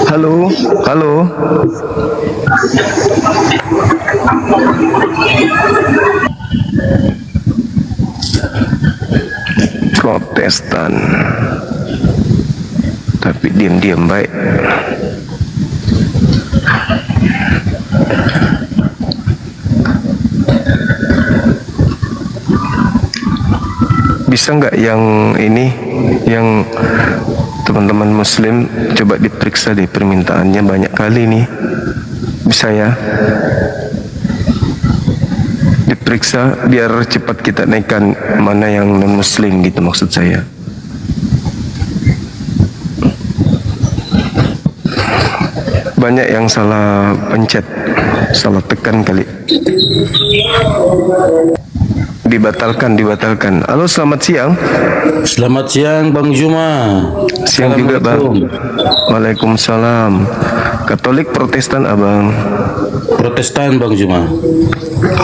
Halo, halo. Protestan, tapi diam-diam baik. Bisa nggak yang ini, yang teman-teman muslim coba diperiksa deh, permintaannya banyak kali nih. Bisa ya? Diperiksa biar cepat kita naikkan mana yang non muslim gitu maksud saya. Banyak yang salah pencet, salah tekan kali. Dibatalkan. Halo, selamat siang. Selamat siang Bang Juma. Siang juga Bang. Waalaikumsalam. Katolik Protestan Abang? Protestan Bang Juma.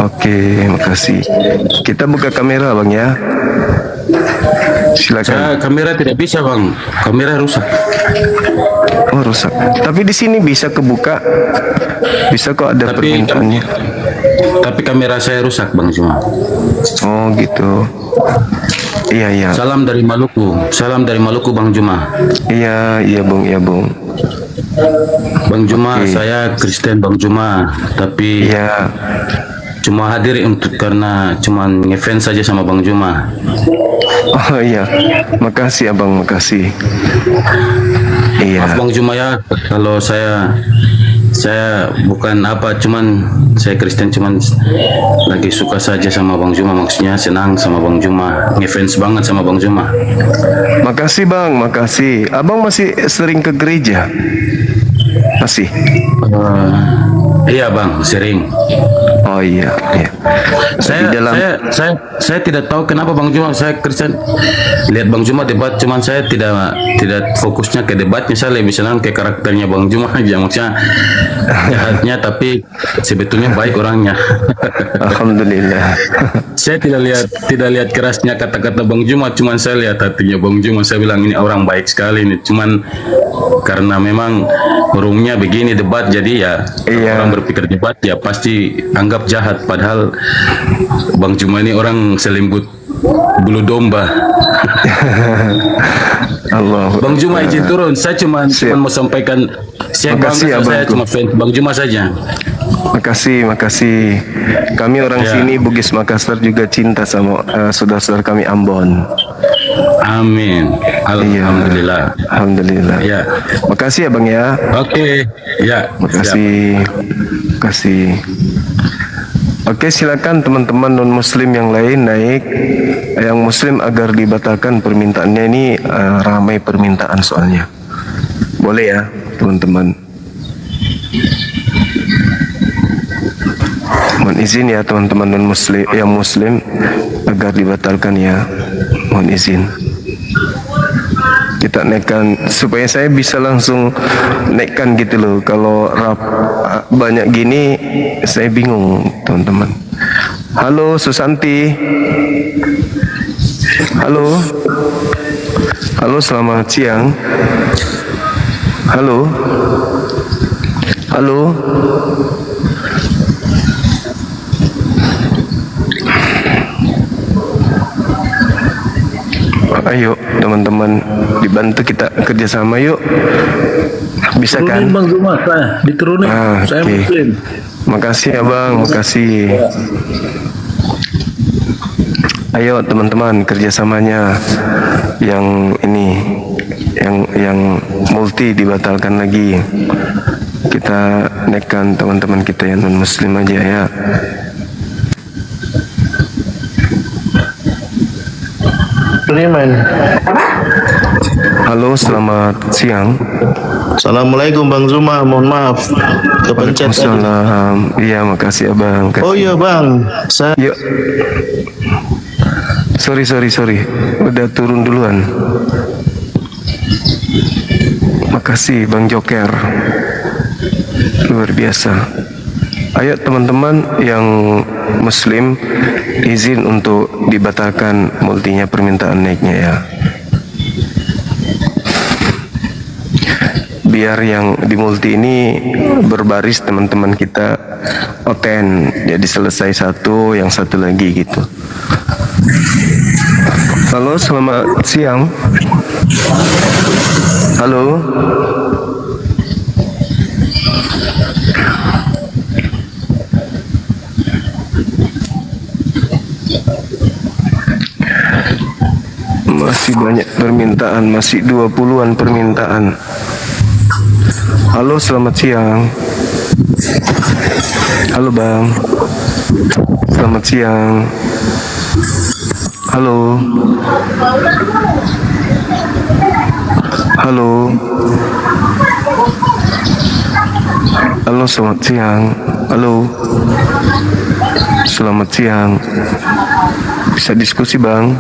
Oke, makasih. Kita buka kamera Bang ya. Silakan. Kamera tidak bisa Bang, kamera rusak. Oh, rusak. Tapi di sini bisa kebuka. Bisa kok, ada permintaannya. Tapi kamera saya rusak Bang Juma. Oh gitu. Iya iya. Salam dari Maluku Bang Juma. Iya Bung, iya Bung. Bang Juma, saya Kristen Bang Juma, tapi Iya. cuma hadir karena cuma ngefans saja sama Bang Juma. Oh iya. Makasih Abang, makasih. Iya. Maaf Bang Juma ya, kalau saya bukan apa, cuman saya Kristen, cuman lagi suka saja sama Bang Juma, maksudnya senang sama Bang Juma, ngefans banget sama Bang Juma. Makasih Bang, makasih. Abang masih sering ke gereja? Masih? Iya Bang, sering. Oh iya, iya. Saya tidak tahu kenapa Bang Juma, saya Kristen, lihat Bang Juma debat, cuman saya tidak fokusnya ke debatnya, saya lebih senang ke karakternya Bang Juma aja, maksudnya jahatnya tapi sebetulnya baik orangnya. Alhamdulillah. Saya tidak lihat kerasnya kata-kata Bang Juma, cuman saya lihat hatinya Bang Juma, saya bilang ini orang baik sekali nih, cuman karena memang forumnya begini debat, jadi ya Iya. orang berpikir debat ya pasti anggap jahat, padahal Bang Juma ini orang selembut bulu domba. Allah. Bang Juma izin turun, saya cuma mau sampaikan, Makasih ya, saya Bang. cuma fans Bang Juma saja. Makasih. Kami orang Ya. sini Bugis Makassar juga cinta sama saudara-saudara kami Ambon. Amin. Alhamdulillah. Alhamdulillah. Ya. Makasih ya Bang ya. Oke. Ya. Makasih. Makasih. Oke, silakan teman-teman non muslim yang lain naik. Yang muslim agar dibatalkan permintaannya, ini ramai permintaan soalnya. Boleh ya, teman-teman. Mohon izin ya teman-teman non muslim, yang muslim agar dibatalkan ya. Mohon izin. Kita naikkan supaya saya bisa langsung naikkan gitu loh. Kalau banyak gini saya bingung teman-teman. Halo Susanti. Halo. Halo, selamat siang. Halo. Halo. Ayo teman-teman, dibantu kita kerjasama yuk. Bisa kan? Turunin Bang Juma, diturunin. Saya Oke. muslim. Makasih ya Bang, makasih. Ayo teman-teman, kerjasamanya yang ini, yang multi dibatalkan lagi. Kita naikkan teman-teman kita yang non muslim aja ya. Turunin. Halo, selamat siang. Assalamualaikum Bang Zuma, mohon maaf kepencet tadi. Waalaikumsalam. Iya, makasih Abang. Oh iya Bang, saya Yuk. Sorry. Udah turun duluan. Makasih Bang Joker. Luar biasa. Ayo teman-teman yang muslim izin untuk dibatalkan multinya permintaan naiknya ya. Biar yang di multi ini berbaris teman-teman kita oten, jadi selesai satu, yang satu lagi gitu. Halo, selamat siang. Halo. Masih banyak permintaan, masih 20-an permintaan. Halo, selamat siang. Halo Bang. Selamat siang. Halo. Halo. Halo, selamat siang. Halo. Selamat siang. Bisa diskusi, Bang?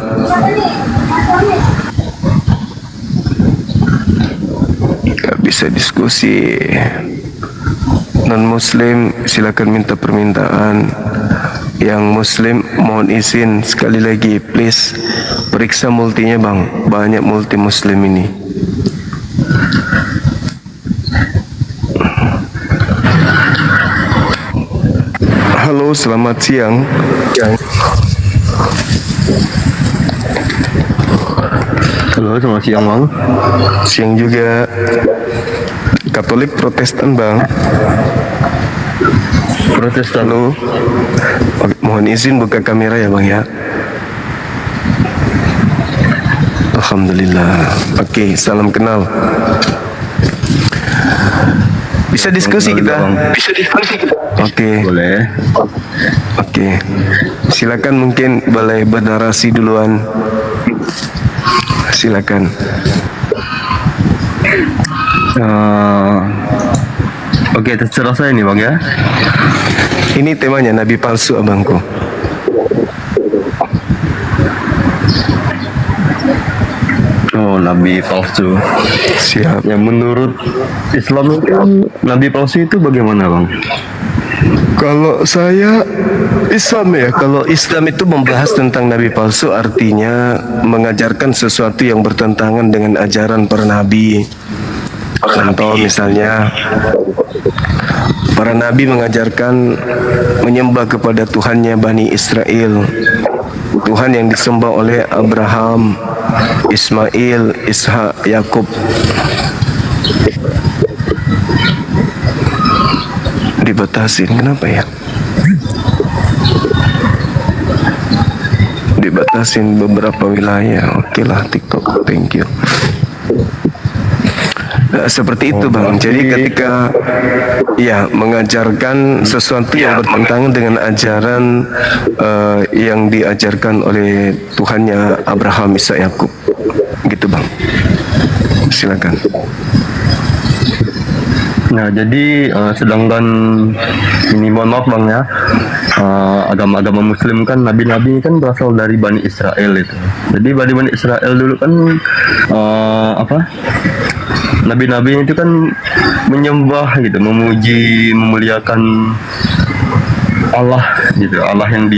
Gak bisa diskusi. Non-muslim silakan minta permintaan. Yang muslim mohon izin sekali lagi, please periksa multinya Bang. Banyak multi muslim ini. Halo, selamat siang. Halo, selamat siang Bang. Siang juga. Katolik Protestan Bang. Protestan. Halo. Oke, mohon izin buka kamera ya Bang ya. Alhamdulillah. Oke, salam kenal. Bisa diskusi kita. Bisa diskusi kita. Oke. Boleh. Oke. Silakan, mungkin boleh bernarasi duluan. Silakan. Oke, terserah saya nih Bang ya. Ini temanya Nabi palsu abangku. Oh, Nabi palsu. Siap. Ya, menurut Islam itu Nabi palsu itu bagaimana Bang? Kalau saya Islam ya, kalau Islam itu membahas tentang nabi palsu artinya mengajarkan sesuatu yang bertentangan dengan ajaran para nabi. Contoh misalnya para nabi mengajarkan menyembah kepada Tuhannya Bani Israel, Tuhan yang disembah oleh Abraham, Ismail, Ishak, Yakub. Dibatasin, kenapa ya? Dibatasin beberapa wilayah. Oke lah TikTok, thank you. Nah, seperti itu Bang. Jadi ketika ya mengajarkan sesuatu yang bertentangan dengan ajaran yang diajarkan oleh Tuhannya Abraham, Ishak, Yakub, gitu Bang. Silakan. Nah, jadi sedangkan ini mohon maaf Bang ya, agama-agama Muslim kan nabi-nabi kan berasal dari Bani Israel itu. Jadi Bani Israel dulu kan nabi-nabi itu kan menyembah gitu, memuji, memuliakan Allah gitu, Allah yang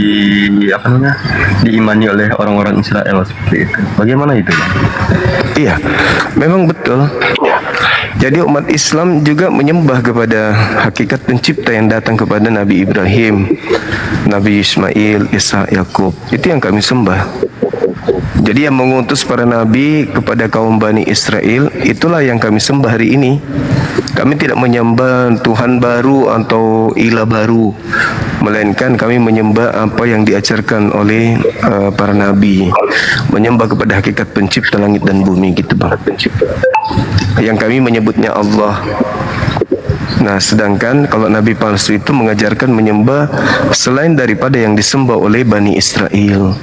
diimani oleh orang-orang Israel seperti itu. Bagaimana itu Bang? Iya, memang betul. Jadi umat Islam juga menyembah kepada hakikat pencipta yang datang kepada Nabi Ibrahim, Nabi Ismail, Ishak, Yakub. Itu yang kami sembah. Jadi yang mengutus para nabi kepada kaum Bani Israel, itulah yang kami sembah hari ini. Kami tidak menyembah Tuhan baru atau ilah baru, melainkan kami menyembah apa yang diajarkan oleh para nabi, menyembah kepada hakikat pencipta langit dan bumi gitu Bang. Yang kami menyebutnya Allah. Nah, sedangkan kalau nabi palsu itu mengajarkan menyembah selain daripada yang disembah oleh Bani Israel.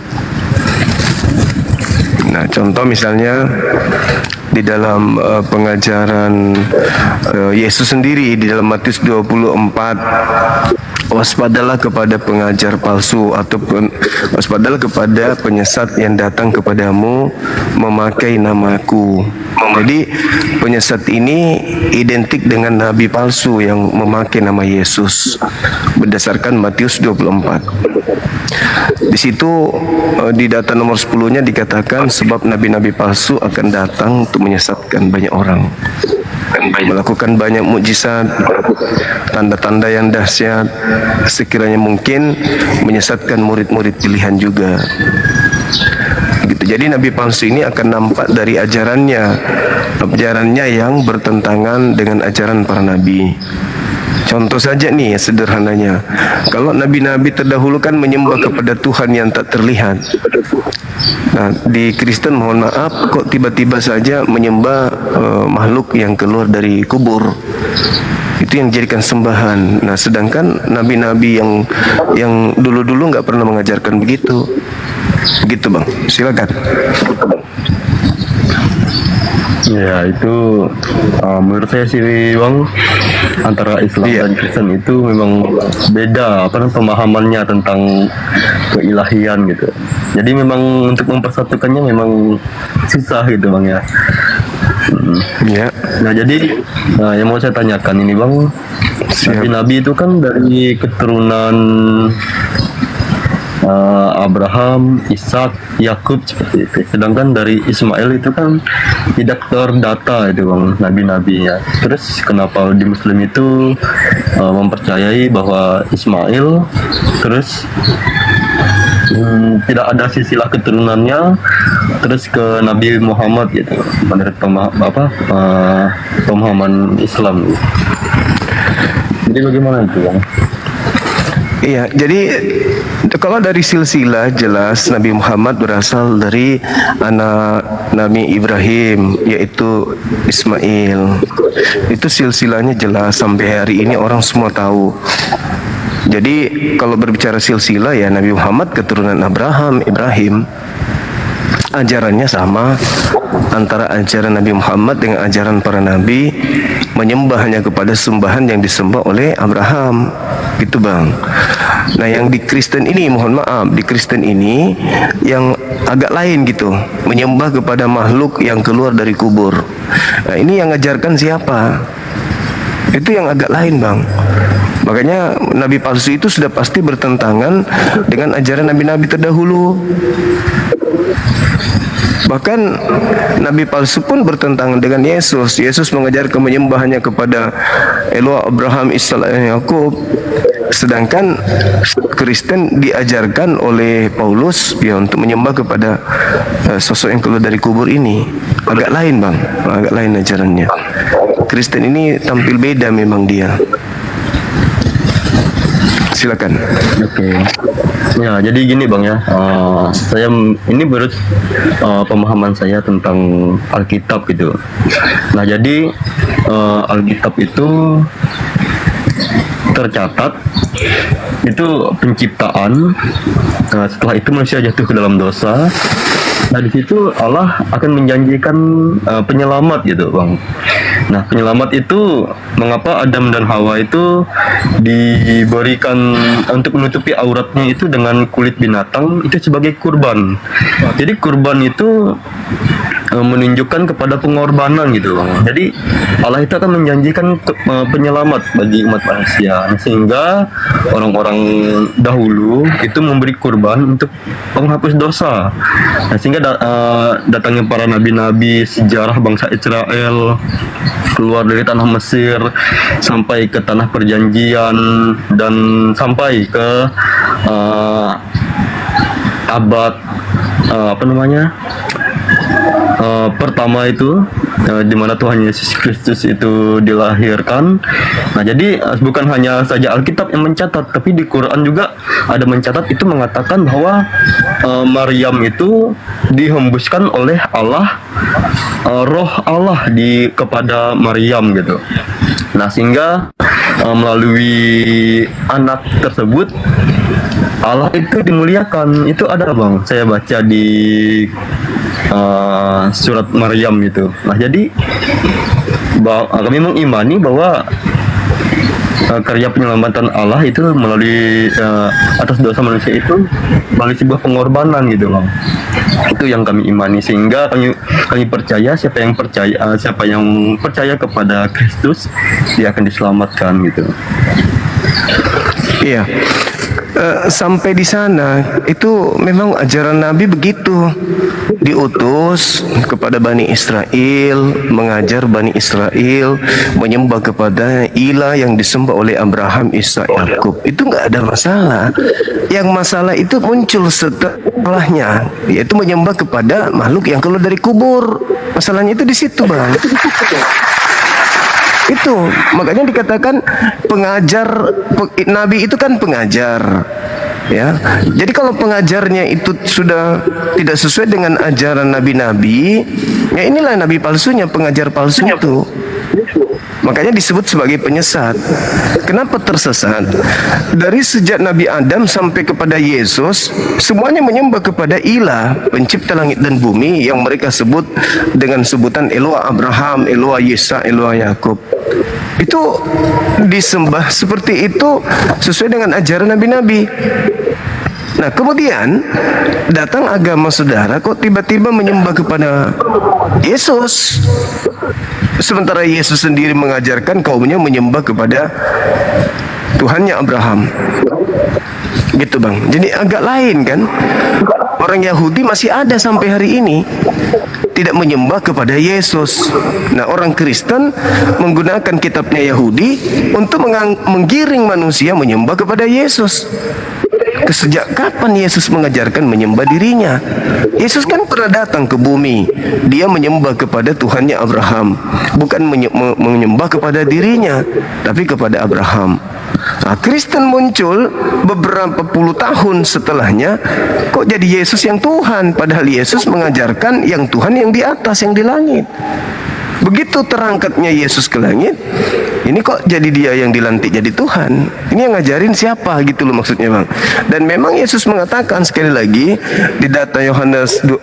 Nah, contoh misalnya di dalam pengajaran Yesus sendiri di dalam Matius 24 waspadalah kepada pengajar palsu ataupun waspadalah kepada penyesat yang datang kepadamu memakai namaku. Jadi penyesat ini identik dengan nabi palsu yang memakai nama Yesus berdasarkan Matius 24. Di situ di data nomor 10-nya dikatakan sebab nabi-nabi palsu akan datang untuk menyesatkan banyak orang, melakukan banyak mukjizat, tanda-tanda yang dahsyat, sekiranya mungkin menyesatkan murid-murid pilihan juga. Gitu. Jadi nabi palsu ini akan nampak dari ajarannya yang bertentangan dengan ajaran para nabi. Contoh saja nih sederhananya, kalau nabi-nabi terdahulu kan menyembah kepada Tuhan yang tak terlihat. Nah, di Kristen mohon maaf kok tiba-tiba saja menyembah makhluk yang keluar dari kubur. Itu yang dijadikan sembahan. Nah, sedangkan nabi-nabi yang dulu-dulu nggak pernah mengajarkan begitu. Begitu Bang, silakan. Ya itu menurut saya sih Bang, antara Islam dan Kristen itu memang beda pemahamannya tentang keilahian gitu. Jadi memang untuk mempersatukannya memang susah gitu Bang ya. Ya. Nah jadi yang mau saya tanyakan ini Bang, nabi-nabi itu kan dari keturunan Abraham, Ishak, Yakub seperti itu. Sedangkan dari Ismail itu kan tidak terdata itu Bang nabi-nabinya. Terus kenapa di Muslim itu mempercayai bahwa Ismail terus tidak ada silsilah keturunannya terus ke Nabi Muhammad gitu menurut pemahaman Islam. Jadi bagaimana itu Bang? Iya, jadi kalau dari silsilah jelas Nabi Muhammad berasal dari anak Nabi Ibrahim yaitu Ismail. Itu silsilahnya jelas sampai hari ini orang semua tahu. Jadi kalau berbicara silsilah ya Nabi Muhammad keturunan Abraham, Ibrahim. Ajarannya sama antara ajaran Nabi Muhammad dengan ajaran para nabi, menyembah hanya kepada sembahan yang disembah oleh Abraham. Gitu Bang. Nah yang di Kristen ini, mohon maaf, di Kristen ini yang agak lain gitu, menyembah kepada makhluk yang keluar dari kubur. Nah ini yang ngajarkan siapa? Itu yang agak lain Bang. Makanya nabi palsu itu sudah pasti bertentangan dengan ajaran nabi-nabi terdahulu. Bahkan nabi palsu pun bertentangan dengan Yesus. Yesus mengajarkan menyembah hanya kepada Eloah Abraham, Ishak dan Yakub. Sedangkan Kristen diajarkan oleh Paulus ya untuk menyembah kepada sosok yang keluar dari kubur ini. Agak lain Bang, agak lain ajarannya. Kristen ini tampil beda memang dia. Silakan. Oke. Ya, jadi gini Bang ya. Saya ini menurut pemahaman saya tentang Alkitab gitu. Nah, jadi Alkitab itu tercatat itu penciptaan. Nah, setelah itu manusia jatuh ke dalam dosa. Nah, di situ Allah akan menjanjikan penyelamat gitu, Bang. Nah, penyelamat itu mengapa Adam dan Hawa itu diberikan untuk menutupi auratnya itu dengan kulit binatang itu sebagai kurban. Jadi kurban itu menunjukkan kepada pengorbanan gitu Bang. Jadi Allah itu akan menjanjikan penyelamat bagi umat manusia sehingga orang-orang dahulu itu memberi kurban untuk penghapus dosa. Nah, sehingga datangnya para nabi-nabi, sejarah bangsa Israel keluar dari tanah Mesir sampai ke tanah perjanjian dan sampai ke abad pertama itu di mana Tuhan Yesus Kristus itu dilahirkan. Nah, jadi bukan hanya saja Alkitab yang mencatat, tapi di Quran juga ada mencatat itu mengatakan bahwa Maryam itu dihembuskan oleh Allah, roh Allah kepada Maryam gitu. Nah, sehingga melalui anak tersebut Allah itu dimuliakan. Itu ada Bang, saya baca di surat Maryam itu. Nah, jadi kami mengimani bahwa karya penyelamatan Allah itu melalui atas dosa manusia itu melalui sebuah pengorbanan gitu bang. Itu yang kami imani, sehingga kami percaya siapa yang percaya kepada Kristus dia akan diselamatkan gitu. Iya. Sampai di sana itu memang ajaran Nabi begitu, diutus kepada Bani Israel, mengajar Bani Israel menyembah kepada ilah yang disembah oleh Abraham, Ishak, Yakub. Itu nggak ada masalah. Yang masalah itu muncul setelahnya, yaitu menyembah kepada makhluk yang keluar dari kubur. Masalahnya itu di situ bang. Itu makanya dikatakan nabi itu kan pengajar, ya. Jadi kalau pengajarnya itu sudah tidak sesuai dengan ajaran nabi-nabi, ya inilah nabi palsunya, pengajar palsu itu. Makanya disebut sebagai penyesat. Kenapa tersesat? Dari sejak Nabi Adam sampai kepada Yesus, semuanya menyembah kepada ilah, pencipta langit dan bumi, yang mereka sebut dengan sebutan Eloah Abraham, Eloah Ishak, Eloah Yakub. Itu disembah seperti itu sesuai dengan ajaran nabi-nabi. Nah kemudian datang agama saudara kok tiba-tiba menyembah kepada Yesus, sementara Yesus sendiri mengajarkan kaumnya menyembah kepada Tuhannya Abraham. Gitu bang. Jadi agak lain kan. Orang Yahudi masih ada sampai hari ini tidak menyembah kepada Yesus. Nah orang Kristen menggunakan kitabnya Yahudi untuk menggiring manusia menyembah kepada Yesus. Sejak kapan Yesus mengajarkan menyembah dirinya? Yesus kan pernah datang ke bumi. Dia menyembah kepada Tuhannya Abraham, bukan menyembah kepada dirinya, tapi kepada Abraham. Nah, Kristen muncul beberapa puluh tahun setelahnya, kok jadi Yesus yang Tuhan, padahal Yesus mengajarkan yang Tuhan yang di atas, yang di langit. Begitu terangkatnya Yesus ke langit, ini kok jadi dia yang dilantik jadi Tuhan. Ini yang ngajarin siapa gitu loh maksudnya bang. Dan memang Yesus mengatakan sekali lagi di data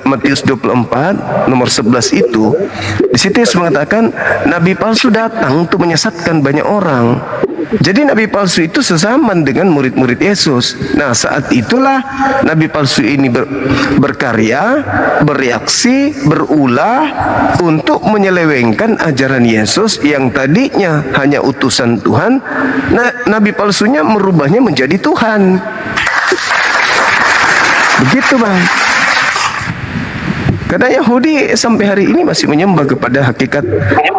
Matius 24 nomor 11 itu, di situ Yesus mengatakan nabi palsu datang untuk menyesatkan banyak orang. Jadi nabi palsu itu sesaman dengan murid-murid Yesus. Nah saat itulah nabi palsu ini berkarya, bereaksi, berulah untuk menyelewengkan ajaran Yesus yang tadinya hanya utusan Tuhan. Nah nabi palsunya merubahnya menjadi Tuhan. Begitu bang. Karena Yahudi sampai hari ini masih menyembah kepada hakikat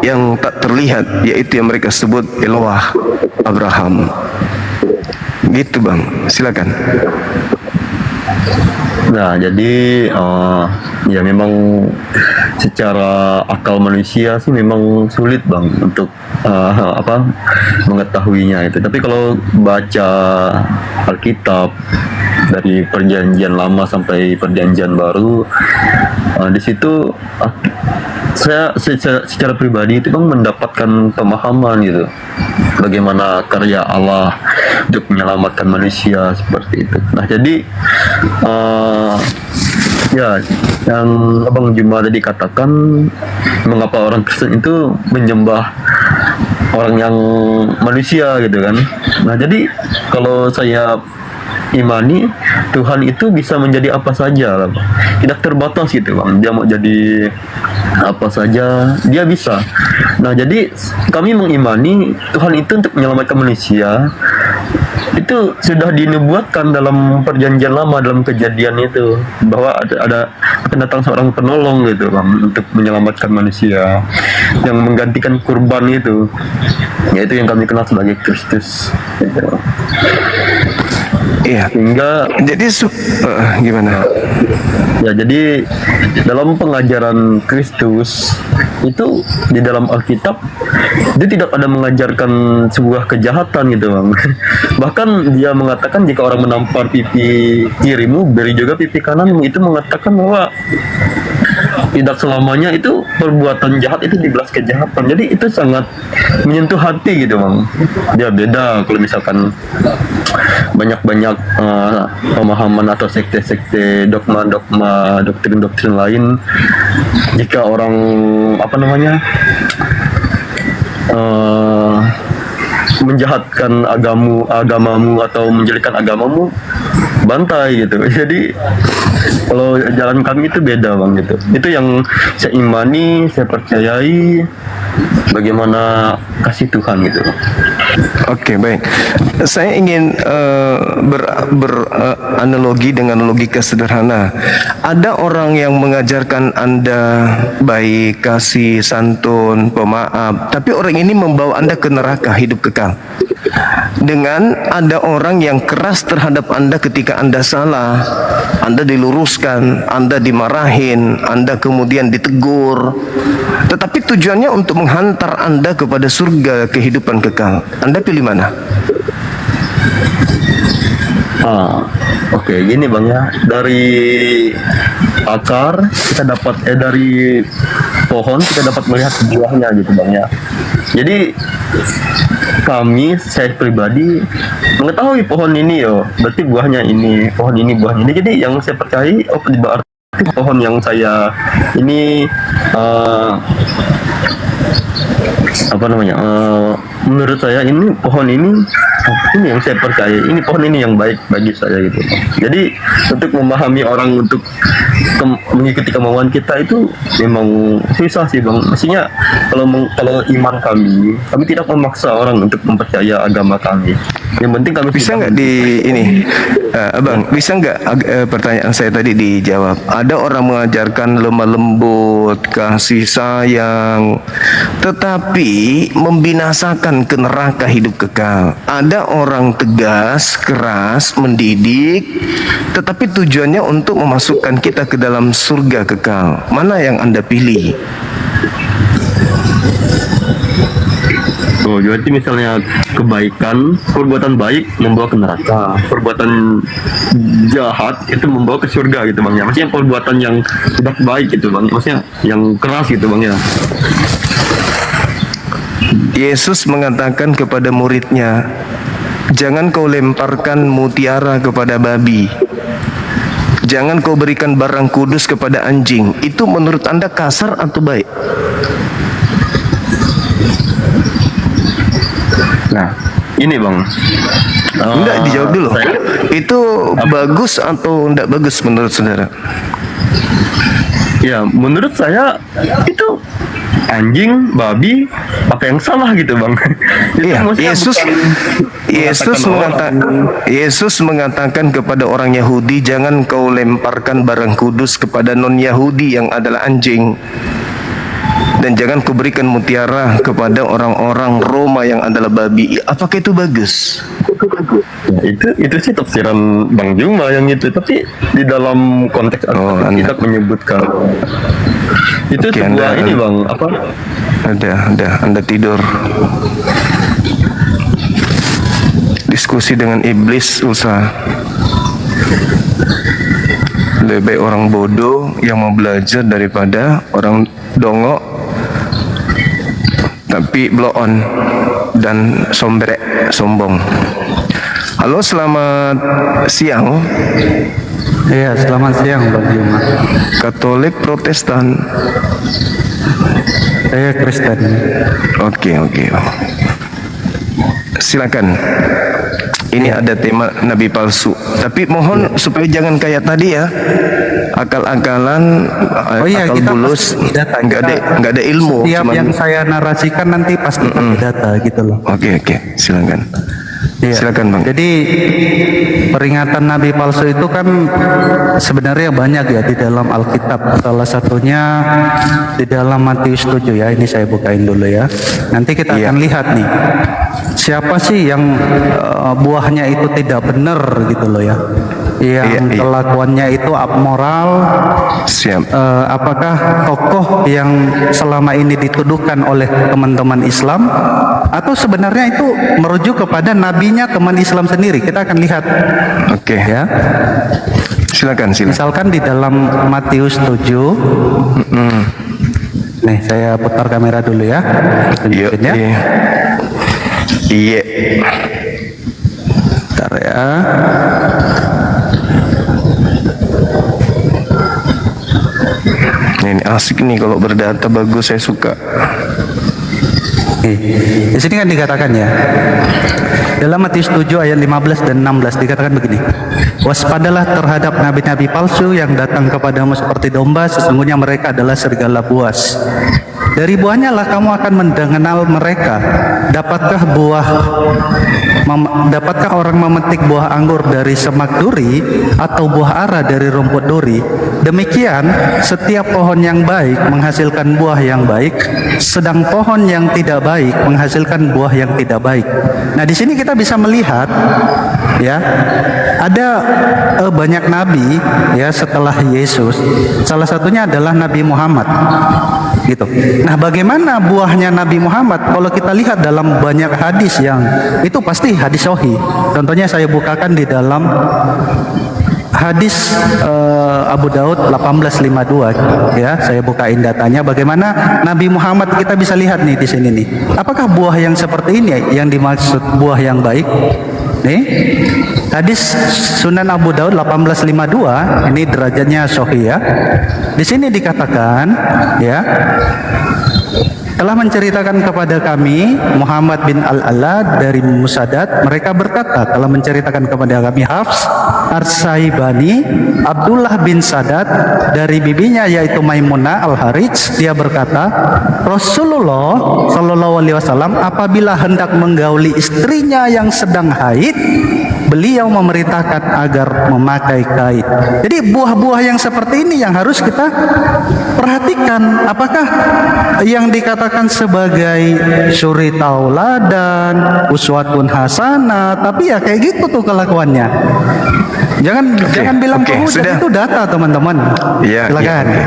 yang tak terlihat, yaitu yang mereka sebut Eloah Abraham. Gitu bang, silakan. Nah, jadi ya memang secara akal manusia sih memang sulit bang untuk mengetahuinya itu. Tapi kalau baca Alkitab dari perjanjian lama sampai perjanjian baru, di situ saya secara pribadi itu bang mendapatkan pemahaman gitu bagaimana karya Allah untuk menyelamatkan manusia seperti itu. Nah jadi ya yang Abang Juma tadi katakan, mengapa orang Kristen itu menyembah orang yang manusia gitu kan. Nah jadi kalau saya imani, Tuhan itu bisa menjadi apa saja, tidak terbatas gitu bang. Dia mau jadi apa saja, dia bisa. Nah jadi kami mengimani Tuhan itu untuk menyelamatkan manusia itu sudah dinubuatkan dalam perjanjian lama, dalam kejadian itu, bahwa ada akan datang seorang penolong gitu bang, untuk menyelamatkan manusia yang menggantikan kurban itu, yaitu yang kami kenal sebagai Kristus gitu. Iya. Hingga Jadi gimana? ya jadi dalam pengajaran Kristus itu di dalam Alkitab dia tidak ada mengajarkan sebuah kejahatan gitu bang. Bahkan dia mengatakan jika orang menampar pipi kirimu, beri juga pipi kananmu. Itu mengatakan bahwa tidak selamanya itu perbuatan jahat itu dibalas kejahatan. Jadi itu sangat menyentuh hati gitu bang. Dia beda kalau misalkan banyak-banyak pemahaman atau sekte-sekte, dogma-dogma, doktrin-doktrin lain. Jika orang menjahatkan agamamu atau menjelekan agamamu, bantai gitu. Jadi kalau jalan kami itu beda bang gitu. Itu yang saya imani, saya percayai, bagaimana kasih Tuhan gitu. Oke, baik. Saya ingin beranalogi dengan logika sederhana. Ada orang yang mengajarkan Anda baik, kasih, santun, pemaaf, tapi orang ini membawa Anda ke neraka hidup kekal. Dengan ada orang yang keras terhadap Anda ketika Anda salah, Anda diluruskan, Anda dimarahin, Anda kemudian ditegur, tetapi tujuannya untuk menghantar Anda kepada surga kehidupan kekal. Anda pilih mana? Oke, gini bang ya, dari akar kita dapat dari pohon kita dapat melihat buahnya gitu bang ya. Jadi saya pribadi mengetahui pohon ini berarti buahnya ini, pohon ini buahnya ini. Jadi yang saya percayai, berarti pohon yang saya ini menurut saya ini pohon ini yang saya percaya, ini pohon ini yang baik bagi saya gitu. Jadi untuk memahami orang untuk mengikuti kemauan kita itu memang susah sih bang. Maksudnya kalau iman kami tidak memaksa orang untuk mempercaya agama kami. Yang penting kami bisa nggak Abang, bisa nggak pertanyaan saya tadi dijawab? Ada orang mengajarkan lemah lembut, kasih sayang, tetapi membinasakan ke neraka hidup kekal. Ada orang tegas, keras, mendidik, tetapi tujuannya untuk memasukkan kita ke dalam surga kekal. Mana yang Anda pilih? Berarti misalnya kebaikan, perbuatan baik membawa ke neraka, perbuatan jahat itu membawa ke surga gitu bang ya. Maksudnya perbuatan yang tidak baik gitu bang, maksudnya yang keras gitu bang ya. Yesus mengatakan kepada muridnya, jangan kau lemparkan mutiara kepada babi, jangan kau berikan barang kudus kepada anjing. Itu menurut Anda kasar atau baik? Nah, ini bang. Enggak, dijawab dulu. Itu bagus atau enggak bagus menurut saudara? Ya, menurut saya itu anjing, babi, apa yang salah gitu bang? Iya, Yesus mengatakan kepada orang Yahudi, jangan kau lemparkan barang kudus kepada non Yahudi yang adalah anjing. Dan jangan kuberikan mutiara kepada orang-orang Roma yang adalah babi. Apakah itu bagus? Ya, itu sih tafsiran Bang Juma yang itu. Tapi di dalam konteks kita menyebutkan itu sebuah ini bang apa? Anda tidur. Diskusi dengan iblis usah. Lebih orang bodoh yang mau belajar daripada orang dongok tapi blow on dan sombong. Halo, selamat siang. Iya, selamat siang Bang Juma. Katolik, Protestan? Saya Kristen. Oke. Silakan. Ini ada tema nabi palsu. Tapi mohon supaya jangan kayak tadi ya. Akal-akalan, akal kita bulus, data. nggak ada ilmu. Setiap yang saya narasikan nanti pasti pakai data gitu loh. Oke, silakan. Iya. Silakan bang. Jadi peringatan nabi palsu itu kan sebenarnya banyak ya di dalam Alkitab. Salah satunya di dalam Matius 7 ya. Ini saya bukain dulu ya. Nanti kita akan lihat nih. Siapa sih yang buahnya itu tidak benar gitu loh ya. Yang kelakuannya itu abmoral. Siap. Apakah tokoh yang selama ini dituduhkan oleh teman-teman Islam atau sebenarnya itu merujuk kepada nabinya teman Islam sendiri? Kita akan lihat. Oke. Ya. Silakan. Misalkan di dalam Matius 7. Nih, saya putar kamera dulu ya. Tunjukin ya. Iya. Bentar ya. Ini asik nih kalau berdata, bagus, saya suka. Di sini kan dikatakan ya, dalam Matius 7 ayat 15 dan 16 dikatakan begini. Waspadalah terhadap nabi-nabi palsu yang datang kepadamu seperti domba, sesungguhnya mereka adalah serigala buas. Dari buahnya lah kamu akan mengenal mereka. Dapatkah orang memetik buah anggur dari semak duri atau buah ara dari rumput duri? Demikian setiap pohon yang baik menghasilkan buah yang baik, sedang pohon yang tidak baik menghasilkan buah yang tidak baik. Nah, di sini kita bisa melihat ya, ada banyak nabi ya setelah Yesus. Salah satunya adalah Nabi Muhammad. Gitu. Nah, bagaimana buahnya Nabi Muhammad? Kalau kita lihat dalam banyak hadis yang itu pasti hadis sahih. Contohnya saya bukakan di dalam hadis Abu Daud 1852 ya, saya bukain datanya bagaimana Nabi Muhammad. Kita bisa lihat nih di sini nih. Apakah buah yang seperti ini yang dimaksud buah yang baik? Nih, hadis Sunan Abu Daud 1852 ini derajatnya sahih ya. Di sini dikatakan ya, telah menceritakan kepada kami Muhammad bin Al-Ala dari Musaddad, mereka berkata telah menceritakan kepada kami Hafs Ar-Saibani, Abdullah bin Sadat dari bibinya yaitu Maimunah Al-Harits, dia berkata Rasulullah Shallallahu Alaihi Wasallam apabila hendak menggauli istrinya yang sedang haid, beliau memerintahkan agar memakai kain. Jadi buah-buah yang seperti ini yang harus kita perhatikan. Apakah yang dikatakan sebagai suri tauladan, uswatun hasanah, tapi ya kayak gitu tuh kelakuannya. Jangan bilang sudah. itu data teman-teman. Ya, silakan. ya.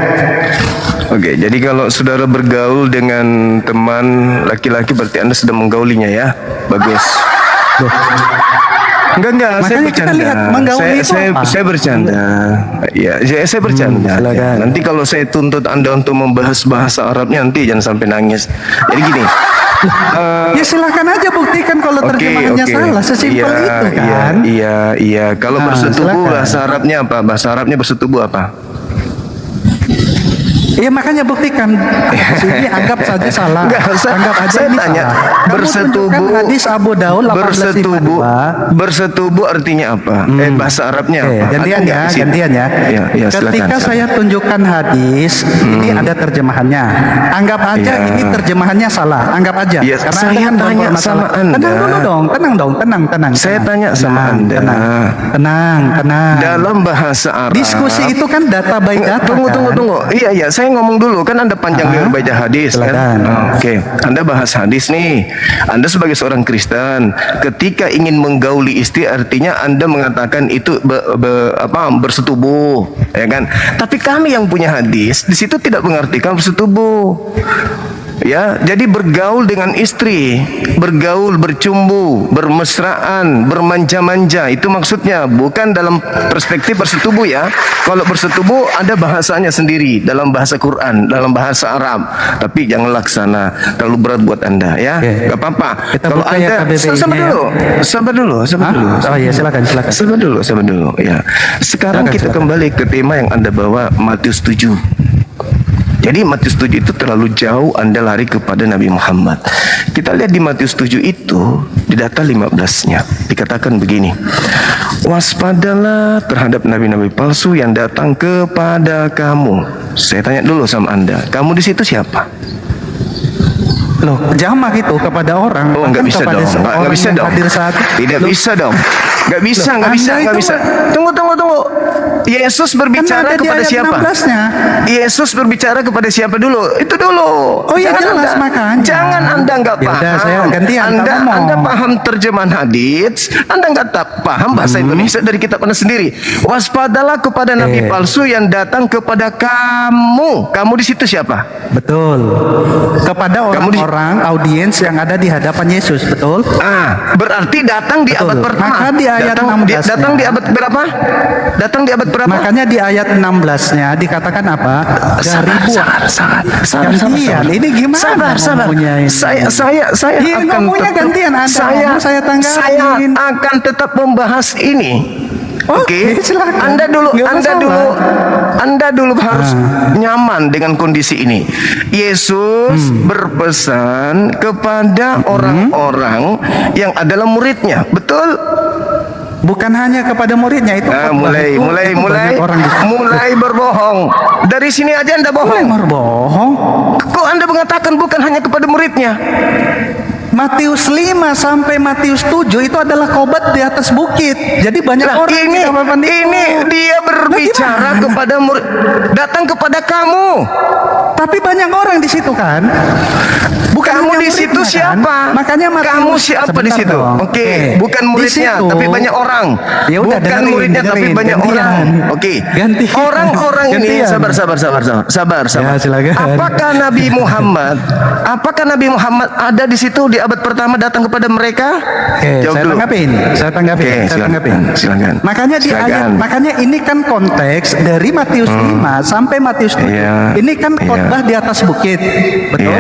Oke, jadi kalau saudara bergaul dengan teman laki-laki berarti Anda sedang menggaulinya ya. Bagus. Loh. Enggak, saya Makanya kita bercanda. lihat menggauli itu apa? Saya bercanda. Ya, saya bercanda. silakan. Nanti kalau saya tuntut Anda untuk membahas bahasa Arabnya nanti jangan sampai nangis. Jadi gini. Ya silakan aja buktikan kalau terjemahannya salah, sesimpel itu kan. Iya. Kalau Nah, bersetubuh silakan. bahasa Arabnya apa? Bahasa Arabnya bersetubuh apa? Iya, makanya buktikan. Ini anggap saja salah. Anggap aja saya ini tanya, salah. Kamu bersetubuh, tunjukkan hadis Abu Daud 1852. bersetubuh artinya apa? Bahasa Arabnya Oke, apa? gantian Ada ya, nggak di situ? gantian ya. Ya, Ketika silakan. saya tunjukkan hadis, ini ada terjemahannya. Anggap aja Ya. ini terjemahannya salah. Anggap aja. Ya, Karena saya kan tanya bermasalah. sama Anda. Tenang dulu dong, tenang. Saya tanya sama Anda. Tenang. Dalam bahasa Arab. Diskusi itu kan data by data. Tunggu. Iya, saya ngomong dulu kan Anda panjang lebar baca hadis silakan. kan. Oke, Anda bahas hadis nih. Anda sebagai seorang Kristen, ketika ingin menggauli istri artinya Anda mengatakan itu bersetubuh, ya kan? Tapi kami yang punya hadis di situ tidak mengartikan bersetubuh. Ya, jadi bergaul dengan istri, bergaul, bercumbu, bermesraan, bermanja-manja, itu maksudnya, bukan dalam perspektif bersetubuh ya. Kalau bersetubuh ada bahasanya sendiri dalam bahasa Quran, dalam bahasa Arab. Tapi jangan laksana, terlalu berat buat Anda ya. Oke. Gak apa-apa. Kita Kalau buka ya Anda KBBI-nya sabar dulu. Oh iya, silakan. Sabar dulu ya. Sekarang kita kembali ke tema yang Anda bawa, Matius 7. Jadi Matius 7 itu terlalu jauh Anda lari kepada Nabi Muhammad. Kita lihat di Matius 7 itu di data 15-nya dikatakan begini. Waspadalah terhadap nabi-nabi palsu yang datang kepada kamu. Saya tanya dulu sama Anda, kamu di situ siapa? Loh, jamak itu kepada orang. Oh, nggak bahkan bisa kepada dong. seorang Nggak bisa yang dong. hadir saat Tidak Loh, bisa dong. Nggak bisa. Anda itu Tunggu. Yesus berbicara kan ada di kepada ayat siapa? 16-nya. Yesus berbicara kepada siapa dulu? Itu dulu. Oh iya, jelas, makanya. Jangan Anda nggak Ya paham. udah, saya gantian, Anda kamu ngomong. Anda paham terjemahan hadis. Anda nggak paham bahasa Indonesia dari kitab Anda sendiri. Waspadalah kepada nabi palsu yang datang kepada kamu. Kamu di situ siapa? Betul. Kepada orang-orang audiens yang ada di hadapan Yesus, betul? Berarti datang di Betul. abad pertama. Maka di ayat 16-nya. Datang di abad berapa? Datang di abad berapa? Makanya di ayat 16-nya dikatakan apa? Dari buah. Sabar. Ini gimana? Sabar. ngomongnya ini? Saya Iya, akan ngomongnya tetap, gantian, Anda ngomong, saya tanggapin. Saya akan tetap membahas ini. Oke, silakan. Anda dulu Anda dulu harus nyaman dengan kondisi ini. Yesus berpesan kepada orang-orang yang adalah muridnya, betul? Bukan hanya kepada muridnya itu. Nah, khotbah itu banyak orang di situ. mulai berbohong. Dari sini aja Anda Mulai bohong. berbohong. Kok Anda mengatakan bukan hanya kepada muridnya? Matius 5 sampai Matius 7 itu adalah khobat di atas bukit. Jadi banyak Lah, orang yang tidak melakukan itu. ini dia berbicara gimana? kepada murid, datang kepada kamu. Tapi banyak orang di situ kan. Bukan Kamu hanya di situ muridnya, siapa? Kan? Makanya Matius, Kamu siapa di sebentar situ? dong. Oke, bukan Di muridnya, situ- tapi banyak orang. Ya udah, bukan dengerin, muridnya, tapi dengerin. banyak Gantian. orang. Oke. Gantian. Orang-orang ini Gantian. sabar. Ya, silakan. Apakah Nabi Muhammad ada di situ di abad pertama datang kepada mereka? Oke, Jawab saya dulu. tanggapin. Oke, silakan. Makanya di ayat, makanya ini kan konteks dari Matius 5 sampai Matius 7. Iya. Ini kan khotbah di atas bukit. Betul?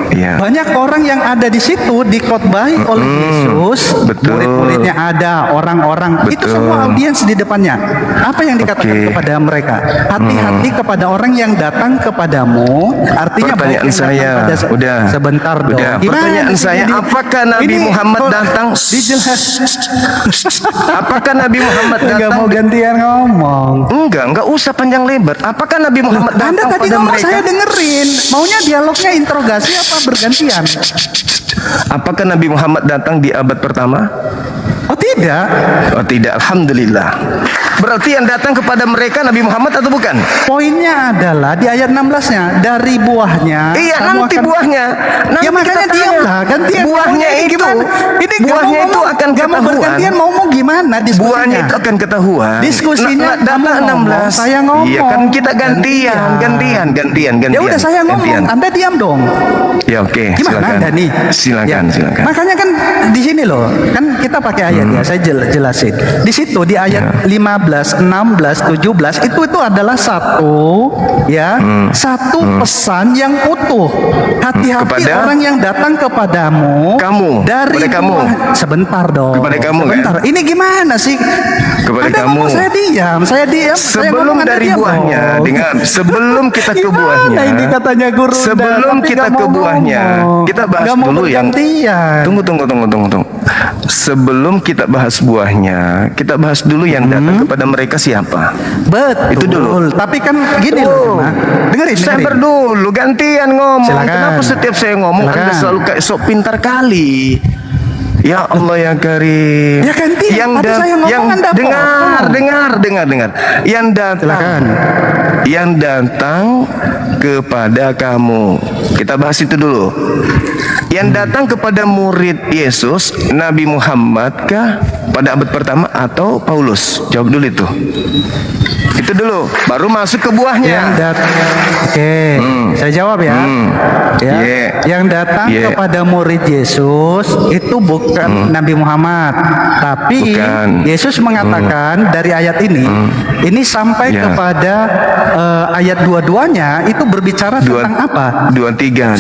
Iya. Banyak orang yang ada di situ dikhotbahi oleh Yesus. betul. Murid-muridnya ada, orang-orang. Itu Betul. semua audiens di depannya. Apa yang dikatakan Oke. kepada mereka? Hati-hati kepada orang yang datang kepadamu. Artinya Pertanyaan baik yang datang saya, pada udah. sebentar dong. Udah. Gimana Pertanyaan sih saya, ini? apakah Nabi Ini Muhammad kok datang? Dijelas. Apakah Nabi Muhammad Enggak datang? mau gantian ngomong. Enggak usah panjang lebar. Apakah Nabi Muhammad datang Anda tadi pada ngomong mereka? saya dengerin. Maunya dialognya interogasi apa bergantian? Apakah Nabi Muhammad datang di abad pertama? Oh tidak. Oh tidak, alhamdulillah. Berarti yang datang kepada mereka Nabi Muhammad atau bukan? Poinnya adalah di ayat 16-nya, dari buahnya. Iya, kamu nanti akan- buahnya. Nanti Ya makanya kita tanya. diamlah, gantian. Buahnya Maunya itu, gimana? Ini buahnya itu akan gak mau ketahuan. bergantian, mau gimana diskusinya? Buahnya itu akan ketahuan. Diskusinya data kamu ngomong, 16. saya ngomong. Iya kan kita gantian. Ya udah saya ngomong, Anda diam dong. Ya oke, Gimana silakan. Anda nih? Silakan. Makanya kan di sini loh, kan kita pakai ayat ya, saya jelasin. Di situ di ayat 15, 16, 17 itu adalah satu satu pesan yang utuh. Hati-hati Kepada orang yang datang kepadamu. Kamu, dari kepada kamu. Sebentar dong. Kepada kamu, Sebentar. kan? Ini gimana sih? Kepada Anda kamu. ngomong, saya diam. Saya Sebelum ngomong, Anda dari diam buahnya, dong. dengar. Sebelum kita ke Gimana buahnya. ini katanya guru Anda, Sebelum tapi kita nggak ke mau buahnya, ngomong. kita bahas Nggak mau dulu yang bergantian. Tunggu. Sebelum kita bahas buahnya, kita bahas dulu yang datang kepada mereka siapa. Betul. Itu dulu. Tapi kan gini loh, Cuma. Dengerin. Saya dulu gantian ngomong. Silakan. Kenapa setiap saya ngomong Silakan. Anda selalu kayak sok pintar kali? Ya Allah yang karim. Ya gantian. Tadi saya ngomong, Anda dengar. Silakan. Yang datang kepada kamu. Kita bahas itu dulu. Yang datang kepada murid Yesus, Nabi Muhammad kah pada abad pertama atau Paulus? Jawab dulu itu. Itu dulu, baru masuk ke buahnya. Yang datang. Oke, saya jawab ya. Ya. Yeah. Yang datang Yeah. kepada murid Yesus itu bukan Nabi Muhammad, tapi Bukan. Yesus mengatakan dari ayat ini sampai Yeah. kepada ayat dua-duanya itu berbicara tentang apa? 23.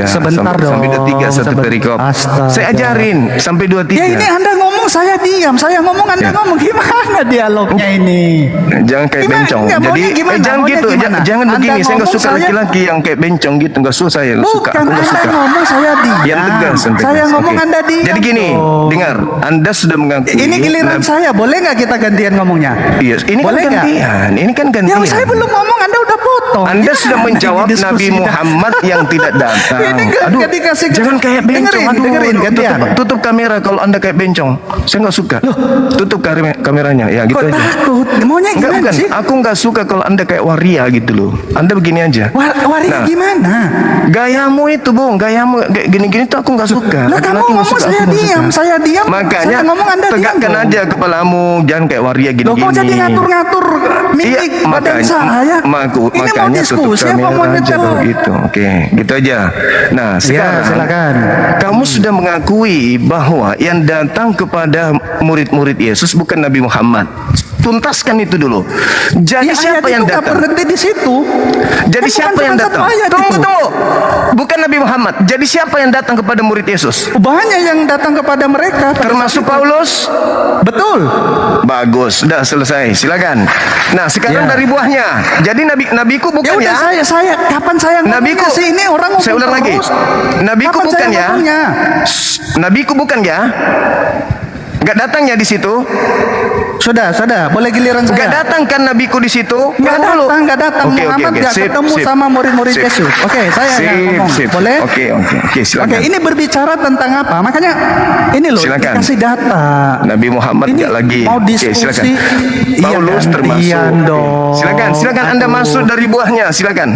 Sebentar dong. Sampai 23 satu perikop. Astaga. Saya ajarin sampai 23. Ya ini Anda ngomong, saya diam. Saya ngomong, Anda Ya. ngomong. Gimana dialognya ini? Jangan kayak Gimana? bencong. Enggak, Jadi maunya gimana? jangan Maunya gitu. gimana? Jangan Anda begini. Saya nggak ngomong, suka saya- laki-laki yang kayak bencong gitu. Nggak suka saya. Nggak suka. Bukan, Aku nggak Anda suka. ngomong, saya diam. Yang tegas. Saya ngomong, Oke. Anda diam. Jadi gini, dong. dengar. Anda sudah mengakui. Ini giliran saya, boleh nggak kita gantian ngomongnya? Iya, ini Boleh kan nggak? gantian. Ini kan gantian. Yang saya belum ngomong, Anda udah potong. Anda Gimana sudah menjawab ini Nabi diskusinya? Muhammad yang tidak datang. Ini nggak dikasih- jangan kayak bencong. Dengerin, gantian. Tutup kamera kalau Anda kayak bencong. Saya nggak suka. Tutup kameranya. Ya gitu Kok aja. takut? Maunya Enggak, gimana bukan. sih? Aku nggak suka kalau Anda kayak waria gitu loh. Anda begini aja. Waria Nah, gimana? Gayamu itu, Bung. Gayamu kayak gini-gini tuh aku nggak suka. Lah kamu Laki-laki nggak ngomong, suka, saya aku nggak diam. suka. Saya diam. Makanya Saya ngomong, Anda diam tegakkan dong. aja kepalamu. Jangan kayak waria Loh gini-gini. kok jadi ngatur-ngatur mimik badan saya? Ini mau makanya tutup diskusi apa mau kamera aja nyetel? kalau gitu. Oke, gitu aja. Nah, Ya, sekarang silakan. kamu sudah mengakui bahwa yang datang kepada murid-murid Yesus bukan Nabi Muhammad. tuntaskan itu dulu. Jadi Ya, siapa ayat yang itu nggak datang? berhenti di situ. Jadi Kan siapa bukan yang cuma datang? satu ayat Tunggu, itu. tunggu. Bukan Nabi Muhammad. Jadi siapa yang datang kepada murid Yesus? Banyak yang datang kepada mereka. pada Termasuk saat itu. Paulus? Betul. Bagus, sudah selesai. Silakan. Nah, sekarang Ya. dari buahnya. Jadi nabiku Ya bukan udah ya? saya kapan saya ngomongnya Nabiku. sih ini orang ngomong Saya ulang lagi. terus. Nabiku Kapan bukan saya ya? ngomongnya? Nabiku bukan ya? Gak datang ya di situ? Sudah, boleh giliran Gak saya. datang kan nabiku di situ? Nggak Tunggu dulu. datang. Oke, Muhammad nggak Sip, ketemu sip. sama murid-murid Sip. Yesus. Oke, saya yang ngomong. Sip. Boleh? Oke, silakan. Oke, ini berbicara tentang apa? Makanya ini loh, Silakan. dikasih data. Nabi Muhammad Ini gak lagi. mau Oke, diskusi. silakan. Iya, Paulus termasuk. gantian dong. Silakan Anda Aduh. masuk dari buahnya. Silakan.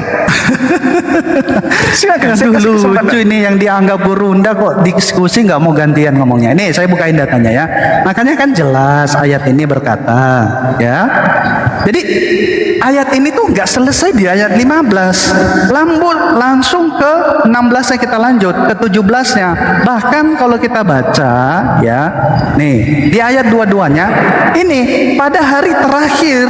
Silakan. Saya Aduh, kasih lucu kesempatan. ini yang dianggap berunda kok diskusi nggak mau gantian ngomongnya. Ini saya bukain datanya ya. Makanya kan jelas ayat ini berkata ya. Jadi ayat ini tuh nggak selesai di ayat 15. Langsung ke 16-nya kita lanjut ke 17-nya. Bahkan kalau kita baca ya, nih di ayat 22-nya ini pada hari terakhir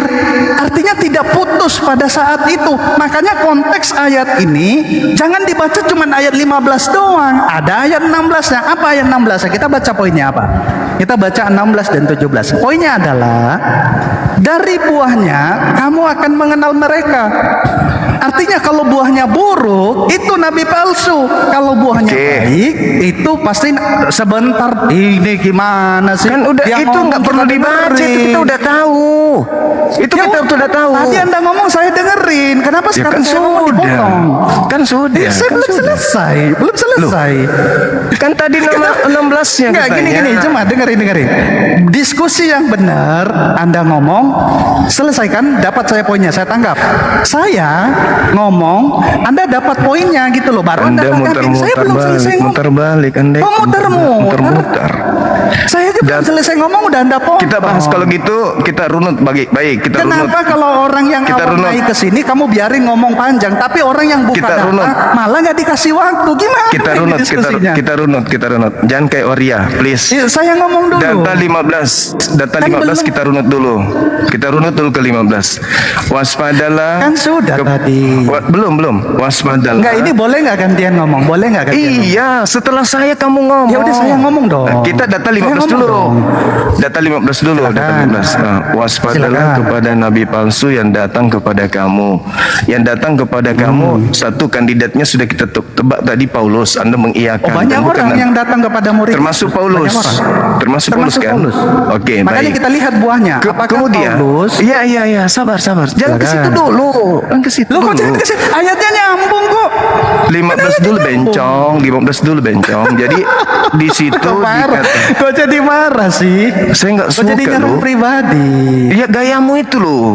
artinya tidak putus pada saat itu. Makanya konteks ayat ini jangan dibaca cuma ayat 15 doang. Ada ayat 16-nya. Apa ayat 16-nya? Kita baca poinnya apa? Kita baca 16 dan 17. Poinnya adalah dari buahnya kamu akan mengenal mereka. Artinya kalau buahnya buruk itu nabi palsu. Kalau buahnya Oke. baik itu pasti sebentar. Ini gimana sih? Kan udah Dia itu ngomong nggak perlu kita dibaca, itu dengerin. kita udah tahu. Itu Ya kita sudah tahu. Tadi Anda ngomong saya dengerin. Kenapa Ya sekarang kan saya ngomong sudah. dipotong? Kan sudah. Ya, saya kan belum sudah. selesai. Belum selesai. Kan tadi nomor 16-nya Enggak, katanya. gini, cuma dengerin. Diskusi yang benar, Anda ngomong, selesaikan, dapat saya poinnya, saya tanggap. Saya ngomong, Anda dapat poinnya gitu loh, baru Anda tanggapin. Saya belum selesai ngomong. muter balik Anda. Oh, muter-muter. Saya aja belum selesai ngomong, udah Anda potong. Kita bahas kalau gitu, kita runut baik, kita runut. Kenapa kalau orang yang Kita awal runut. naik ke sini kamu biarin ngomong panjang, tapi orang yang buka Kita data runut. malah nggak dikasih waktu? Gimana Kita ini runut, diskusinya? kita runut. Jangan kayak waria, please. Ya, saya ngomong dulu. Data 15 Kan belum. kita runut dulu. Kita runut dulu ke 15. Waspadalah. Kan sudah tadi. Belum. Waspadalah. Enggak, ini boleh nggak gantian ngomong? Boleh nggak gantian ngomong? Iya, setelah saya kamu ngomong. Ya udah, saya ngomong dong. Nah, kita data Saya 15 ngomong dulu. dong. Data 15 dulu, Silakan. data 15. Nah, waspadalah Silakan. kepada nabi palsu yang datang kepada kamu. Yang datang kepada kamu, satu kandidatnya sudah kita tebak tadi, Paulus. Anda mengiyakan. Oh, banyak Dan bukan orang yang datang kepada murid. termasuk Paulus. Banyak orang. Termasuk Paulus kan? Oke, Makanya baik. kita lihat buahnya. Apakah Kemudian, Paulus? iya, sabar. Jangan ke situ Silakan. dulu. Jangan ke situ Loh, kok dulu. jangan kasih ayatnya nyambung kok. 15 dulu bencong. Jadi di situ Kok marah? dikata, Kok jadi marah sih? saya nggak Kok jadi suka nyerang loh. pribadi? Ya gayamu itu loh.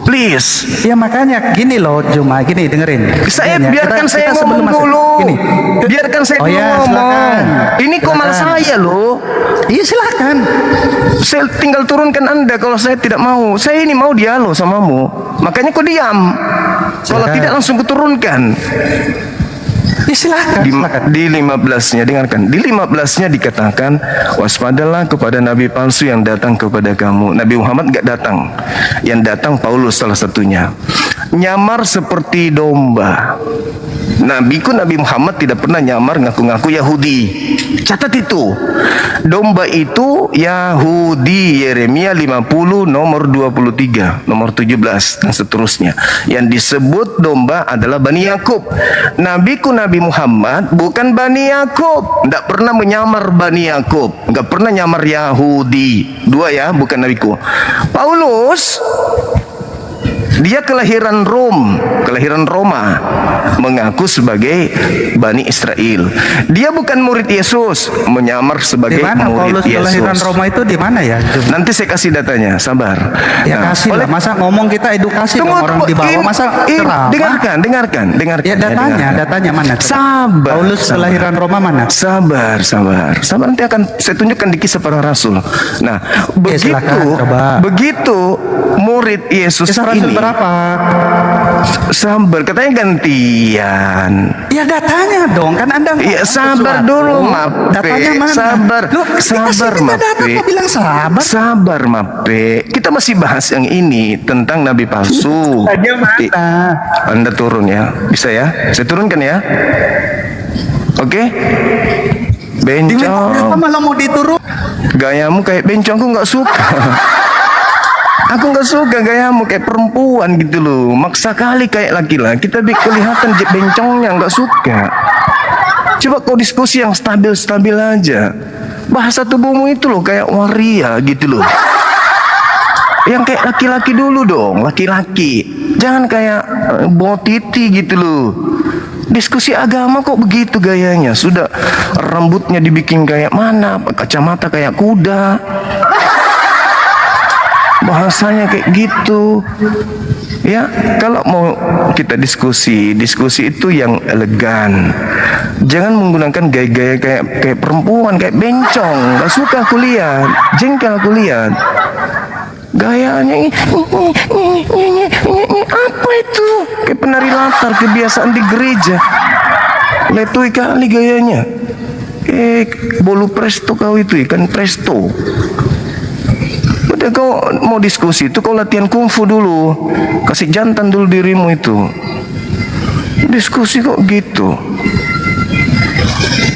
Please. Ya makanya gini loh, Cuma gini dengerin. Saya Dengerin ya. biarkan Kita saya sebelum ngomong masuk. dulu. Gini. Biarkan saya Oh dulu ya, ngomong. silakan. Ini komal Silakan. saya loh. Iya silakan. Saya tinggal turunkan Anda kalau saya tidak mau. Saya ini mau dialog samamu. Makanya kau diam. Kalau Silakan. tidak langsung kuturunkan. Ya silakan. silakan. Di 15-nya dengarkan. Di 15-nya dikatakan waspadalah kepada nabi palsu yang datang kepada kamu. Nabi Muhammad enggak datang. Yang datang Paulus salah satunya. Nyamar seperti domba. Nabi Muhammad tidak pernah nyamar ngaku-ngaku Yahudi. Catat itu. Domba itu Yahudi. Yeremia 50 nomor 23, nomor 17 dan seterusnya. Yang disebut domba adalah Bani Yakub. Nabi Muhammad bukan Bani Yakub. Tidak pernah menyamar Bani Yakub. Tidak pernah nyamar Yahudi. Dua ya, bukan nabiku. Paulus dia kelahiran Roma, mengaku sebagai Bani Israel. Dia bukan murid Yesus, menyamar Di sebagai mana murid Paulus kelahiran Yesus. Roma itu di mana ya? Cuma. Nanti saya kasih datanya, sabar. Ya Nah, kasih lah. Masa ngomong kita edukasi dong orang di bawah. Masa ceramah? dengarkan. Ya datanya mana? Coba? Sabar. Paulus sabar. kelahiran Roma mana? Sabar. Nanti akan saya tunjukkan di kisah para rasul. Nah, silakan, coba. begitu murid Yesus Kisah Rasul ini berapa? sabar, katanya gantian. Ya datanya dong, kan Anda ngomong Iya, sabar sesuatu. dulu, Mape. Datanya mana? Sabar, Loh, kita sabar, sih minta data, Mape. kok bilang sabar? Sabar, Mape. Kita masih bahas yang ini tentang nabi palsu. Tanya mana? Anda turun ya, bisa ya? Saya turunkan ya. Oke? Kenapa Bencong. malah mau diturun? Gayamu kayak bencong, aku nggak suka. Aku nggak suka gayamu kayak perempuan gitu loh. Maksa kali kayak laki-laki, tapi kelihatan bencongnya, nggak suka. Coba kau diskusi yang stabil-stabil aja. Bahasa tubuhmu itu loh kayak waria gitu loh. Yang kayak laki-laki dulu dong, laki-laki. Jangan kayak botiti gitu loh. Diskusi agama kok begitu gayanya. Sudah rambutnya dibikin kayak mana, kacamata kayak kuda. Bahasanya kayak gitu. Ya, kalau mau kita diskusi itu yang elegan. Jangan menggunakan gaya-gaya kayak perempuan, kayak bencong. Gak suka aku lihat, jengkel aku lihat. Gayanya apa itu? Kayak penari latar, kebiasaan di gereja. Letui kali gayanya. Bolu presto kau itu, ikan presto. Udah kau mau diskusi itu kau latihan kungfu dulu. Kasih jantan dulu dirimu itu. Diskusi kok gitu.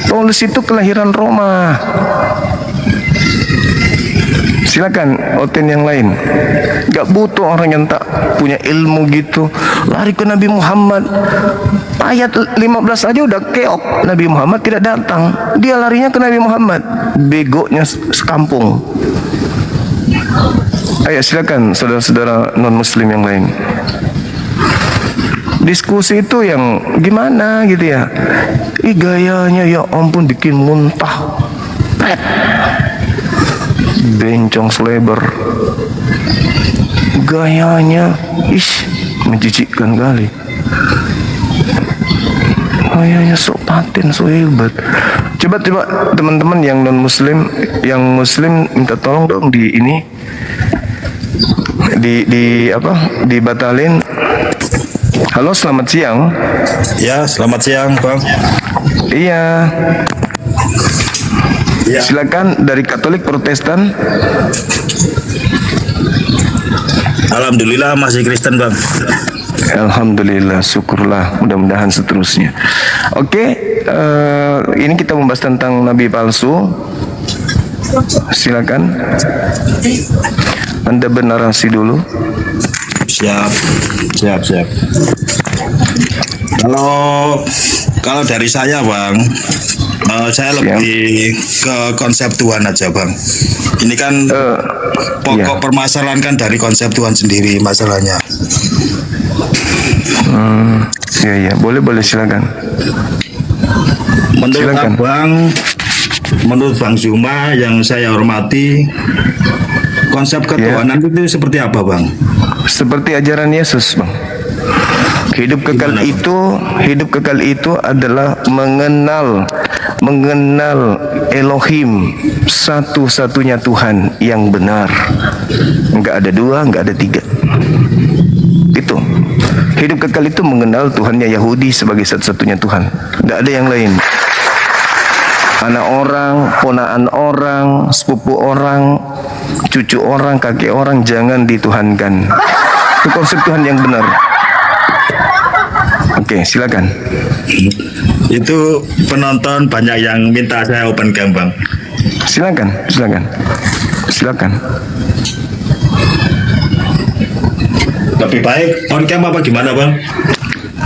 Paulus itu kelahiran Roma. Silakan oten yang lain. Gak butuh orang yang tak punya ilmu gitu. Lari ke Nabi Muhammad. Ayat 15 aja udah keok. Nabi Muhammad tidak datang. Dia larinya ke Nabi Muhammad. Begonya sekampung. Ayo silakan saudara-saudara non muslim yang lain. Diskusi itu yang gimana gitu ya. Gayanya ya ampun bikin muntah. Pret. Bencong selebar. Gayanya menjijikkan kali. Gayanya sok paten, sok hebat. Coba teman-teman yang non muslim, yang muslim minta tolong dong di ini. Dibatalin. Halo, selamat siang. Ya, selamat siang, Bang. Iya. Ya. Silakan dari Katolik Protestan. Alhamdulillah masih Kristen, Bang. Alhamdulillah, syukurlah, mudah-mudahan seterusnya. Oke, ini kita membahas tentang nabi palsu. Silakan. Anda bernarasi dulu. Siap. Kalau dari saya, Bang, saya lebih ke konsep Tuhan aja, Bang. Ini kan pokok permasalahan kan dari konsep Tuhan sendiri masalahnya. Ya, boleh silakan. Menurut Bang Zuma yang saya hormati, konsep ketuhanan itu seperti apa, Bang? Seperti ajaran Yesus, Bang. Hidup kekal itu adalah mengenal Elohim, satu-satunya Tuhan yang benar. Enggak ada dua, enggak ada tiga. Itu. Hidup kekal itu mengenal Tuhannya Yahudi sebagai satu-satunya Tuhan. Enggak ada yang lain. Anak orang, ponaan orang, sepupu orang, cucu orang, kakek orang jangan dituhankan. Itu konsep Tuhan yang benar. Oke, silakan. Itu penonton banyak yang minta saya open cam, Bang. Silakan. Lebih baik on cam apa gimana, Bang?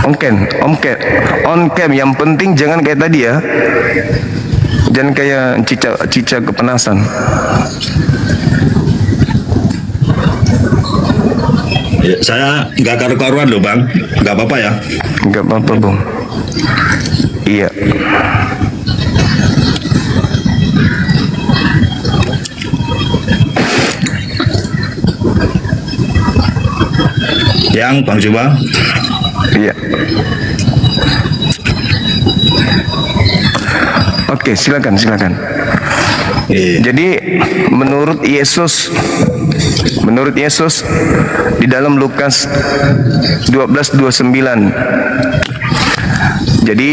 On cam. Yang penting jangan kayak tadi ya. Jangan kayak cica kepanasan. Ya, saya nggak karu-karuan loh, Bang. Nggak apa-apa ya? Nggak apa-apa, Bung. Iya. Yang Bang Zuma. Iya. Oke, silakan. Iya. Jadi menurut Yesus Menurut Yesus di dalam Lukas 12:29. Jadi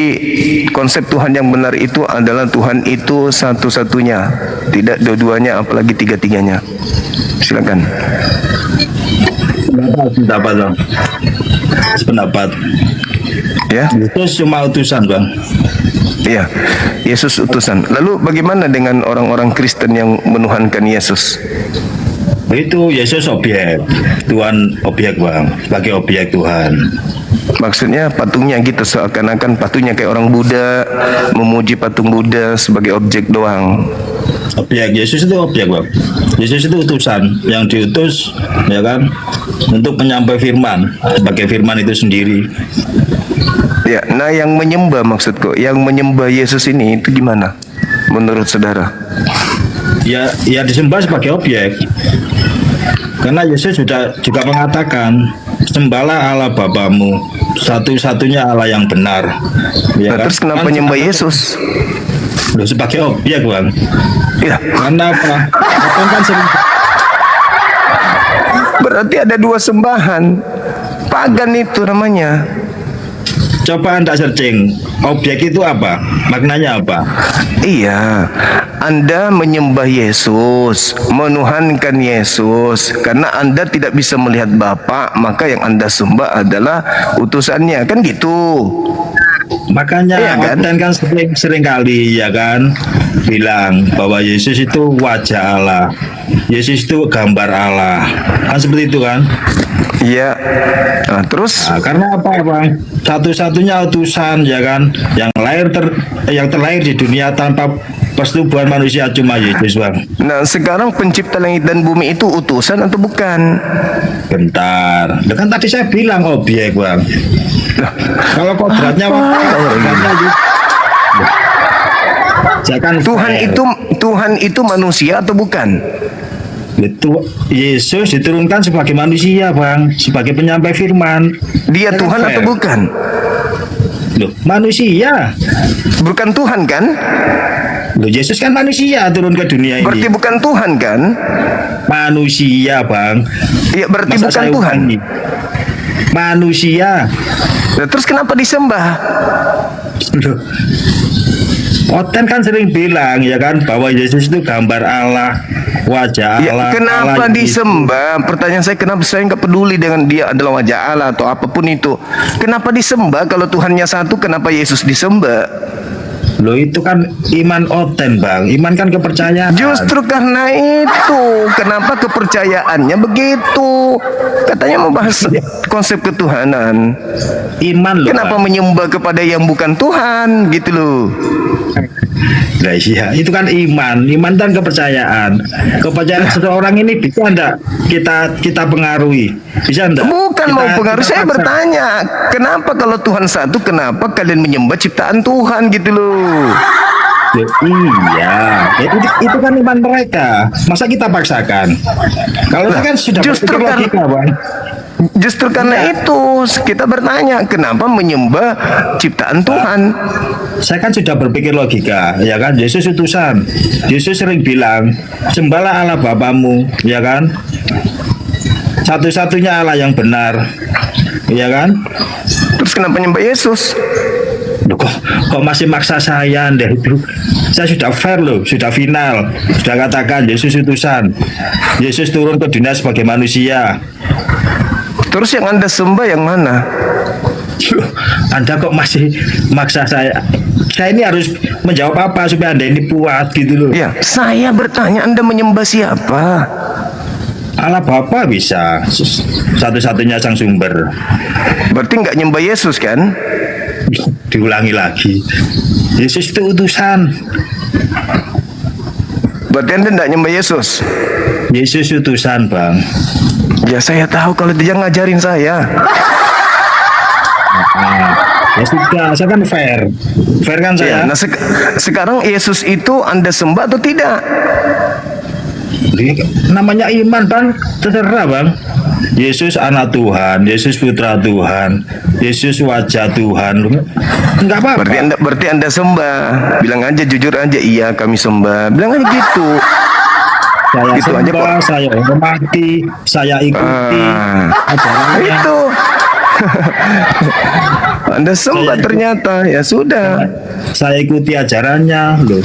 konsep Tuhan yang benar itu adalah Tuhan itu satu-satunya, tidak dua-duanya apalagi tiga-tiganya. Silakan. Pendapat bang. Pendapat. Ya. Yesus cuma utusan bang. Iya, Yesus utusan. Lalu bagaimana dengan orang-orang Kristen yang menuhankan Yesus? Itu Yesus objek, Tuhan objek bang, sebagai objek Tuhan. Maksudnya patungnya gitu, seakan-akan patungnya kayak orang Buddha, memuji patung Buddha sebagai objek doang. Objek, Yesus itu objek bang. Yesus itu utusan, yang diutus ya kan untuk menyampaikan firman, sebagai firman itu sendiri. Ya, nah yang menyembah maksudku, yang menyembah Yesus ini itu gimana menurut saudara? Ya disembah sebagai objek. Karena Yesus sudah juga mengatakan, sembahlah Allah Bapamu, satu-satunya Allah yang benar. Ya Nah, kan? terus kenapa nyembah Yesus? Loh, sebagai objek bang. Ya, Karena apa? Orang kan sering berarti ada dua sembahan. Pagan itu namanya. coba Anda searching, objek itu apa? Maknanya apa? Iya, Anda menyembah Yesus, menuhankan Yesus. Karena Anda tidak bisa melihat Bapa, maka yang Anda sembah adalah utusannya, kan gitu. Makanya Iya kan? Oten kan sering kali ya kan bilang bahwa Yesus itu wajah Allah, Yesus itu gambar Allah, kan seperti itu kan? Iya. Nah, terus Nah, karena apa bang? Satu-satunya utusan ya kan, yang terlahir di dunia tanpa persetubuhan manusia cuma Yesus bang. nah sekarang pencipta langit dan bumi itu utusan atau bukan? Bentar, ya kan tadi saya bilang objek bang. Kalau kodratnya kodratnya ya kan Tuhan itu manusia atau bukan? itu Yesus diturunkan sebagai manusia bang, sebagai penyampai firman. Dia Kan Tuhan fair. atau bukan? Loh, manusia. Bukan Tuhan kan? Loh, Yesus kan manusia turun ke dunia ini. Berarti bukan Tuhan kan? Manusia bang. Iya, berarti Masa bukan saya Tuhan. ulangi? Manusia. Nah, terus kenapa disembah? Loh. Oten kan sering bilang ya kan bahwa Yesus itu gambar Allah, wajah Ya, Allah. kenapa Allah itu. disembah? Pertanyaan saya, kenapa saya nggak peduli dengan dia adalah wajah Allah atau apapun itu? Kenapa disembah? Kalau Tuhannya satu, kenapa Yesus disembah? Loh itu kan iman Oten bang, iman kan kepercayaan. Justru karena itu, kenapa kepercayaannya begitu? Katanya mau bahas konsep ketuhanan. Iman loh. Kenapa Bang. menyembah kepada yang bukan Tuhan, gitu loh? Nah, iya, itu kan iman kan kepercayaan. Kepercayaan seseorang ini bisa enggak kita pengaruhi? Bisa enggak? Bukan mau pengaruh, saya paksa. bertanya, kenapa kalau Tuhan satu, kenapa kalian menyembah ciptaan Tuhan, gitu loh? Loh, iya, itu kan iman mereka. Masa kita paksakan? Kalau Lah, kita kan sudah justru berpikir kan- logika, bang. Justru karena itu kita bertanya, kenapa menyembah ciptaan Tuhan? Saya kan sudah berpikir logika, ya kan? Yesus utusan. Yesus sering bilang, sembahlah Allah Bapamu, ya kan? Satu-satunya Allah yang benar, ya kan? Terus kenapa nyembah Yesus? Loh, kok masih maksa saya deh itu? Saya sudah fair loh, sudah final, sudah katakan Yesus utusan. Yesus turun ke dunia sebagai manusia. Terus yang Anda sembah yang mana? Anda kok masih maksa saya? Saya ini harus menjawab apa supaya Anda ini puas gitu loh. Ya, saya bertanya, Anda menyembah siapa? Allah Bapa bisa, satu-satunya sang sumber. Berarti nggak nyembah Yesus kan? Diulangi lagi, Yesus itu utusan. Berarti Anda nggak nyembah Yesus? Yesus utusan bang. Ya saya tahu kalau dia ngajarin saya. Ya sudah, saya kan fair kan Ya, saya. nah sekarang Yesus itu Anda sembah atau tidak? Namanya iman bang, terserah bang. Yesus anak Tuhan, Yesus putra Tuhan, Yesus wajah Tuhan. Enggak apa-apa. Berarti anda sembah. Bilang aja jujur aja, iya kami sembah. Bilang aja gitu. Saya Gitu aja kok. sembah, saya hormati, saya ikuti ajarannya. Itu. Anda sembah ternyata, ya sudah. Saya ikuti ajarannya loh.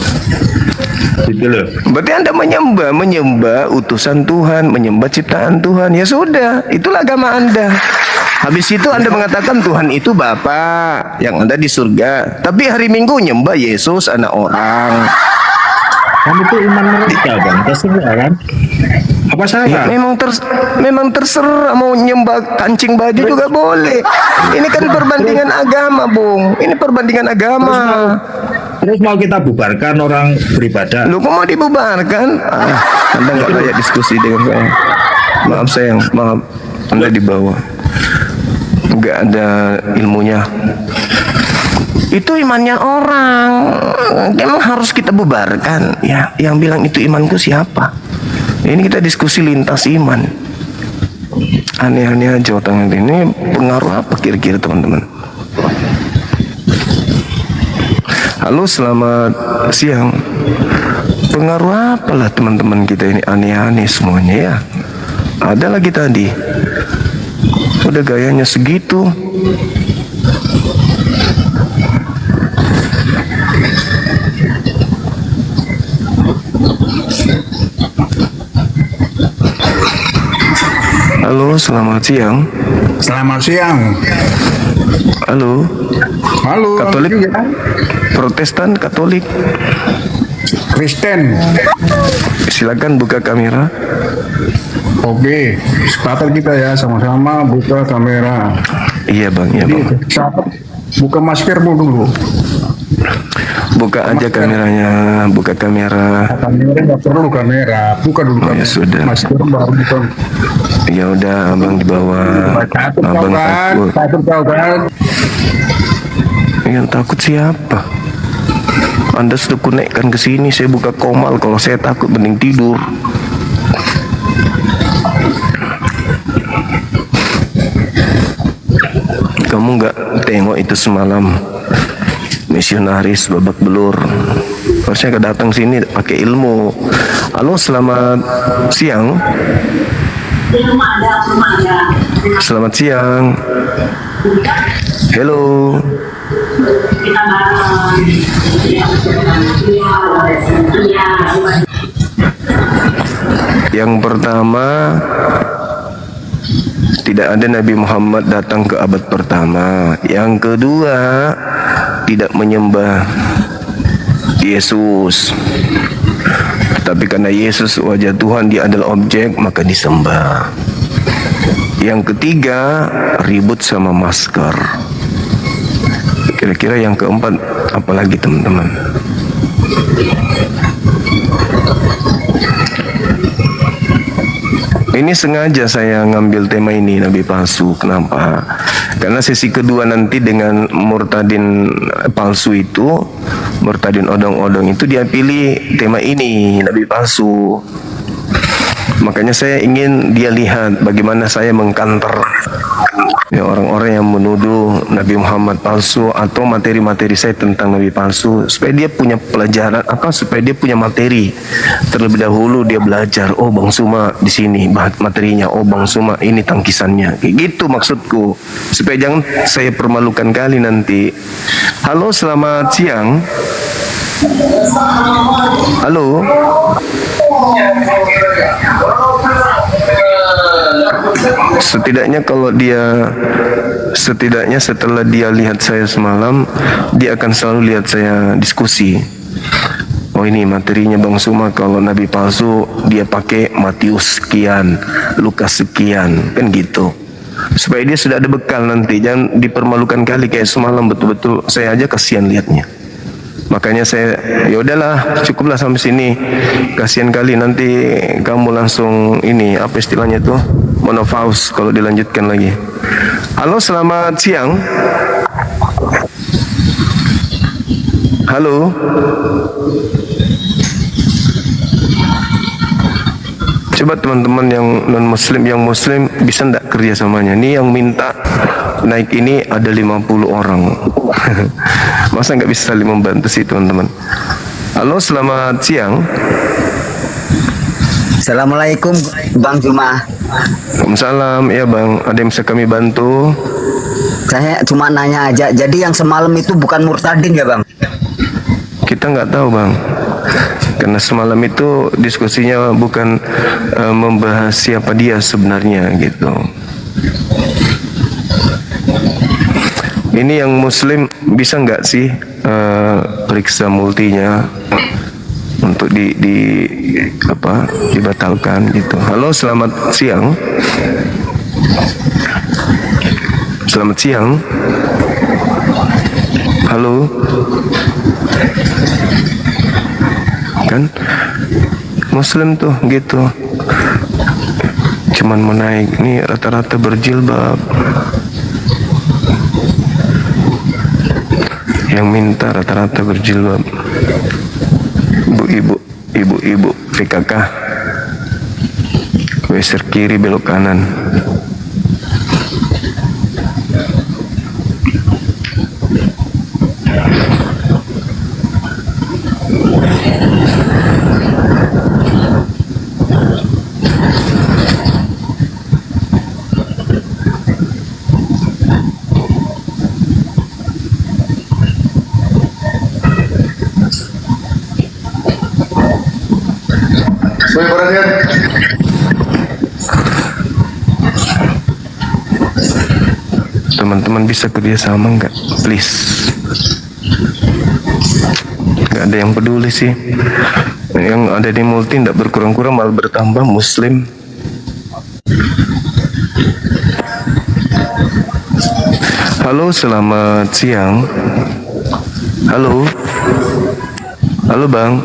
Gitu loh. Berarti Anda menyembah utusan Tuhan, menyembah ciptaan Tuhan. Ya sudah, itulah agama Anda. Habis itu Anda mengatakan Tuhan itu Bapa yang ada di surga. Tapi hari Minggu nyembah Yesus anak orang. Kan itu iman mereka bang, terserah kan? Apa Ya, salah? memang terserah mau nyembah kancing baju juga boleh. Ini kan perbandingan agama, Bung. Ini perbandingan agama. Terus mau kita bubarkan orang beribadah? Lu kok mau dibubarkan? Anda nggak layak diskusi dengan saya. Maaf sayang, maaf. Anda di bawah. Nggak ada ilmunya. Itu imannya orang. Emang harus kita bubarkan. Ya, yang bilang itu imanku siapa? Ini kita diskusi lintas iman. Aneh-aneh aja otak ini. Pengaruh apa kira-kira teman-teman? Halo, selamat siang. Pengaruh apalah teman-teman kita ini aneh-aneh semuanya ya. Ada lagi tadi. Udah gayanya segitu. Halo, selamat siang. Selamat siang. Halo, Halo. Katolik, ya. Protestan, Katolik. Kristen. Silakan buka kamera. Oke, sepakat kita ya sama-sama buka kamera. Iya bang, iya bang. Siapa? Buka maskermu dulu. Buka aja kameranya, buka kamera. Kamera nggak perlu kamera. Buka dulu Oh, ya kamera. sudah. Masker baru buka. Ya udah, abang di bawah. Takut kau Abang kan? takut. Takut kau kan? Yang takut siapa? Anda sudah kunekkan ke sini, saya buka komal. Kalau saya takut mending tidur. Kamu nggak tengok itu semalam misionaris babak belur. Harusnya datang sini pakai ilmu. Halo, selamat siang. Selamat siang. Hello. Yang pertama, tidak ada Nabi Muhammad datang ke abad pertama. Yang kedua, tidak menyembah Yesus. Tapi karena Yesus wajah Tuhan, dia adalah objek, maka disembah. Yang ketiga, ribut sama masker. Kira-kira yang keempat, apalagi teman-teman? Ini sengaja saya ngambil tema ini, Nabi palsu. Kenapa? Karena sesi kedua nanti dengan murtadin palsu itu, murtadin odong-odong itu, dia pilih tema ini, Nabi palsu. Makanya saya ingin dia lihat bagaimana saya mengkanter ya, orang-orang yang menuduh Nabi Muhammad palsu atau materi-materi saya tentang Nabi palsu, supaya dia punya pelajaran supaya dia punya materi terlebih dahulu. Dia belajar, oh Bang Suma di sini materinya, oh Bang Suma ini tangkisannya, kayak gitu maksudku, supaya jangan saya permalukan kali nanti. Halo, selamat siang. Halo. Setidaknya setelah dia lihat saya semalam, dia akan selalu lihat saya diskusi. Oh, ini materinya Bang Suma, kalau Nabi palsu dia pakai Matius sekian, Lukas sekian, kan gitu. Supaya dia sudah ada bekal nanti, jangan dipermalukan kali kayak semalam. Betul-betul saya aja kasihan lihatnya. Makanya saya, ya udahlah, cukuplah sampai sini. Kasihan kali nanti kamu langsung ini, apa istilahnya tuh, monopaus kalau dilanjutkan lagi. Halo, selamat siang. Halo. Coba teman-teman yang non muslim, yang muslim bisa ndak kerja samanya. Ini yang minta naik ini ada 50 orang. Masa nggak bisa saling membantu sih teman-teman. Halo, selamat siang. Assalamualaikum Bang Juma. Waalaikumsalam. Ya bang, ada yang bisa kami bantu? Saya cuma nanya aja. Jadi yang semalam itu bukan murtadin ya Bang? Kita nggak tahu bang, karena semalam itu diskusinya bukan membahas siapa dia sebenarnya gitu. Ini yang Muslim bisa nggak sih periksa multinya untuk dibatalkan gitu. Halo, selamat siang. Selamat siang. Halo. Kan Muslim tuh gitu. Cuman mau naik nih rata-rata berjilbab. Yang minta rata-rata berjilbab. Ibu-ibu PKK. Geser kiri belok kanan. Teman-teman bisa kerjasama nggak, please? Nggak ada yang peduli sih. Yang ada di multi nggak berkurang-kurang, malah bertambah Muslim. Halo, selamat siang. Halo. Halo bang.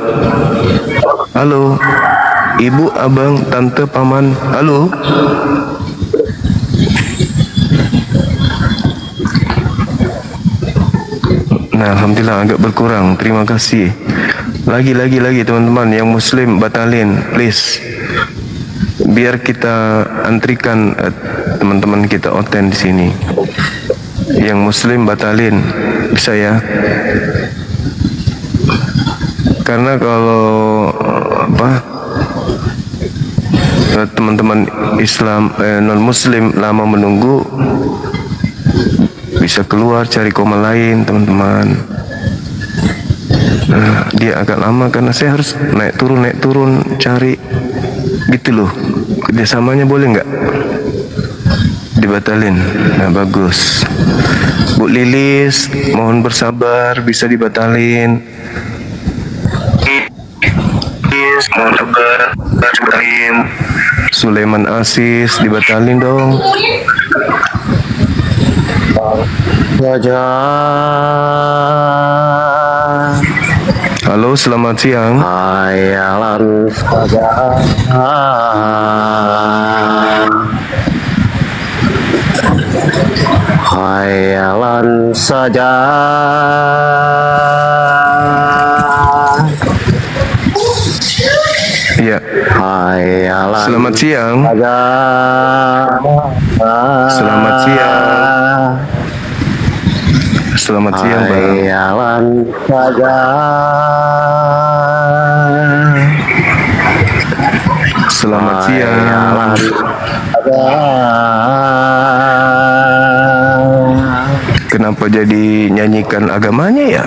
Halo. Ibu, abang, tante, paman. Halo. Nah, alhamdulillah agak berkurang. Terima kasih. Lagi teman-teman yang Muslim batalin, please. Biar kita antrikan teman-teman kita oten di sini. Yang Muslim batalin, bisa ya? Karena kalau teman-teman Islam non Muslim lama menunggu, bisa keluar cari koma lain teman-teman. Nah, dia agak lama karena saya harus naik turun cari gitu loh. Kerjasamanya boleh nggak dibatalin? Nah, bagus. Bu Lilis, mohon bersabar, bisa dibatalin. Mohon sabar, dibatalin. Sulaiman Asis, dibatalin dong. Halo, selamat siang. Hayalan saja. Hayalan saja. Iya. Hayalan Selamat siang. saja. Selamat siang. Selamat siang, Bang. Hayalan saja. Selamat siang. Hayalan saja. Kenapa jadi nyanyikan agamanya ya?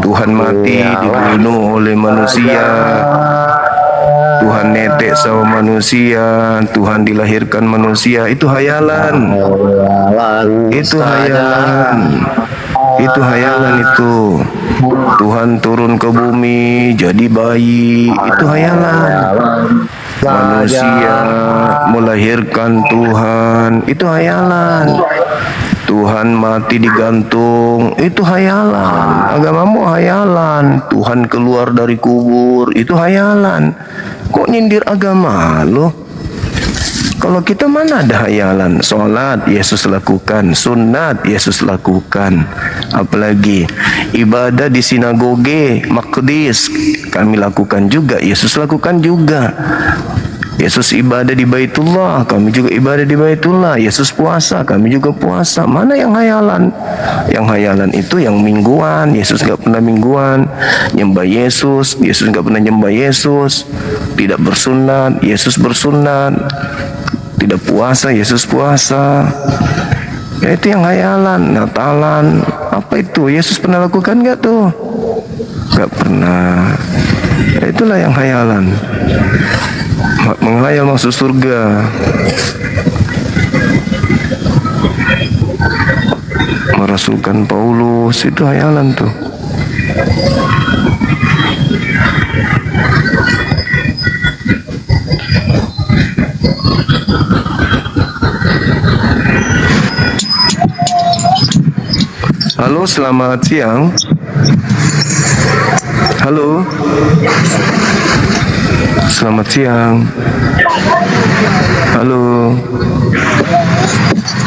Tuhan mati dibunuh oleh manusia. Tuhan netek sama manusia, Tuhan dilahirkan manusia, itu hayalan. Itu hayalan. Itu hayalan itu. Tuhan turun ke bumi jadi bayi, itu hayalan. Manusia melahirkan Tuhan, itu hayalan. Tuhan mati digantung, itu hayalan. Agamamu hayalan. Tuhan keluar dari kubur, itu hayalan. Kok nyindir agama lo? Kalau kita mana ada hayalan? Sholat Yesus lakukan, sunat Yesus lakukan. Apalagi ibadah di sinagoge, Maqdis kami lakukan juga, Yesus lakukan juga. Yesus ibadah di Baitullah, kami juga ibadah di Baitullah. Yesus puasa, kami juga puasa. Mana yang hayalan? Yang hayalan itu yang mingguan. Yesus gak pernah mingguan. Nyembah Yesus, Yesus gak pernah nyembah Yesus. tidak bersunat, Yesus bersunat, tidak puasa, Yesus puasa. Ya itu yang hayalan, Natalan, apa itu? Yesus pernah lakukan nggak tuh? Nggak pernah. Ya, itulah yang hayalan. Menghayal masuk surga. Merasulkan Paulus, itu hayalan tuh. Halo, selamat siang. Halo. Selamat siang. Halo.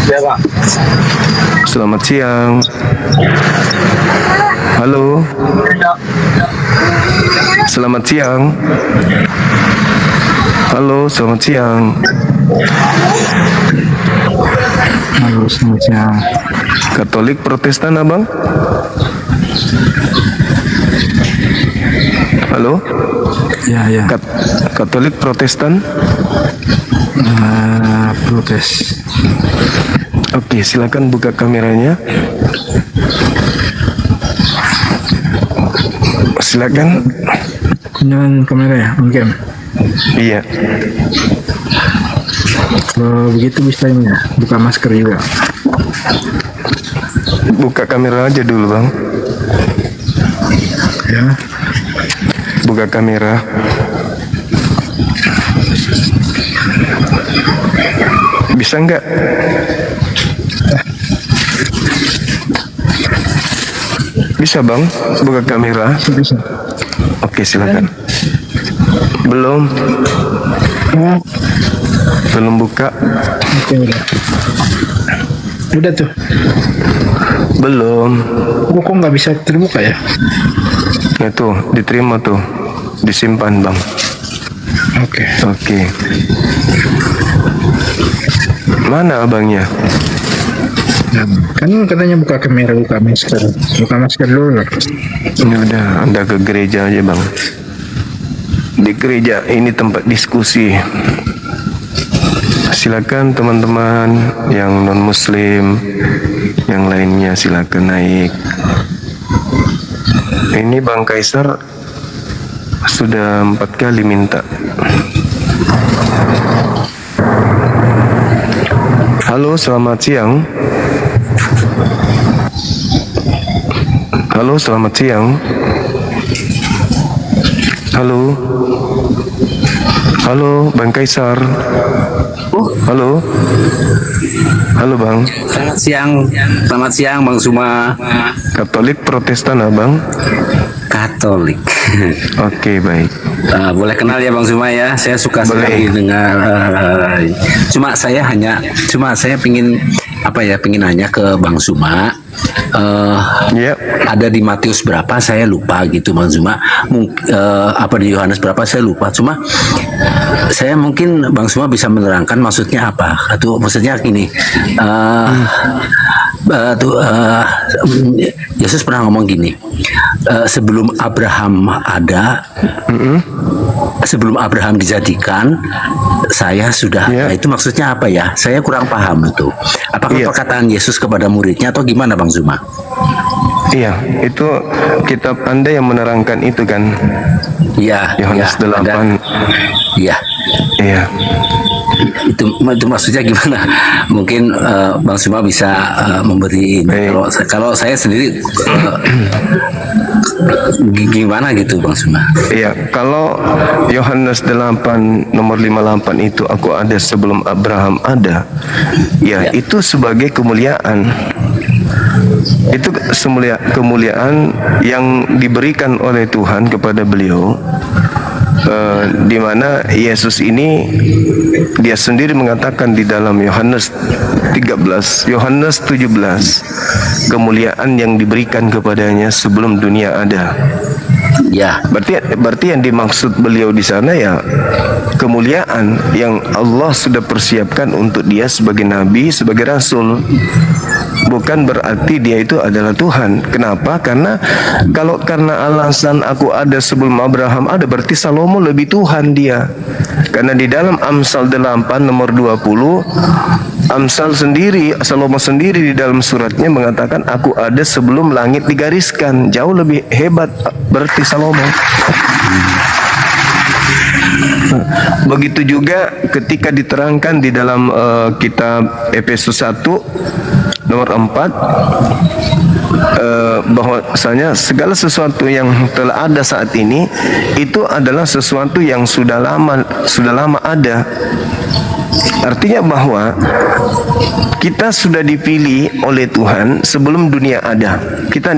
Ya, Pak. Selamat siang. Halo. Selamat siang. Halo, selamat siang. Halo, selamat siang. Katolik Protestan, Abang? Halo? Ya, ya. Katolik Protestan? Protes. Oke, silakan buka kameranya. Silakan. Nyalain kamera ya, mungkin. Iya. Kalau begitu bisa ini ya, buka masker juga. Buka kamera aja dulu, Bang. Ya. Buka kamera. Bisa nggak? Bisa, Bang, buka kamera. Bisa. Oke, silakan. Belum. Belum buka. Oke, udah. Udah tuh. Belum. Kok nggak bisa terbuka ya? Itu diterima tuh. Disimpan, Bang. Oke. Oke. Mana abangnya? Nah, kan katanya buka kamera, buka masker. Buka masker dulu. Ini udah, Anda ke gereja aja, Bang. Di gereja ini tempat diskusi. Silakan teman-teman yang non muslim, yang lainnya silakan naik. Ini Bang Kaisar sudah 4 kali minta. Halo, selamat siang. Halo, selamat siang. Halo. Halo, Bang Kaisar. Halo. Halo, Bang. Selamat siang Bang Suma. Katolik Protestan, Abang? Katolik. Oke, baik. Boleh kenal ya Bang Suma ya. Saya suka sekali dengar. Cuma saya pingin pingin nanya ke Bang Suma. Ya. Ada di Matius berapa saya lupa gitu Bang Suma. Di Yohanes berapa saya lupa. Cuma saya mungkin Bang Suma bisa menerangkan maksudnya apa. Atau maksudnya gini. Yesus pernah ngomong gini, sebelum Abraham ada, sebelum Abraham dijadikan, saya sudah. Nah, itu maksudnya apa ya? Saya kurang paham itu. Apakah perkataan Yesus kepada muridnya atau gimana, Bang Zuma? Iya, itu kitab Anda yang menerangkan itu kan? Iya. Yohanes 8. Iya. Iya. Itu maksudnya gimana? Mungkin Bang Suma bisa memberi. Kalau saya sendiri gimana gitu Bang Suma? Iya, kalau Yohanes 8 nomor 58 itu aku ada sebelum Abraham ada. Ya. Itu sebagai kemuliaan. Itu kemuliaan yang diberikan oleh Tuhan kepada beliau. Di mana Yesus ini dia sendiri mengatakan di dalam Yohanes 13, Yohanes 17, kemuliaan yang diberikan kepadanya sebelum dunia ada. Ya. Berarti yang dimaksud beliau di sana ya kemuliaan yang Allah sudah persiapkan untuk dia sebagai nabi, sebagai rasul. bukan berarti dia itu adalah Tuhan. Kenapa? Karena kalau karena alasan aku ada sebelum Abraham ada, berarti Salomo lebih Tuhan dia. Karena di dalam Amsal 8 nomor 20, Amsal sendiri, Salomo sendiri di dalam suratnya mengatakan aku ada sebelum langit digariskan. Jauh lebih hebat berarti Salomo. Begitu juga ketika diterangkan di dalam kitab Efesus 1 nomor 4, bahwasanya segala sesuatu yang telah ada saat ini itu adalah sesuatu yang sudah lama ada. Artinya bahwa kita sudah dipilih oleh Tuhan sebelum dunia ada. Kita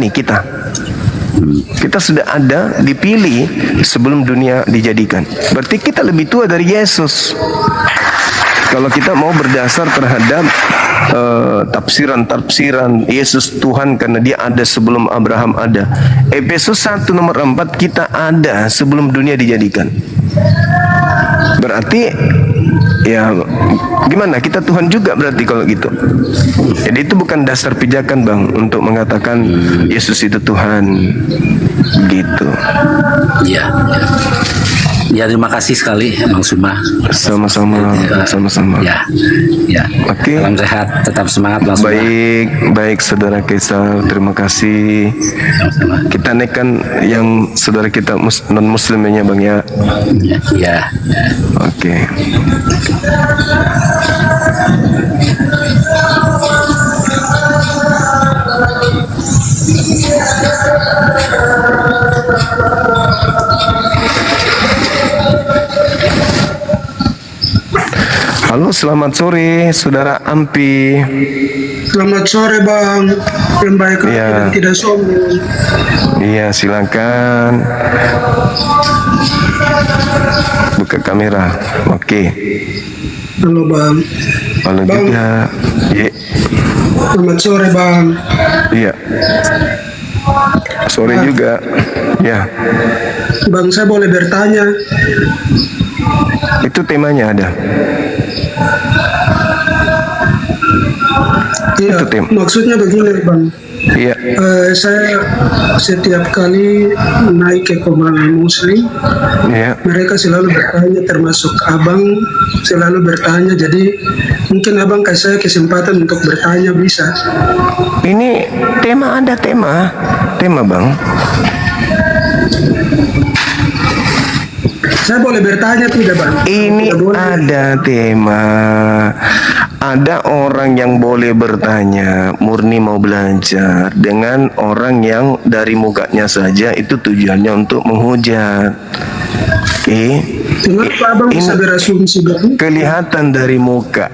sudah ada, dipilih sebelum dunia dijadikan. Berarti kita lebih tua dari Yesus. Kalau kita mau berdasar terhadap tafsiran Yesus Tuhan karena dia ada sebelum Abraham ada. Efesus 1 nomor 4, kita ada sebelum dunia dijadikan. Berarti ya gimana, kita Tuhan juga berarti kalau gitu. Jadi itu bukan dasar pijakan Bang untuk mengatakan Yesus itu Tuhan gitu. Iya. Ya, terima kasih sekali Bang Zuma. Sama-sama. Ya. Oke. Salam sehat, tetap semangat Bang Zuma. Baik Saudara Kaisar, terima kasih. Kita naikkan yang saudara kita non muslimnya Bang ya. Ya. Oke. Halo, selamat sore Saudara Ampi. Selamat sore Bang, yang baik Ya. dan tidak sombong. Iya, silakan. Buka kamera. Oke. Halo Bang. Halo Bang. juga. Iya. Selamat sore Bang. Iya. Sore juga. Ya. Bang, saya boleh bertanya? Itu temanya ada. Iya, Itu tim. maksudnya begini Bang. Iya. Saya setiap kali naik ke Komala Muslim, Iya. mereka selalu bertanya, termasuk Abang selalu bertanya. Jadi mungkin Abang kasih saya kesempatan untuk bertanya, bisa? Ini tema Bang. Saya boleh bertanya tidak Bang? Ini Tidak boleh. ada tema. Ada orang yang boleh bertanya, murni mau belajar, dengan orang yang dari mukanya saja itu tujuannya untuk menghujat. Oke. Kenapa Abang bisa berasumsi begitu? Kelihatan dari muka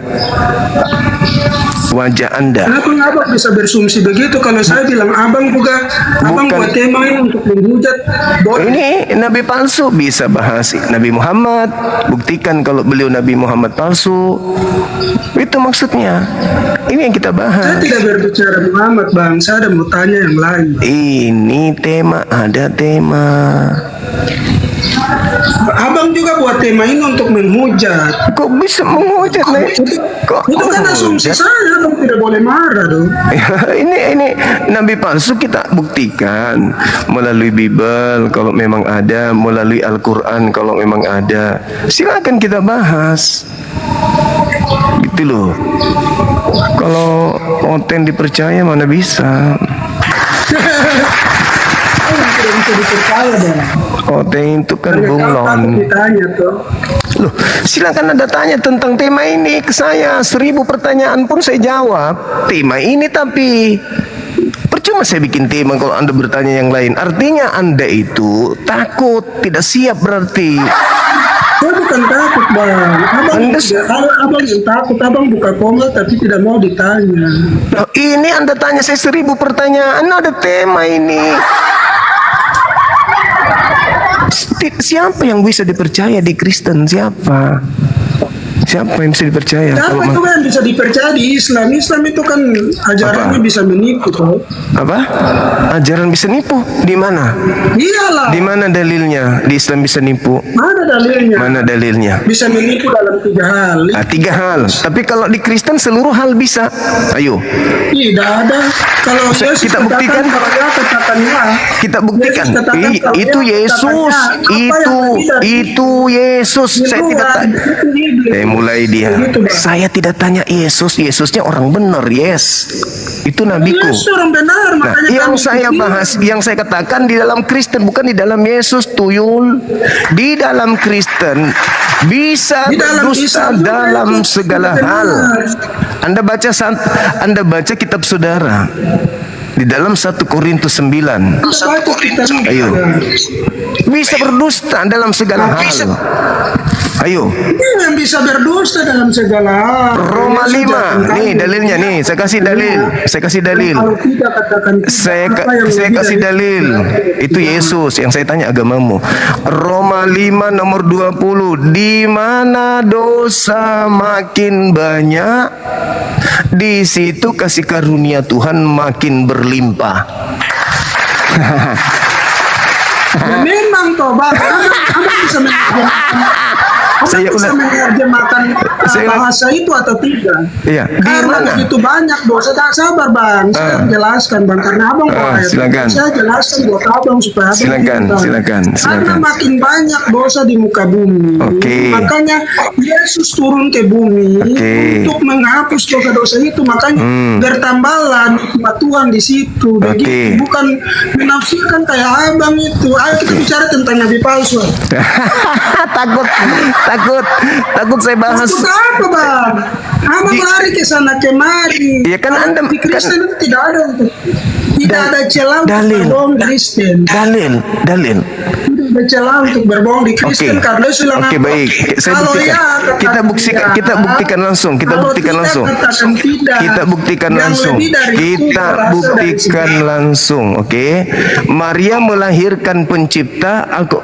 wajah Anda. Kenapa Abang bisa berasumsi begitu? Kalau saya bilang Abang juga, Abang Bukan. buat tema ini untuk menghujat. Boleh. Ini Nabi palsu, bisa bahas Nabi Muhammad, buktikan kalau beliau Nabi Muhammad palsu. Itu maksudnya. Ini yang kita Saya bahas. tidak berbicara Muhammad Bang, saya ada mau tanya yang lain. Ini tema, ada tema. Abang juga buat tema ini untuk menghujat. Kok bisa menghujat, Nek? Itu kan asumsi saya, Abang tidak boleh marah dong. ini Nabi palsu kita buktikan melalui Bible kalau memang ada, melalui Al-Quran kalau memang ada. Silakan kita bahas. Gitu loh. Kalau konten dipercaya mana bisa. Tidak bisa dipercaya dong. Konten itu kan Hanya kau takut bunglon. ditanya tuh. Loh, silakan Anda tanya tentang tema ini ke saya. 1000 pertanyaan pun saya jawab. Tema ini tapi percuma saya bikin tema kalau Anda bertanya yang lain. Artinya Anda itu takut, tidak siap berarti. Saya bukan takut Bang. Abang yang takut, Abang buka komen tapi tidak mau ditanya. Loh, ini Anda tanya saya 1000 pertanyaan, ada tema ini. Siapa yang bisa dipercaya di Kristen? Siapa? Siapa yang bisa dipercaya? Siapa Kalau itu yang bisa dipercaya di Islam? Islam itu kan ajarannya Apa? bisa menipu toh. apa? Ajaran bisa nipu? Di mana? Iyalah. Di mana dalilnya? Di Islam bisa nipu? Mana dalilnya? Mana dalilnya? Bisa menipu dalam 3 hal. Ah, 3 hal. Tapi kalau di Kristen seluruh hal bisa. Ayo, Tidak ada. Kalau Yesus kita katakan, buktikan. kalau dia katakan ya. Kita buktikan. Yesus katakan, Ih, kalau itu dia Yesus. katakan ya, apa yang lebih dari Itu Yesus. Saya Itu tidak kan, tanya. itu iblis. Mulai dia. Begitu, Bang. Saya tidak tanya Yesus. Yesusnya orang benar. Yes. Itu nabiku. Yesus orang benar. Nah, Makanya yang kami saya begini. bahas, yang saya katakan di dalam Kristen, bukan di dalam Yesus, tuyul. Di dalam Kristen bisa Di dalam berdusta Islam juga dalam itu segala benar. hal. Anda baca kitab saudara di dalam 1 Korintus 9. Baca kita. Ayo. Bisa berdusta dalam segala hal. Ayo. Ini yang bisa berdusta dalam segala hal. Roma Yesus 5. jangan Nih kamu. dalilnya nih, saya kasih dalil. Saya kasih dalil. Kalau tidak katakan tidak, Saya apa yang saya lebih kasih dari dalil. Itu Yesus yang saya tanya agamamu. Roma 5 nomor 20. Di mana dosa makin banyak, di situ kasih karunia Tuhan makin berlimpah. Ya, memang toh Bang, Abang bisa Saya ulang. menerjemahkan Saya ulang. bahasa itu atau tidak? Iya. Di Karena mana? begitu banyak dosa. Tak sabar Bang, saya jelaskan Bang, karena Abang mau ayat. silakan. Saya jelaskan buat Abang supaya Abang Silakan, pintar. silakan, Karena silakan. makin banyak dosa di muka bumi. Oke. Makanya Yesus turun ke bumi Oke. untuk menghapus dosa-dosa itu. Makanya bertambahlah nikmat Tuhan di situ. Begitu, Oke. bukan menafsirkan kayak Abang itu. Ayo kita bicara tentang nabi palsu. takut saya bahas. Maksud apa Bang? Abang lari ke sana kemari. Ya kan Anda Di Kristen itu tidak ada itu. Tidak ada celah untuk dalil. berbohong di Kristen. Dalil. Tidak ada celah untuk berbohong di Kristen. Oke. Karena Yesus bilang Oke, apa? baik. Saya Kalau buktikan. ya, Kita buktikan langsung. Kita Kalau buktikan tidak, langsung. katakan tidak. Kita buktikan Yang langsung. lebih dari itu Kita berasal dari buktikan sini. langsung. Oke. Maria melahirkan pencipta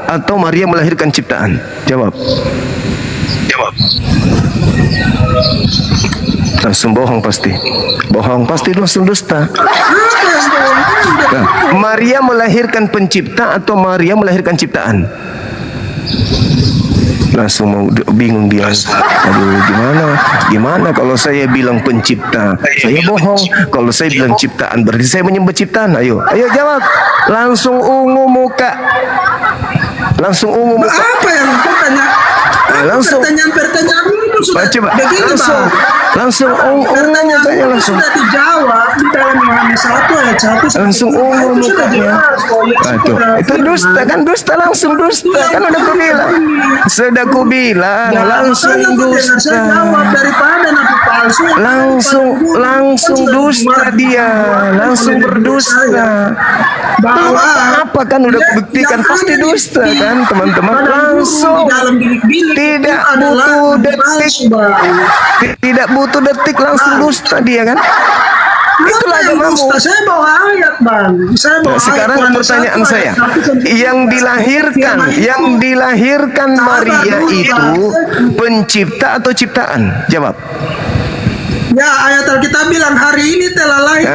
atau Maria melahirkan ciptaan? Jawab. Langsung bohong pasti. Bohong pasti, langsung dusta. Nah, Maria melahirkan pencipta atau Maria melahirkan ciptaan? Langsung mau bingung dia. Aduh, gimana kalau saya bilang pencipta? Saya bohong. Kalau saya bilang ciptaan berarti saya menyembah ciptaan. Ayo jawab. Langsung ungu muka. Apa yang aku tanya? Langsung. Pertanyaan itu sudah Coba begini langsung ungu Pertanyaan mukanya itu langsung. sudah dijawab di dalam Yohanes 1 ayat 1. Langsung ungu Itu sudah mukanya. jelas kok, Yesus Aduh, sudah itu dusta kan, langsung dusta kan, udah kubilang. Sudah kubilang Ya, langsung makanya mendengar saya dusta. jawab daripada nabi palsu. Langsung dusta dia, langsung berdusta. Bahwa Apa kan udah buktikan pasti dusta kan teman-teman. Langsung tidak butuh detik, tidak butuh detik langsung dusta dia kan. Itulah agamamu. Saya bawa ayat Bang. Saya bawa Nah, sekarang ayat pertanyaan 1 saya, ayat 1. yang dilahirkan Maria itu pencipta atau ciptaan? Jawab. Ya, ayat Alkitab bilang hari ini telah lahir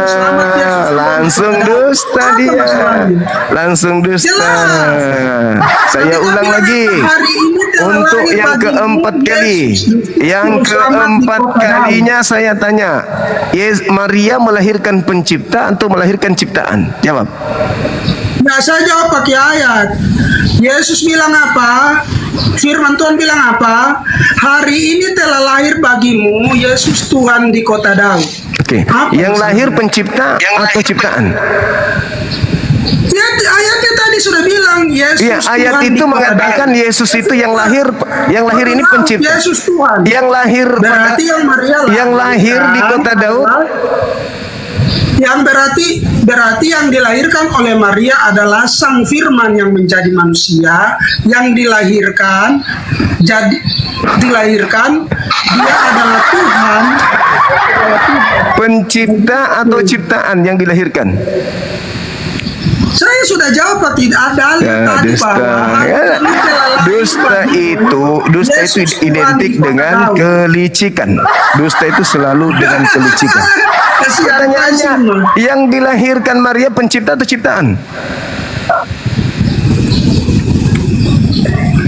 selamat Yesus. Langsung dusta Apa dia. masalahnya? Langsung dusta. Jelas. Saya Alkitab ulang bilang lagi. hari ini telah Untuk lahir yang bagimu keempat kali. Yesus. Yang Juru selamat di keempat kota kalinya saya tanya. Maria melahirkan pencipta atau melahirkan ciptaan? Jawab. Daud. Nah, saya jawab pakai ayat. Yesus bilang apa? Firman Tuhan bilang apa? Hari ini telah lahir bagimu Yesus Tuhan di kota Daud. Oke. Apa Yang maksudnya? lahir pencipta atau ciptaan? Ya, ayatnya tadi sudah bilang Yesus Iya, ayat Tuhan di itu kota mengatakan Daud. Yesus itu yang lahir ini pencipta. Yesus Tuhan. Yang lahir Berarti yang Maria yang lahir di kota Daud. Yang berarti yang dilahirkan oleh Maria adalah Sang Firman yang menjadi manusia, yang dilahirkan dia adalah Tuhan. Pencipta atau ciptaan yang dilahirkan? Saya sudah jawab Pak, tidak ada Ya, tadi dusta. bahwa Ya. ini telah lahir Dusta bagi itu Yesus Tuhan identik di kota dengan Daud. kelicikan. Dusta itu selalu dengan kelicikan. Kasihan Pertanyaannya, semua. yang dilahirkan Maria pencipta atau ciptaan?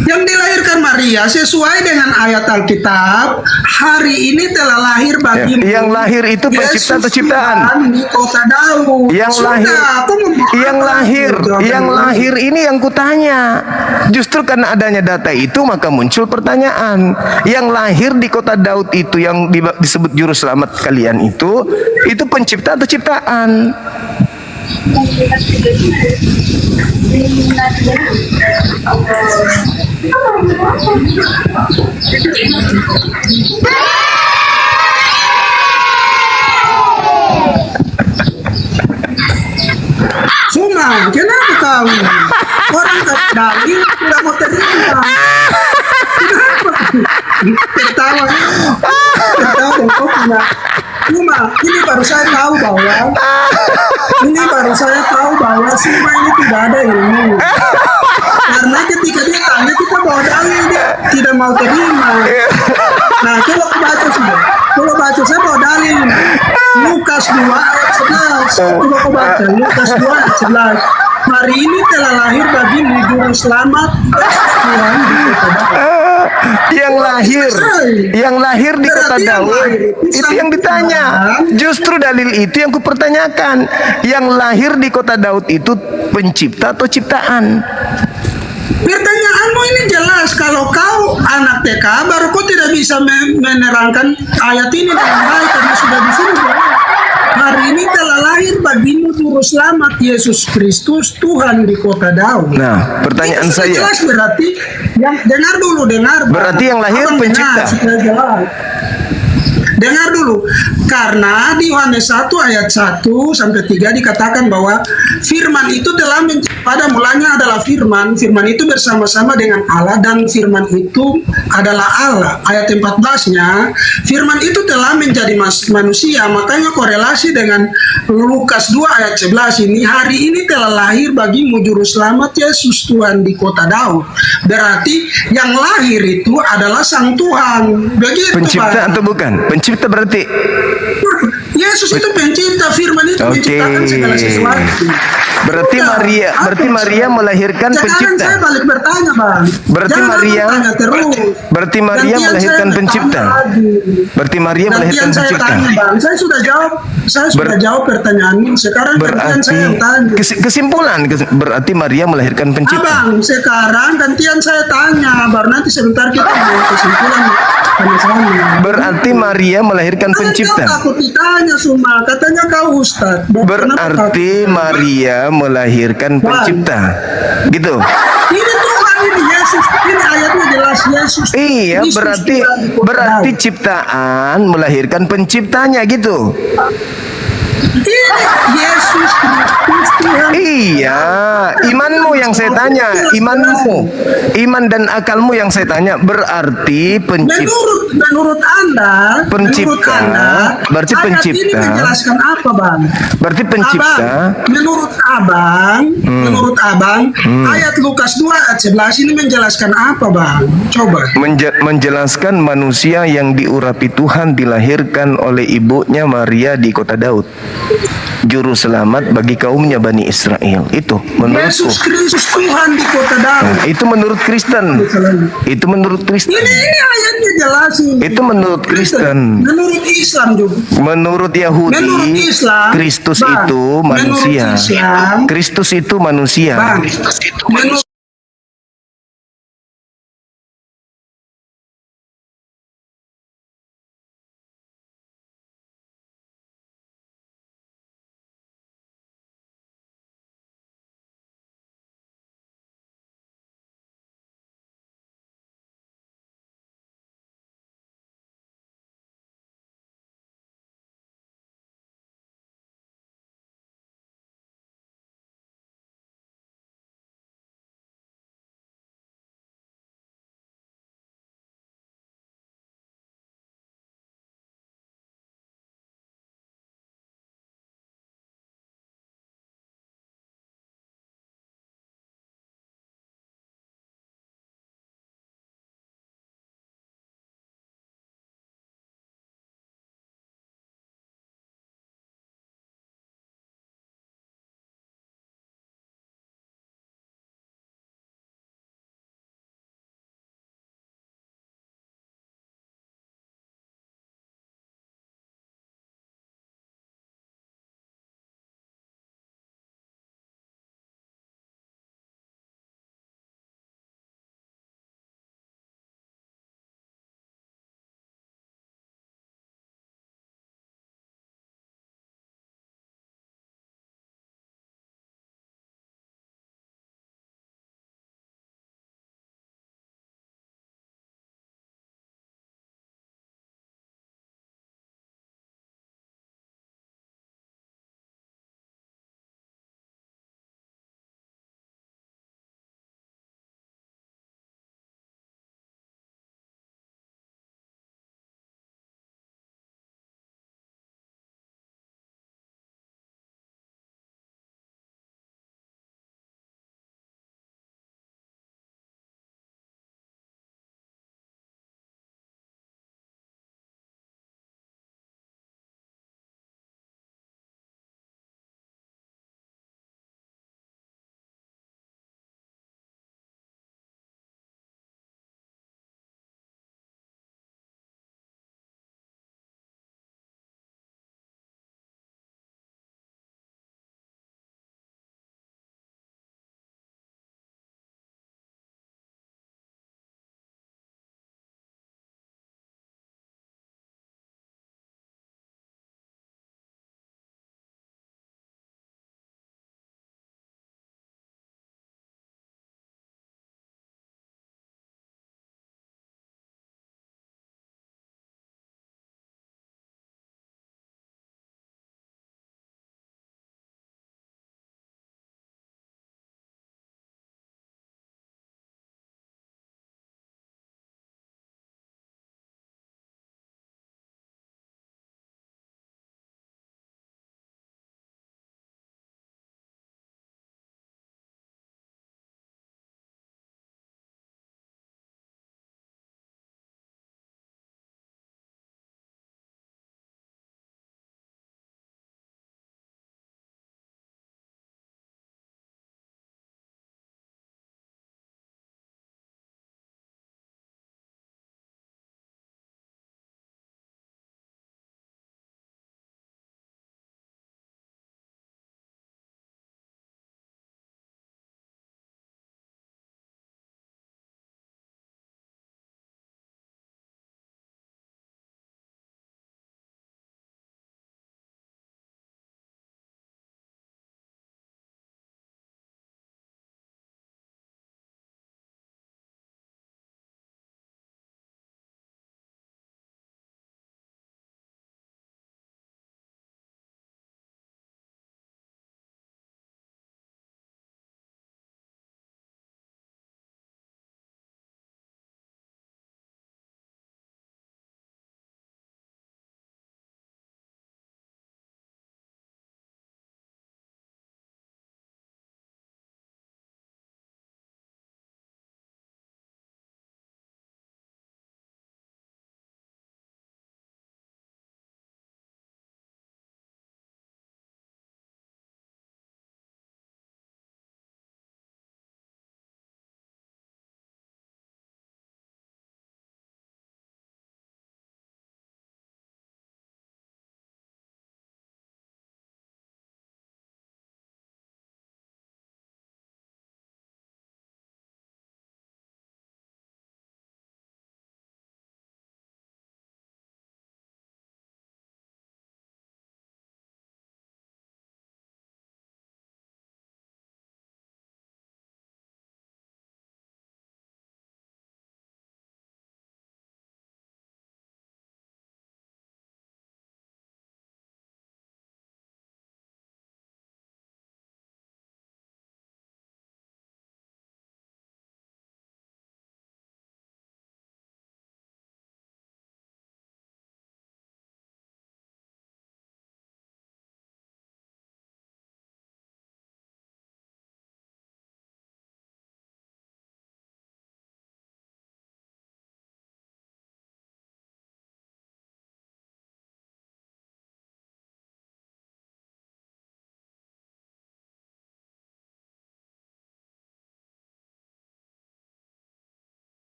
Yang dilahirkan Maria sesuai dengan ayat Alkitab, hari ini telah lahir bagimu. Yang lahir itu pencipta atau ciptaan? Tuhan di kota Daud. Yang Sudah, lahir, aku mau- yang lahir ini yang kutanya. Justru karena adanya data itu maka muncul pertanyaan. Yang lahir di kota Daud itu yang disebut juru selamat kalian itu pencipta atau ciptaan? Cuma, kenapa kau? Orang dalil tidak mau terima. Kenapa? Tertawa. Tertawa dan kau punya. Cuma, ini baru saya tahu bahwa semua ini tidak ada ilmu. Karena ketika dia tanya kita bawa dalil dia tidak mau terima. Nah, coba aku baca sudah. Coba baca, saya bawa dalil ini. Lukas 2 ayat 11. Coba aku baca, Lukas 2 ayat 11. Hari ini telah lahir bagimu juru selamat Tuhan di kota Daud. Yang lahir di kota Daud itu yang ditanya. Justru dalil itu yang kupertanyakan. Yang lahir di kota Daud itu pencipta atau ciptaan? Pertanyaanmu ini jelas. Kalau kau anak TK baru kau tidak bisa menerangkan ayat ini dengan baik karena sudah disebut. Hari ini telah lahir bagimu juru selamat Yesus Kristus Tuhan di kota Daud. Nah, pertanyaan Itu sudah saya. jelas berarti yang dengar dulu. Berarti yang lahir Abang pencipta. dengar, sudah jelas. Dengar dulu, karena di Yohanes 1 ayat 1 sampai 3 dikatakan bahwa firman itu telah pada mulanya adalah firman itu bersama-sama dengan Allah dan firman itu adalah Allah. Ayat 14-nya, firman itu telah menjadi manusia, makanya korelasi dengan Lukas 2 ayat 11 ini, hari ini telah lahir bagimu juru selamat Yesus Tuhan di kota Daud. Berarti yang lahir itu adalah Sang Tuhan. Begitu, Pencipta Pak. atau bukan? Pencipta berarti. Yesus itu pencipta, firman itu Oke. menciptakan segala sesuatu. Berarti Maria melahirkan Sekarang pencipta. saya balik bertanya, Bang. Berarti Jangan Maria bertanya terus. Berarti Maria Gantian melahirkan saya pencipta. bertanya lagi. Berarti Maria melahirkan Gantian saya pencipta. tanya, Bang. Saya sudah jawab pertanyaanmu. Sekarang gantian saya yang tanya. Kesimpulan berarti Maria melahirkan pencipta. Abang, sekarang gantian saya tanya. Baru nanti sebentar kita mau kesimpulan sama-sama. Berarti Maria melahirkan Kau pencipta. takut ditanya semua. Katanya kau Ustadz. Berarti Maria melahirkan pencipta. Gitu. Ini Tuhan, ini Yesus, ini ayatnya jelas Yesus. Iya, Kristus berarti Tuhan di kota berarti Daud. ciptaan melahirkan penciptanya gitu. Ini Yesus Kristus Tuhan. Iya, imanmu yang saya tanya, iman dan akalmu yang saya tanya. Berarti Menurut Anda, Pencipta. Berarti ayat pencipta. ini menjelaskan apa, Bang? Berarti pencipta. Abang, menurut Abang, ayat Lukas 2 ayat 11 ini menjelaskan apa, Bang? Coba. Menjelaskan manusia yang diurapi Tuhan dilahirkan oleh ibunya Maria di kota Daud. Juru selamat bagi kaumnya Bani Israel. Itu menurutku. Yesus Kristus Tuhan di kota Daud. Nah, itu menurut Kristen. Itu menurut Kristen. Ini ayatnya jelas ini. Itu menurut Kristen. Menurut Islam juga. Menurut Yahudi, Menurut Islam, Kristus Bang, itu manusia. menurut Islam, Kristus itu manusia. Bang, menurut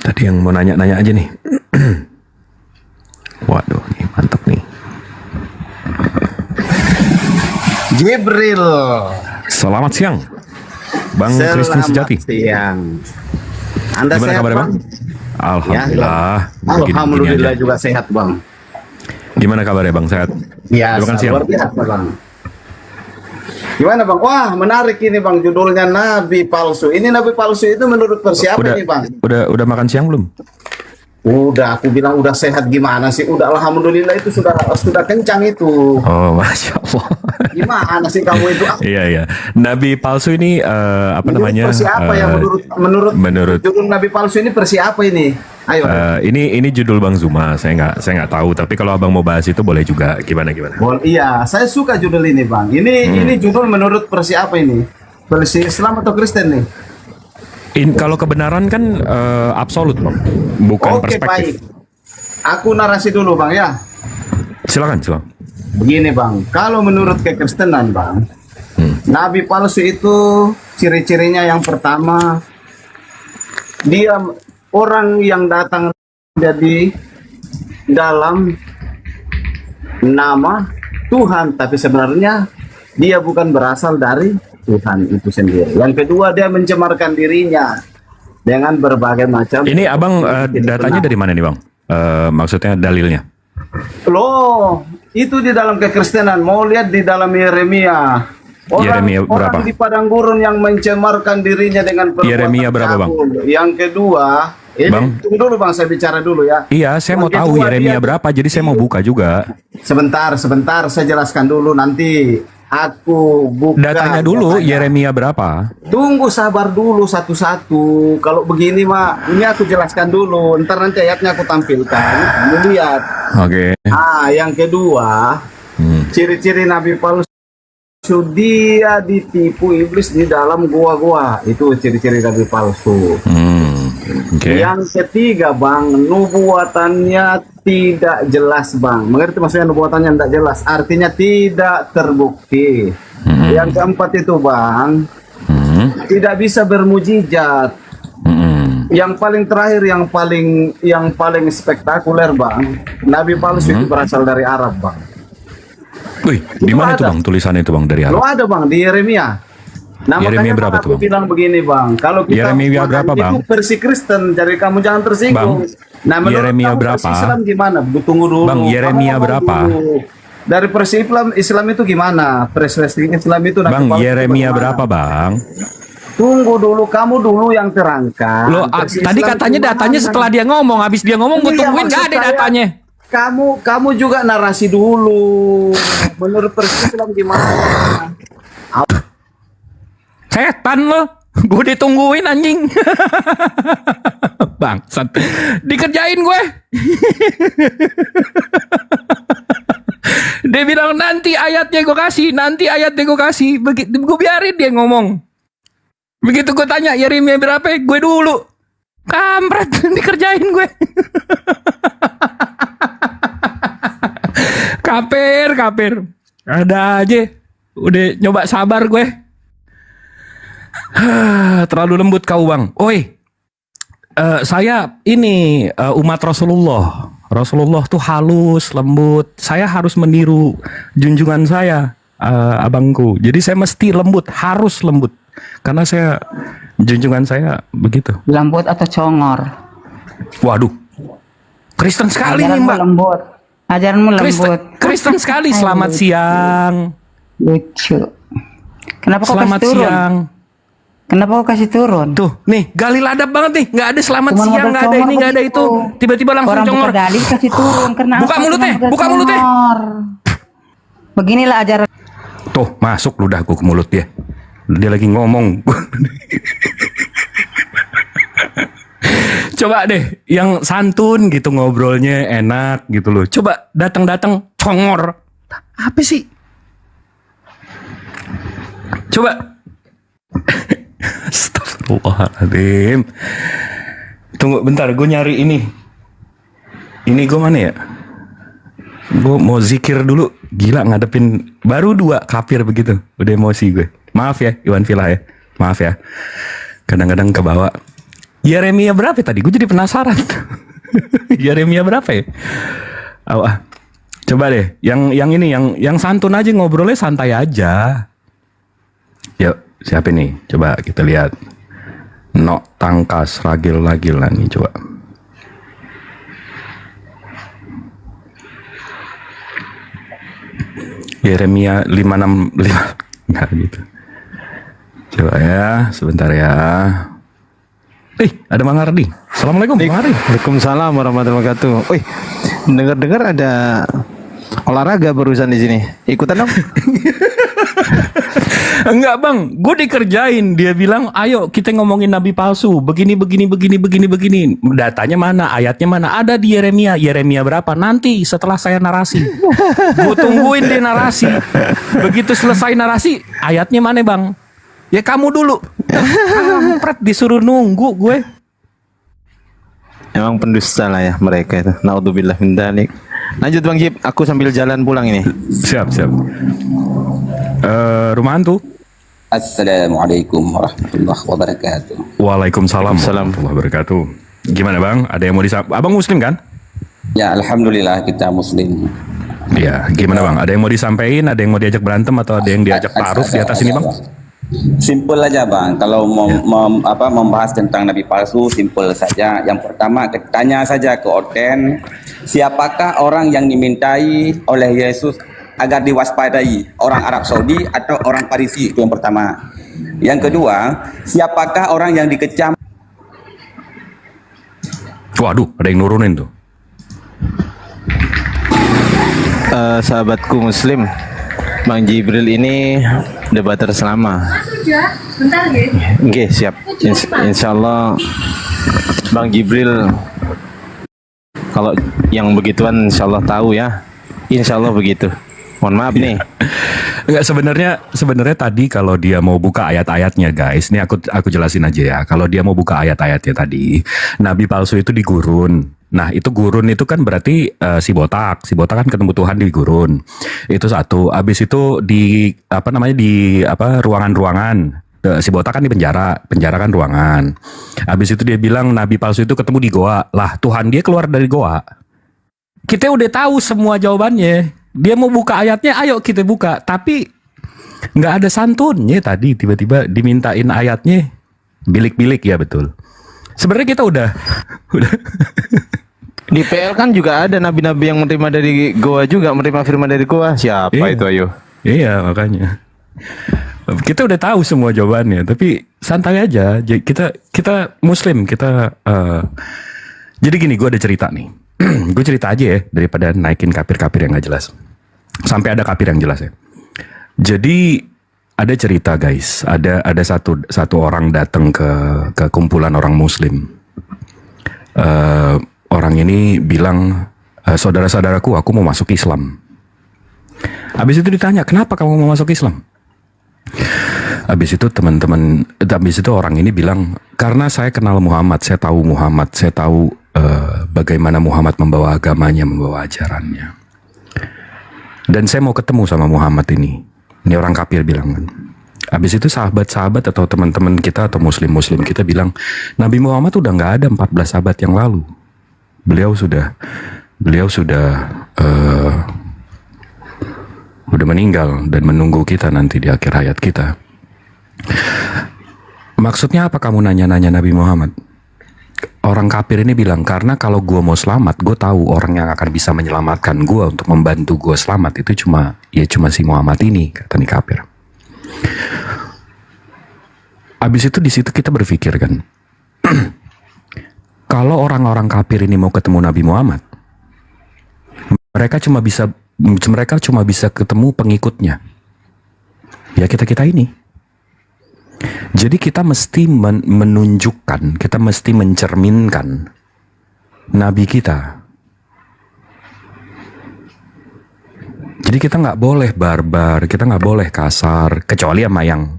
tadi yang mau nanya-nanya aja nih. Waduh, nih mantap nih. Jibril. Selamat siang, Bang Kristen Sejati. Siang. Anda Gimana sehat, kabarnya, Bang? Alhamdulillah. Ya, Alhamdulillah Begini-begini juga sehat, Bang. aja. Gimana kabarnya, Bang? Sehat? Ya, Udah makan siang? luar biasa, Bang. Gimana, Bang? Wah, menarik ini, Bang. Judulnya Nabi Palsu. Ini Nabi Palsu itu menurut persiapan Udah, ini, Bang? udah makan siang belum? Udah, aku bilang udah sehat gimana sih? Udah, alhamdulillah itu sudah kencang itu. Oh, masya Allah. Gimana sih kamu itu? Iya. Nabi palsu ini apa namanya? Versi apa yang menurut judul Nabi Palsu ini versi apa ini? Ayo. Ini judul Bang Zuma. Saya nggak tahu. Tapi kalau abang mau bahas itu boleh juga. Gimana? Iya, saya suka judul ini, Bang. Ini judul menurut versi apa ini? Versi Islam atau Kristen nih? Kalau kebenaran kan absolut, Bang, bukan Oke, perspektif. baik. Aku narasi dulu, Bang, ya. Silakan. Begini, Bang. Kalau menurut kekristenan, Bang, Nabi palsu itu ciri-cirinya yang pertama, dia orang yang datang jadi dalam nama Tuhan, tapi sebenarnya dia bukan berasal dari Tuhan itu sendiri. Yang kedua, dia mencemarkan dirinya dengan berbagai macam. Ini abang datanya dari mana nih, Bang? Maksudnya dalilnya? Loh, itu di dalam kekristenan. Mau lihat di dalam Yeremia. Yeremia berapa? Orang di padang gurun yang mencemarkan dirinya dengan perbuatan Yeremia berapa, Bang? cabul. Yang kedua, ini Bang? tunggu dulu, Bang, saya bicara dulu ya. Iya, saya mau tahu Yeremia berapa. Jadi saya mau buka juga. Sebentar, saya jelaskan dulu nanti. Aku buka Datanya dulu Yeremia berapa? Tunggu, sabar dulu satu-satu. Kalau begini mah, ini aku jelaskan dulu. Ntar nanti ayatnya aku tampilkan. Kamu lihat. Oke. Yang kedua, ciri-ciri Nabi palsu, dia ditipu iblis di dalam gua-gua. Itu ciri-ciri Nabi palsu. Yang ketiga, Bang, nubuatannya tidak jelas, Bang. Mengerti maksudnya nubuatannya tidak jelas? Artinya tidak terbukti. Yang keempat itu, Bang, tidak bisa bermujizat. Yang paling terakhir, yang paling spektakuler, Bang, Nabi palsu itu berasal dari Arab, Bang. Wih, di mana itu, Bang, tulisannya itu, Bang, dari Arab? Lo ada, Bang, di Yeremia. Nah, Yeremia makanya berapa aku tuh, Bang? bilang begini, Bang. Kalau kita Yeremia berapa, Bang? itu versi Kristen, jadi kamu jangan tersinggung. Bang, Nah, menurut Yeremia kamu berapa? versi Islam gimana? Tunggu dulu. Bang, Yeremia Kamu berapa? dulu. Dari versi Islam itu gimana? Versi Islam itu Nabi Bang, Paulus itu Yeremia bagaimana? berapa, Bang? Tunggu dulu, kamu dulu yang terangkan. Loh, Versi tadi Islam katanya gimana? datanya setelah dia ngomong, habis dia ngomong gue Iya, tungguin nggak maksud ada saya, datanya. Kamu juga narasi dulu. Menurut versi Islam gimana? Setan lo, gue ditungguin anjing. Bangsat, dikerjain gue. Dia bilang nanti ayatnya gue kasih, begitu gue biarin dia ngomong. Begitu gue tanya Yeremia berapa, gue dulu. Kampret, dikerjain gue. Kapir. Ada aja. Udah nyoba sabar gue. Terlalu lembut kau, Bang. Oi, saya ini umat Rasulullah. Rasulullah tuh halus, lembut. Saya harus meniru junjungan saya, abangku. Jadi saya mesti lembut, harus lembut. Karena junjungan saya begitu. Lembut atau congor? Waduh, Kristen sekali nih, Mbak. Lembut. Ajaranmu lembut. Kristen sekali. Selamat siang. Lucu. Kenapa kau Selamat kasih turun? siang. Kenapa kau kasih turun? Tuh, nih, gali ladap banget nih. Nggak ada selamat Cuma siang, modal nggak ada congor ini, nggak ada begitu. itu. Tiba-tiba langsung Orang congor. buka dalil kasih turun. Karena Buka apa? mulutnya, Cuma modal buka mulutnya. congor. Beginilah ajaran. Tuh, masuk ludahku ke mulut dia. Dia lagi ngomong. Coba deh, yang santun gitu ngobrolnya enak gitu loh. Coba datang-datang congor. Apa sih? Coba. Astagfirullahaladzim. Tunggu bentar, gue nyari ini. Ini gue mana ya? Gue mau zikir dulu. Gila ngadepin baru 2 kafir begitu. Udah emosi gue. Maaf ya Iwan Villa ya. Maaf ya. Kadang-kadang kebawa. Yeremia berapa tadi? Gue jadi penasaran. Yeremia berapa ya? Coba deh, yang ini, yang santun aja, ngobrolnya santai aja. Yuk, siapa nih? Coba kita lihat. Nok Tangkas Ragil-Lagil nih, coba. Yeremia 565 enggak gitu. Coba ya, sebentar ya. Ada Bang Ardi. Assalamualaikum Bang Ardi. Waalaikumsalam warahmatullahi wabarakatuh. Wih, dengar-dengar ada olahraga barusan di sini. Ikutan dong. Enggak Bang, gue dikerjain. Dia bilang, ayo kita ngomongin nabi palsu. Begini. Datanya mana? Ayatnya mana? Ada di Yeremia. Yeremia berapa? Nanti setelah saya narasi. Gue tungguin dia narasi. Begitu selesai narasi, ayatnya mana Bang? Ya kamu dulu. Kampret, disuruh nunggu gue. Emang pendusta lah ya mereka itu. Naudzubillah min dzalik. Lanjut Bang Jib, aku sambil jalan pulang ini. Siap. Rumah hantu. Assalamualaikum warahmatullahi wabarakatuh. Waalaikumsalam warahmatullahi wabarakatuh. Gimana Bang? Ada yang mau disampaikan? Abang Muslim kan? Ya, alhamdulillah kita Muslim. Ya, gimana Bang? Ada yang mau disampaikan? Ada yang mau diajak berantem atau ada yang diajak taruh di atas ini Bang? Simpel aja Bang. Kalau membahas tentang nabi palsu, simpel saja. Yang pertama, tanya saja ke Oten, siapakah orang yang dimintai oleh Yesus agar diwaspadai, orang Arab Saudi atau orang Parisi? Itu yang pertama. Yang kedua, siapakah orang yang dikecam? Waduh, ada yang nurunin tuh. Sahabatku Muslim, Bang Jibril ini debater selama. Bentar ya. Oke, siap. Insya Allah Bang Jibril kalau yang begituan insya Allah tahu ya. Insya Allah begitu. Mohon maaf nih. Enggak, sebenarnya tadi kalau dia mau buka ayat-ayatnya guys, ini aku jelasin aja ya. Kalau dia mau buka ayat-ayatnya tadi, nabi palsu itu di gurun. Nah, itu gurun itu kan berarti si botak kan ketemu Tuhan di gurun. Itu satu. Habis itu di ruangan-ruangan. Si botak kan di penjara kan ruangan. Habis itu dia bilang nabi palsu itu ketemu di goa. Lah, Tuhan dia keluar dari goa. Kita udah tahu semua jawabannya. Dia mau buka ayatnya, ayo kita buka. Tapi nggak ada santunnya tadi. Tiba-tiba dimintain ayatnya. Bilik-bilik, ya betul. Sebenarnya kita udah Di PL kan juga ada nabi-nabi yang menerima dari goa juga, menerima firman dari goa. Siapa itu ayo? Iya, makanya. Kita udah tahu semua jawabannya, tapi santai aja. Kita Muslim, jadi gini, gue ada cerita nih. Gue cerita aja ya, daripada naikin kapir-kapir yang gak jelas. Sampai ada kapir yang jelas ya. Jadi ada cerita guys, ada satu orang datang ke kumpulan orang Muslim. Orang ini bilang, saudara-saudaraku, aku mau masuk Islam. Habis itu ditanya, kenapa kamu mau masuk Islam? Habis itu orang ini bilang, karena saya kenal Muhammad, saya tahu bagaimana Muhammad membawa agamanya, membawa ajarannya. Dan saya mau ketemu sama Muhammad ini. Ini orang kafir bilang kan. Habis itu sahabat-sahabat atau teman-teman kita atau muslim-muslim kita bilang, Nabi Muhammad udah nggak ada 14 abad yang lalu. Beliau sudah meninggal dan menunggu kita nanti di akhir hayat kita. Maksudnya apa kamu nanya-nanya Nabi Muhammad? Orang kafir ini bilang, karena kalau gue mau selamat, gue tahu orang yang akan bisa menyelamatkan gue untuk membantu gue selamat itu cuma si Muhammad ini, kata nih kafir. Abis itu di situ kita berpikir kan, kalau orang-orang kafir ini mau ketemu Nabi Muhammad, mereka cuma bisa ketemu pengikutnya. Ya kita ini. Jadi kita mesti menunjukkan, kita mesti mencerminkan Nabi kita. Jadi kita nggak boleh barbar, kita nggak boleh kasar, kecuali sama yang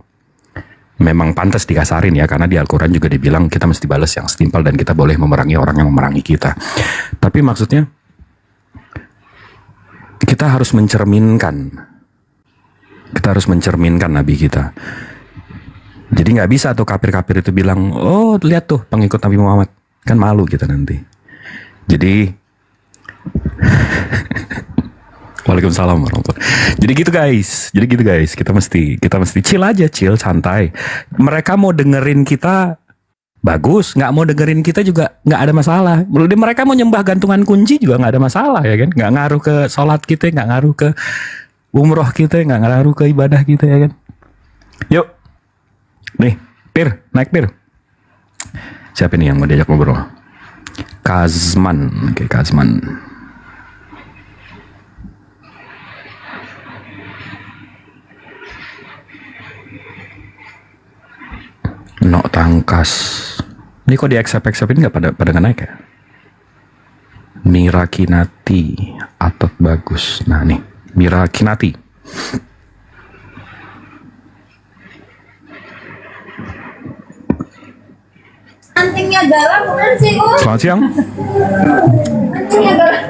memang pantas dikasarin ya, karena di Al-Quran juga dibilang kita mesti balas yang setimpal dan kita boleh memerangi orang yang memerangi kita. Tapi maksudnya kita harus mencerminkan Nabi kita. Jadi nggak bisa tuh kafir-kafir itu bilang, oh lihat tuh pengikut Nabi Muhammad, kan malu kita nanti. Jadi Waalaikumsalam warahmatullahi. Jadi gitu guys, kita mesti chill aja, chill, santai. Mereka mau dengerin kita bagus, nggak mau dengerin kita juga nggak ada masalah. Mereka mau nyembah gantungan kunci juga nggak ada masalah ya kan, nggak ngaruh ke sholat kita, nggak ngaruh ke umroh kita, nggak ngaruh ke ibadah kita ya kan. Yuk, nih, Pir, naik Pir. Siapa nih yang mau diajak ngobrol? Kazman, oke Kazman. Nok Tangkas. Ini kok di accept ini nggak pada nggak naik ya? Mira Kinati, Atot bagus. Nah nih, Mira Kinati. Antingnya galang bukan sih, Selamat siang. Antingnya galang.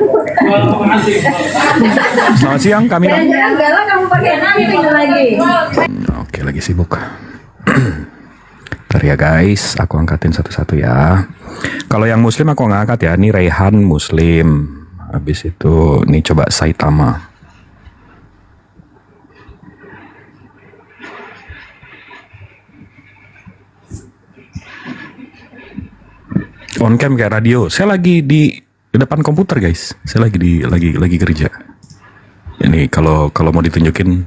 Selamat siang, kami. Jangan galang kamu pakai anting lagi. Oke, lagi sibuk. Bentar ya guys, aku angkatin satu-satu ya. Kalau yang muslim aku nggak angkat ya. Ini Rehan muslim. Habis itu nih coba Saitama. On cam kayak radio. Saya lagi di depan komputer guys. Saya lagi kerja. Ini kalau mau ditunjukin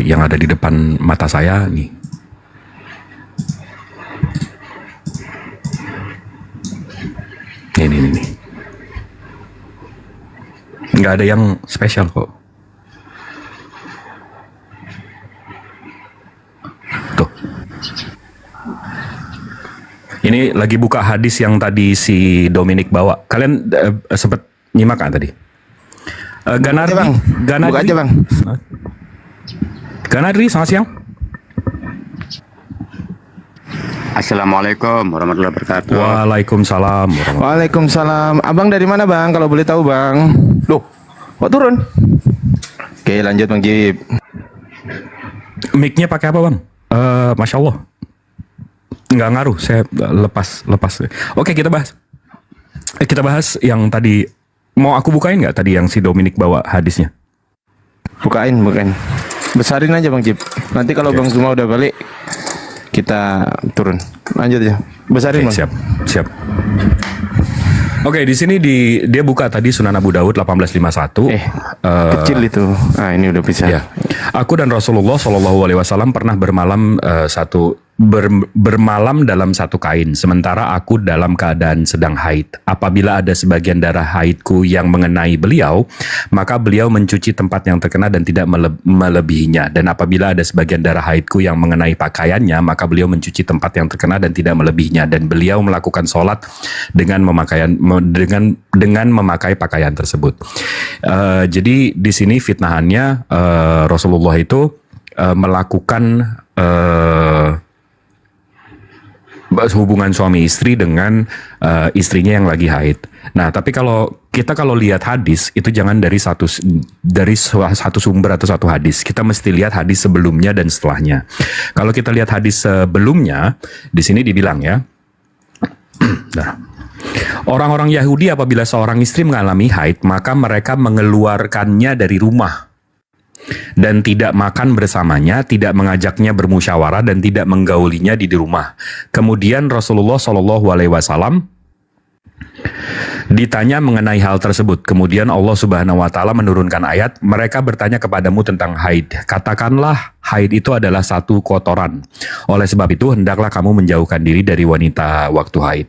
yang ada di depan mata saya nih. Ini. Nggak ada yang spesial kok. Tuh. Ini lagi buka hadis yang tadi si Dominic bawa. Kalian sempat nyimak kan tadi? Ganardi, Bang. Ganardi. Buka aja, Bang. Ganardi, selamat siang. Assalamualaikum warahmatullahi wabarakatuh. Waalaikumsalam. Waalaikumsalam. Abang dari mana bang? Kalau boleh tahu bang. Loh, kok turun? Oke, lanjut Bang Jib. Mic-nya pakai apa bang? Masya Allah. Nggak ngaruh, saya lepas. Oke, kita bahas yang tadi. Mau aku bukain nggak tadi yang si Dominic bawa hadisnya? Bukain. Besarin aja Bang Jib. Nanti kalau Bang Zuma udah balik, kita turun. Lanjut aja. Besarin Bang. Siap. Oke, di sini dia buka tadi Sunan Abu Daud 1851. Kecil itu. Ah, ini udah bisa. Ya. Aku dan Rasulullah Shallallahu Alaihi Wasallam pernah bermalam bermalam dalam satu kain, sementara aku dalam keadaan sedang haid. Apabila ada sebagian darah haidku yang mengenai beliau, maka beliau mencuci tempat yang terkena dan tidak melebihinya. Dan apabila ada sebagian darah haidku yang mengenai pakaiannya, maka beliau mencuci tempat yang terkena dan tidak melebihinya. Dan beliau melakukan sholat dengan memakai pakaian tersebut. Jadi di sini fitnahannya Rasulullah itu melakukan hubungan suami istri dengan istrinya yang lagi haid. Nah, tapi kalau lihat hadis itu jangan dari satu sumber atau satu hadis. Kita mesti lihat hadis sebelumnya dan setelahnya. Kalau kita lihat hadis sebelumnya, di sini dibilang ya. Nah, orang-orang Yahudi apabila seorang istri mengalami haid, maka mereka mengeluarkannya dari rumah dan tidak makan bersamanya, tidak mengajaknya bermusyawarah dan tidak menggaulinya di rumah. Kemudian Rasulullah Shallallahu Alaihi Wasallam ditanya mengenai hal tersebut. Kemudian Allah Subhanahu Wa Taala menurunkan ayat, mereka bertanya kepadamu tentang haid. Katakanlah haid itu adalah satu kotoran. Oleh sebab itu hendaklah kamu menjauhkan diri dari wanita waktu haid.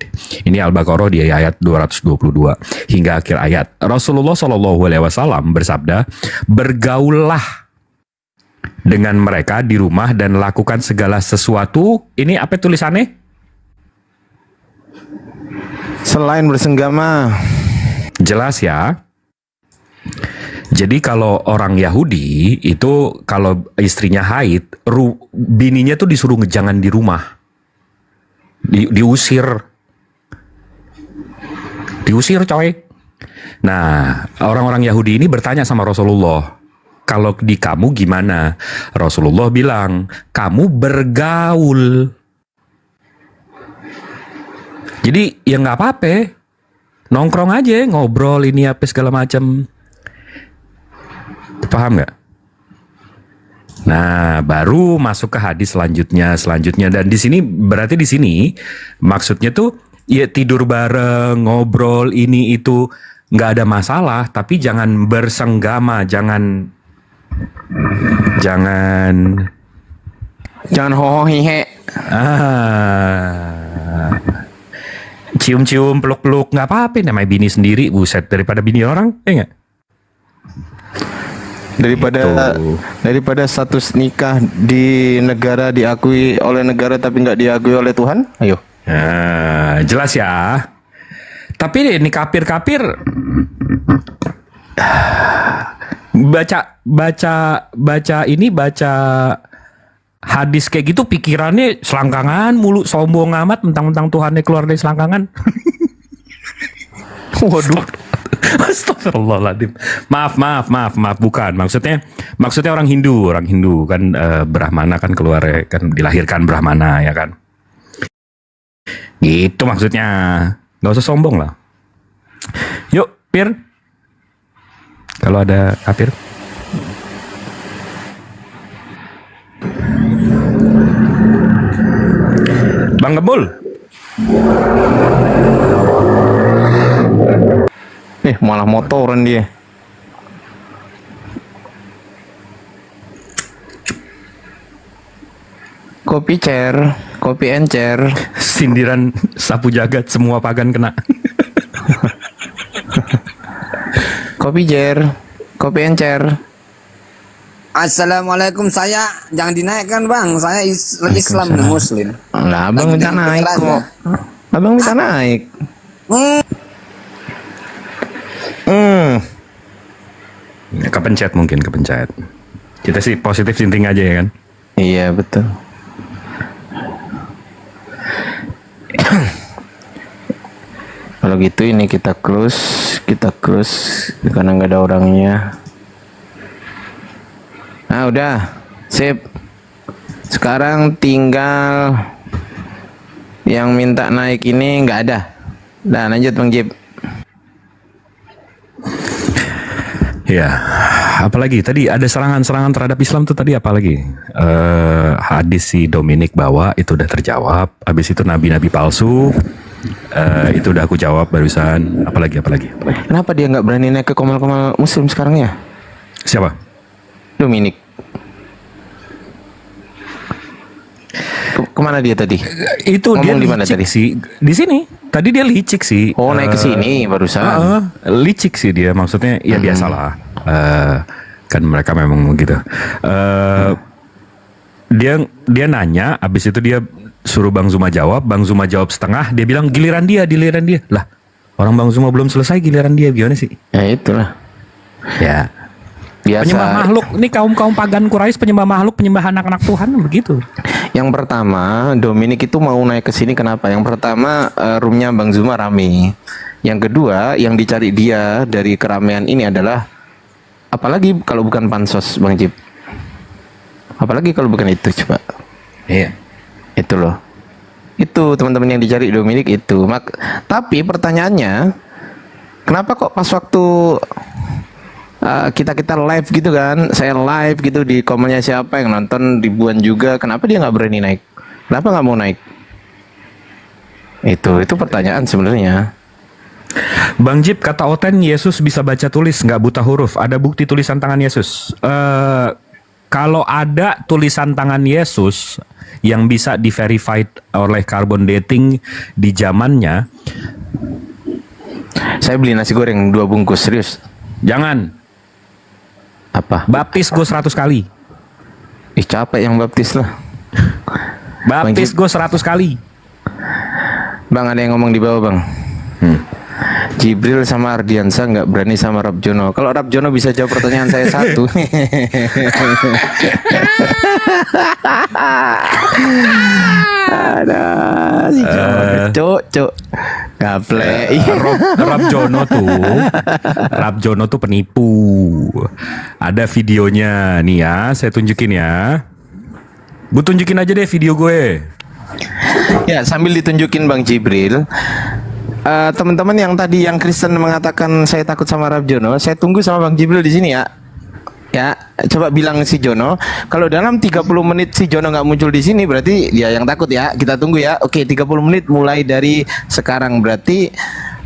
Ini Al-Baqarah di ayat 222 hingga akhir ayat. Rasulullah Shallallahu Alaihi Wasallam bersabda, bergaullah dengan mereka di rumah dan lakukan segala sesuatu. Ini apa tulisannya? Selain bersenggama. Jelas ya. Jadi kalau orang Yahudi itu kalau istrinya haid, bininya tuh disuruh jangan di rumah. Diusir coy. Nah, orang-orang Yahudi ini bertanya sama Rasulullah, Kalau di kamu gimana? Rasulullah bilang, kamu bergaul. Jadi ya nggak apa-apa, nongkrong aja, ngobrol ini apa segala macam. Paham nggak? Nah, baru masuk ke hadis selanjutnya. Dan di sini berarti di sini maksudnya tuh ya tidur bareng, ngobrol ini itu nggak ada masalah, tapi jangan bersenggama, jangan hoho hihe. Cium-cium, peluk-peluk nggak apa-apa, namanya bini sendiri, buset, daripada bini orang, ya nggak? Daripada status nikah di negara diakui oleh negara tapi nggak diakui oleh Tuhan, ayo. Nah, jelas ya. Tapi ini kafir-kafir baca hadis kayak gitu pikirannya selangkangan mulu, sombong amat, mentang-mentang Tuhannya keluar dari selangkangan. Waduh. Astagfirullahaladzim. Maaf, bukan. Maksudnya orang Hindu kan, Brahmana kan keluar, kan dilahirkan Brahmana ya kan. Gitu maksudnya. Nggak usah sombong lah. Yuk, Pir. Kalau ada kafir. Bang Gebul. Malah motoran dia. Kopi encer. Sindiran sapu jagat, semua pagan kena. Kopi encer. Assalamualaikum, saya jangan dinaikkan bang, saya Islam dan Muslim. Lah abang minta naik kok. Abang minta naik. Kepencet mungkin. Kita sih positif thinking aja ya kan. Iya betul. Kalau gitu ini kita close karena nggak ada orangnya. Nah udah, sip. Sekarang tinggal yang minta naik ini nggak ada. Nah lanjut Bang Jib. Ya, apalagi tadi ada serangan terhadap Islam tuh tadi apalagi? Hadis si Dominic bawa itu udah terjawab. Habis itu nabi-nabi palsu itu udah aku jawab barusan. Apalagi? Kenapa dia nggak berani naik ke komal-komal Muslim sekarang ya? Siapa? Dominic. Kemana dia tadi? Itu ngomong dia di mana tadi? sih. Di sini. Tadi dia licik sih. Oh naik ke sini barusan. Licik sih dia, maksudnya ya biasalah. Kan mereka memang begitu. Dia nanya, abis itu dia suruh Bang Zuma jawab setengah, dia bilang giliran dia. Lah, orang Bang Zuma belum selesai, giliran dia gimana sih? Ya itulah. Ya. Biasa. Penyembah makhluk, ini kaum pagan Quraisy penyembah makhluk, penyembah anak-anak Tuhan begitu. Yang pertama, Dominic itu mau naik ke sini kenapa? Yang pertama, roomnya Bang Zuma rame. Yang kedua, yang dicari dia dari keramaian ini adalah apalagi kalau bukan pansos, Bang Jib. Apalagi kalau bukan itu, coba. Iya. Itu loh. Itu teman-teman yang dicari Dominic itu. Tapi pertanyaannya, kenapa kok pas waktu kita live gitu kan, saya live gitu di komennya siapa yang nonton ribuan juga, kenapa dia nggak berani naik? Kenapa nggak mau naik? Itu pertanyaan sebenarnya. Bang Jib, kata Oten, Yesus bisa baca tulis, nggak buta huruf. Ada bukti tulisan tangan Yesus? Kalau ada tulisan tangan Yesus yang bisa di-verified oleh carbon dating di zamannya, saya beli nasi goreng 2 bungkus, serius. Jangan. Apa? Baptis gue 100 kali. Ih capek yang baptis lah. Baptis gue 100 kali. Bang ada yang ngomong di bawah bang. Jibril sama Ardiansa nggak berani sama Rabjono. Kalau Rabjono bisa jawab pertanyaan saya satu. Ada si cok. Gaple. Rab Jono tuh penipu. Ada videonya nih ya, saya tunjukin ya. Gue tunjukin aja deh video gue. Ya, sambil ditunjukin Bang Jibril. Teman-teman yang tadi yang Kristen mengatakan saya takut sama Rab Jono, saya tunggu sama Bang Jibril di sini ya. Ya, coba bilang si Jono, kalau dalam 30 menit si Jono nggak muncul di sini berarti dia yang takut ya. Kita tunggu ya. Oke, 30 menit mulai dari sekarang berarti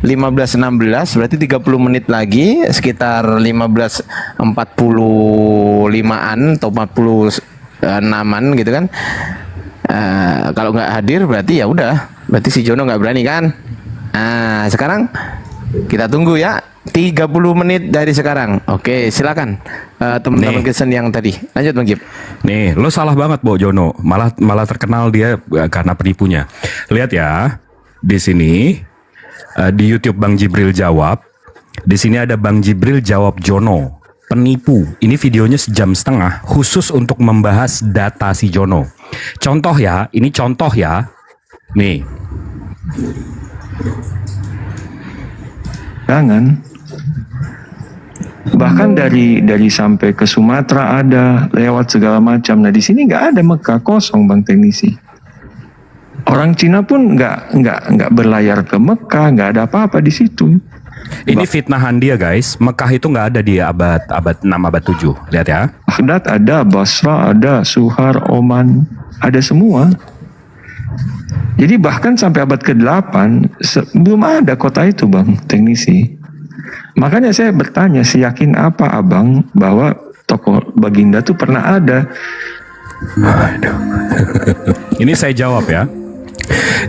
15.16 berarti 30 menit lagi sekitar 15.45an atau 46an gitu kan. Kalau nggak hadir berarti ya udah, berarti si Jono nggak berani kan. Nah, sekarang kita tunggu ya. 30 menit dari sekarang. Oke, silakan teman-teman Kristen yang tadi. Lanjut Bang Jib. Nih, lo salah banget Bo Jono. Malah terkenal dia karena penipunya. Lihat ya. Di sini di YouTube Bang Jibril jawab. Di sini ada Bang Jibril jawab Jono, penipu. Ini videonya 1,5 jam khusus untuk membahas data si Jono. Contoh ya, ini contoh ya. Nih. Jangan. Bahkan dari sampai ke Sumatera ada, lewat segala macam. Nah di sini nggak ada, Mekah kosong Bang Teknisi. Orang Cina pun nggak berlayar ke Mekah, nggak ada apa-apa di situ. Ini fitnahan dia guys. Mekah itu nggak ada di abad 6, abad 7. Lihat ya. Baghdad ada, Basra ada, Suhar, Oman, ada semua. Jadi bahkan sampai abad ke-8 belum ada kota itu Bang Teknisi. Makanya saya bertanya, yakin apa abang bahwa toko Baginda tuh pernah ada? Ini saya jawab ya.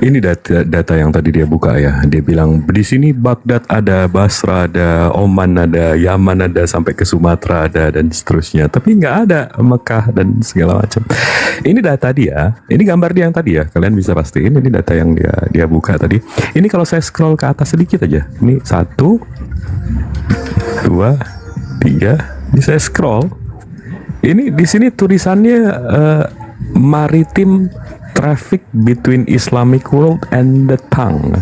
Ini data yang tadi dia buka ya. Dia bilang di sini Baghdad ada, Basra ada, Oman ada, Yaman ada, sampai ke Sumatera ada dan seterusnya. Tapi nggak ada Mekah dan segala macam. Ini data dia. Ini gambar dia yang tadi ya. Kalian bisa pastiin ini data yang dia buka tadi. Ini kalau saya scroll ke atas sedikit aja. Ini 1, 2, 3. Ini saya scroll. Ini di sini tulisannya maritim traffic between Islamic world and the tongue.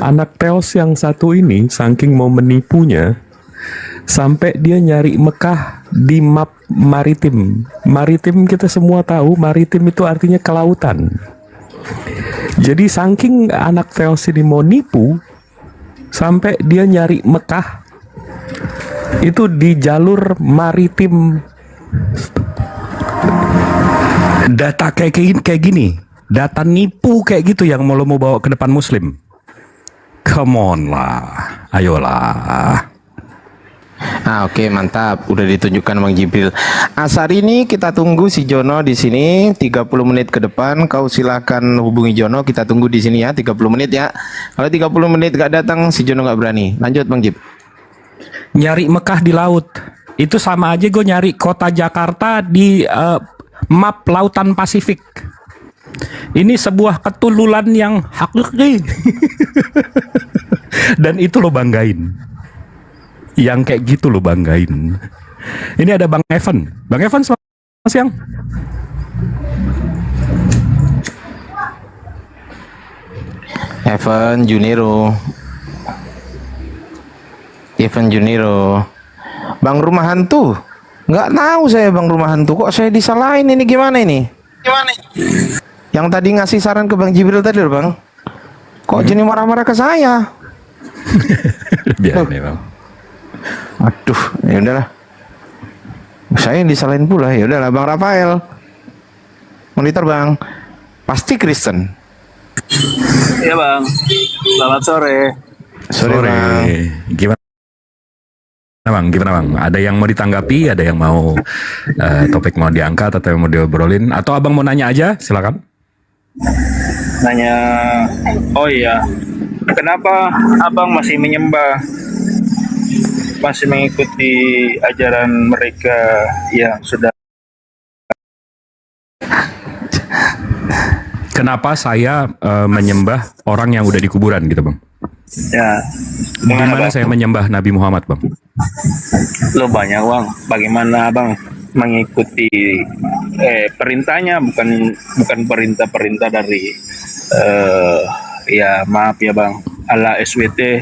Anak Teos yang satu ini saking mau menipunya sampai dia nyari Mekah di map maritim. Maritim kita semua tahu, maritim itu artinya kelautan. Jadi saking anak Teos ini mau nipu sampai dia nyari Mekah itu di jalur maritim. Data kayak gini, data nipu kayak gitu yang mau lo mau bawa ke depan Muslim. Come on lah, ayolah. Oke, mantap. Udah ditunjukkan Bang Jibril. Asar ini kita tunggu si Jono di sini 30 menit ke depan. Kau silakan hubungi Jono, kita tunggu di sini ya 30 menit ya. Kalau 30 menit gak datang si Jono gak berani. Lanjut Bang Jib. Nyari Mekah di laut itu sama aja gue nyari kota Jakarta di map lautan Pasifik. Ini sebuah ketululan yang hakiki. Dan itu lo banggain. Yang kayak gitu lo banggain. Ini ada Bang Evan. Bang Evan selamat siang. Evan Juniro. Bang Rumah Hantu. Nggak tahu saya Bang Rumah Hantu. Kok saya disalahin ini gimana ini? Yang tadi ngasih saran ke Bang Jibril tadi loh Bang. Kok jadi marah-marah ke saya? Biar nih Bang. Aduh, ya udahlah. Saya yang disalahin pula. Ya udahlah Bang Rafael. Monitor Bang. Pasti Kristen. Iya Bang. Selamat sore. Sore Bang. Gimana Bang? Ada yang mau ditanggapi, ada yang mau topik mau diangkat atau yang mau diobrolin, atau Abang mau nanya aja, silakan. Nanya, oh iya, kenapa Abang masih menyembah, masih mengikuti ajaran mereka yang sudah? Kenapa saya menyembah orang yang udah di kuburan gitu Bang? Ya, gimana saya menyembah Nabi Muhammad Bang? Lo banyak Bang, bagaimana Abang mengikuti perintahnya, bukan perintah-perintah dari ya maaf ya Bang, ala SWT.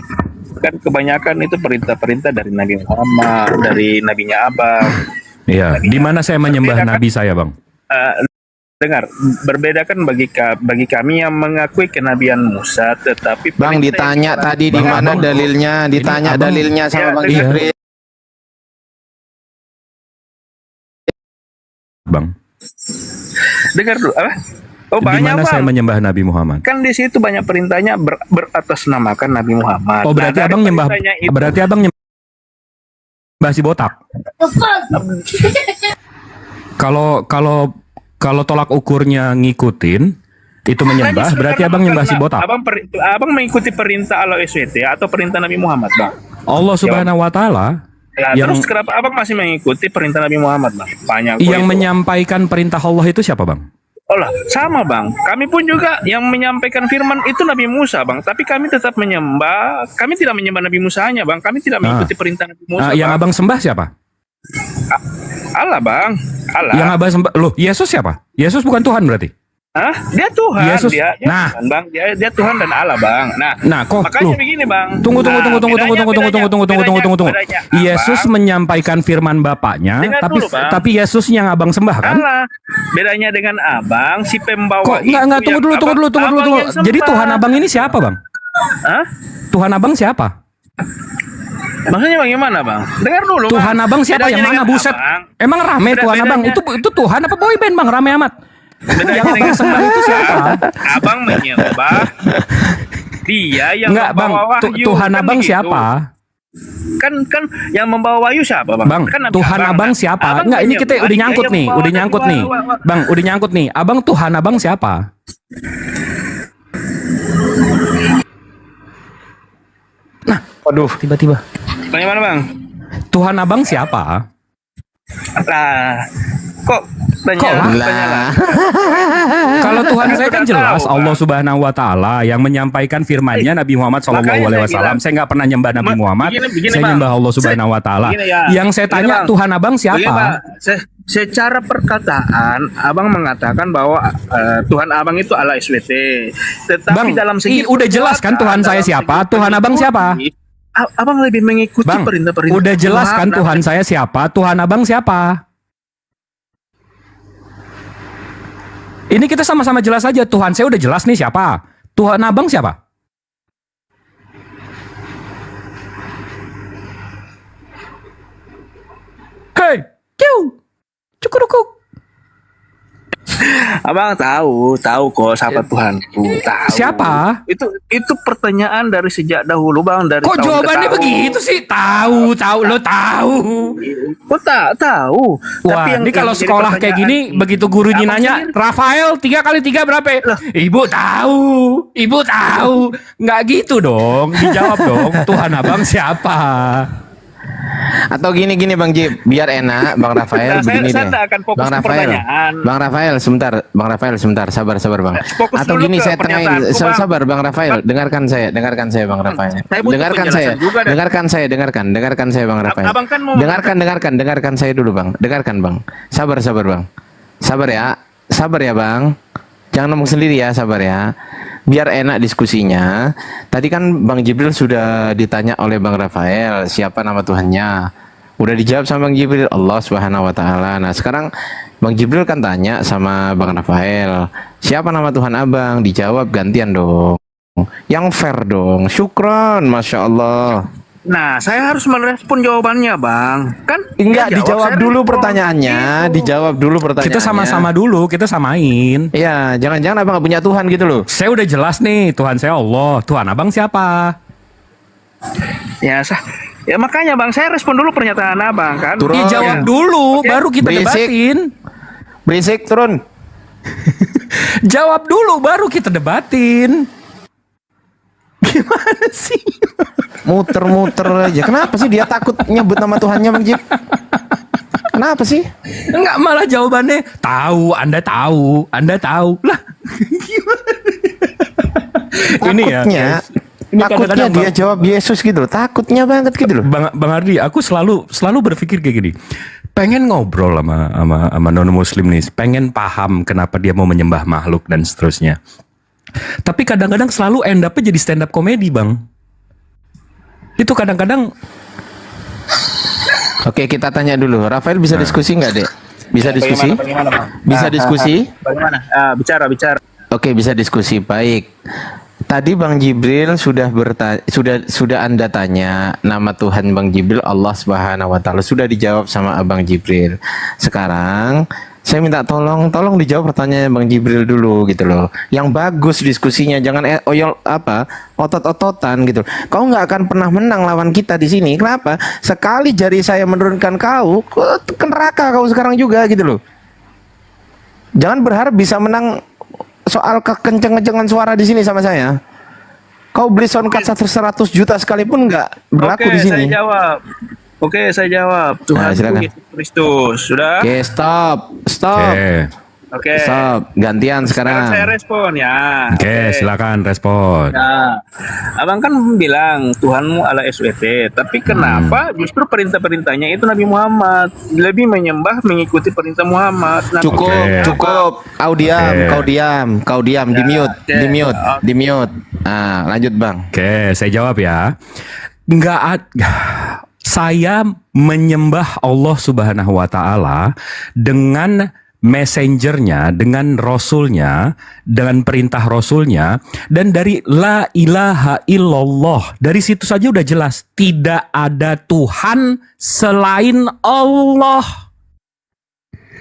Kan kebanyakan itu perintah-perintah dari Nabi Muhammad, dari nabinya Abang. Iya, di mana saya menyembah nabi saya, Bang? Dengar, berbeda kan bagi kami yang mengakui kenabian Musa, tetapi Bang ditanya tadi di mana dalilnya, ditanya dalilnya sama Bang Jibril. Bang, dengar dulu apa? Oh, di banyak mana Bang. saya menyembah Nabi Muhammad? Kan di situ banyak perintahnya beratasnamakan Nabi Muhammad. Oh, berarti Nah, dari abang nyembah, perintahnya itu- berarti abang nyembah si botak. Kalau tolak ukurnya ngikutin itu menyembah, Nah, berarti karena- abang nyembah si karena botak. Abang mengikuti perintah Allah SWT atau perintah Nabi Muhammad, Bang? Allah Subhanahu wa taala Ya, yang terus kenapa abang masih mengikuti perintah Nabi Muhammad, Bang? Banyak kok yang itu. menyampaikan perintah Allah itu siapa, Bang? Oh lah, sama Bang. Kami pun juga yang menyampaikan firman itu Nabi Musa, Bang. Tapi kami tetap menyembah. Kami tidak menyembah Nabi Musa hanya, Bang. Kami tidak mengikuti perintah Nabi Musa, Yang Bang. abang sembah siapa? Allah, Bang. Allah. Yang abang sembah, loh, Yesus siapa? Yesus bukan Tuhan berarti? Hah? Dia Tuhan. Yesus. Dia Nah. Tuhan, Bang. Dia Tuhan dan Allah, Bang. Nah, kok makanya loh. begini, Bang. Tunggu. Nah, Tunggu. bedanya Yesus apa? menyampaikan firman Bapaknya, Dengar tapi dulu, Bang. tapi Yesus yang abang sembah kan? Allah. Bedanya dengan abang, si pembawa Kok itu enggak, yang tunggu dulu. abang yang Jadi sembah. Tuhan abang ini siapa, Bang? Hah? Tuhan abang siapa? Maksudnya bagaimana, Bang? Dengar dulu, Tuhan Bang. abang siapa? Bedanya Yang mana, dengan buset? abang. Emang rame Tuhan abang? Itu Tuhan apa boyband, Bang? Rame amat. Yang abang sembah itu siapa? Abang menyembah dia yang Enggak, Bang. membawa wahyu. Tuhan kan abang begitu. siapa? Kan yang membawa wahyu siapa, Bang? Bang, Kan Nabi Tuhan abang Nah, siapa? abang Enggak, ini kita menyembah udah dia nyangkut yang nih, membawa udah nyangkut wahyu. nih. Bang, udah nyangkut nih. Abang Tuhan abang siapa? Nah, waduh, tiba-tiba. Bagaimana, Bang? Tuhan abang siapa? Nah, kok tanya? Kalau Tuhan saya kan jelas Allah Subhanahu wa taala yang menyampaikan firman-Nya Nabi Muhammad sallallahu Makanya alaihi saya wasallam. bilang. Saya nggak pernah nyembah Nabi Muhammad. Begini, Saya Bang. nyembah Allah Subhanahu wa taala. Begini ya. Yang saya Begini, tanya Bang. Tuhan abang Begini, siapa? Bang. Secara perkataan, abang mengatakan bahwa Tuhan abang itu Allah SWT. Tetapi Bang, dalam segi udah jelas kan Tuhan saya dalam siapa? segi Tuhan abang siapa? Abang lebih mengikuti Bang, perintah-perintah. udah jelas kan Tuhan saya siapa? Tuhan abang siapa? Ini kita sama-sama jelas aja. Tuhan saya udah jelas nih siapa. Tuhan abang siapa? Hei, kiu, cukurukuk. Abang tahu kok siapa Tuhanku. Tahu. Siapa? Itu pertanyaan dari sejak dahulu, Bang. Dari Kok tahun ke jawabannya tahun. begitu sih? Tahu, lo tahu. Kok tak tahu? Wah, ini kalau jadi sekolah kayak pertanyaan- gini, begitu gurunya Abang nanya, sendiri- Rafael 3 kali 3 berapa? Ibu tahu. Nggak gitu dong, dijawab dong. Tuhan abang siapa? Atau gini Bang Jib, biar enak Bang Rafael Nah, saya begini deh. tidak akan fokus Bang ke Rafael, pertanyaan. Bang Rafael sebentar, sabar Bang. Fokus Atau dulu gini ke saya tengahin, pernyataanku, Bang. sabar Bang Rafael, dengarkan saya Bang Rafael. Saya butuh Dengarkan saya, penjelasan juga, dan- dengarkan saya Bang Rafael. Abang kan mau Dengarkan saya dulu Bang, dengarkan Bang. Sabar Bang. Sabar ya Bang. Jangan ngomong sendiri ya, sabar ya. Biar enak diskusinya. Tadi kan Bang Jibril sudah ditanya oleh Bang Rafael, siapa nama Tuhannya? Udah dijawab sama Bang Jibril, Allah Subhanahu wa taala. Nah, sekarang Bang Jibril kan tanya sama Bang Rafael, siapa nama Tuhan Abang? Dijawab gantian dong. Yang fair dong. Syukron, Masya Allah. Nah, saya harus merespon jawabannya, Bang. Kan? Enggak, dia jawab, dijawab saya dulu respon. pertanyaannya. Dijawab dulu pertanyaannya. Kita sama-sama dulu, kita samain. Iya, jangan-jangan abang nggak punya Tuhan gitu loh. Saya udah jelas nih, Tuhan saya Allah. Tuhan abang siapa? Ya makanya, Bang, saya respon dulu pernyataan Abang kan. Turun. Ya jawab dulu, baru kita debatin. Berisik, turun. Jawab dulu, baru kita debatin. Gimana sih? Muter-muter aja. Kenapa sih dia takut nyebut nama Tuhannya, Bang Jib? Kenapa sih? Enggak, malah jawabannya tahu, Anda tahu. Lah, gimana? Ini ya. Takutnya Ini takutnya kadang-kadang, dia jawab Yesus gitu loh. Takutnya banget gitu loh. Bang Ardi, aku selalu berpikir kayak gini. Pengen ngobrol sama non muslim nih, pengen paham kenapa dia mau menyembah makhluk dan seterusnya. Tapi kadang-kadang selalu end up-nya jadi stand up komedi, Bang. Itu kadang-kadang. Oke, kita tanya dulu. Rafael bisa diskusi nggak, Dek? Bisa diskusi? Bagaimana, Bang? Bisa diskusi? Bagaimana? Bicara. Oke, bisa diskusi. Baik. Tadi Bang Jibril sudah Anda tanya nama Tuhan Bang Jibril Allah Subhanahu wa taala, sudah dijawab sama Abang Jibril. Sekarang saya minta tolong dijawab pertanyaan Bang Jibril dulu gitu loh. Yang bagus diskusinya, jangan otot-ototan gitu. Kau nggak akan pernah menang lawan kita di sini. Kenapa? Sekali jari saya menurunkan kau ke neraka kau sekarang juga gitu loh. Jangan berharap bisa menang soal kekenceng-kencengan suara di sini sama saya. Kau beli soundcard 100 juta sekalipun nggak berlaku di sini. Saya jawab. Tuhan Yesus Kristus. Sudah? Oke, stop. Oke. Stop. Gantian sekarang. Saya respon ya. Oke, silakan respon. Nah, abang kan bilang Tuhanmu Allah SWT, tapi kenapa justru perintah-perintahnya itu Nabi Muhammad lebih menyembah mengikuti perintah Muhammad? Cukup. Kau diam. Di mute. Nah, lanjut Bang. Oke, saya jawab ya. Saya menyembah Allah Subhanahu wa taala dengan messengernya, dengan rasulnya, dengan perintah rasulnya, dan dari la ilaha illallah. Dari situ saja udah jelas, tidak ada Tuhan selain Allah.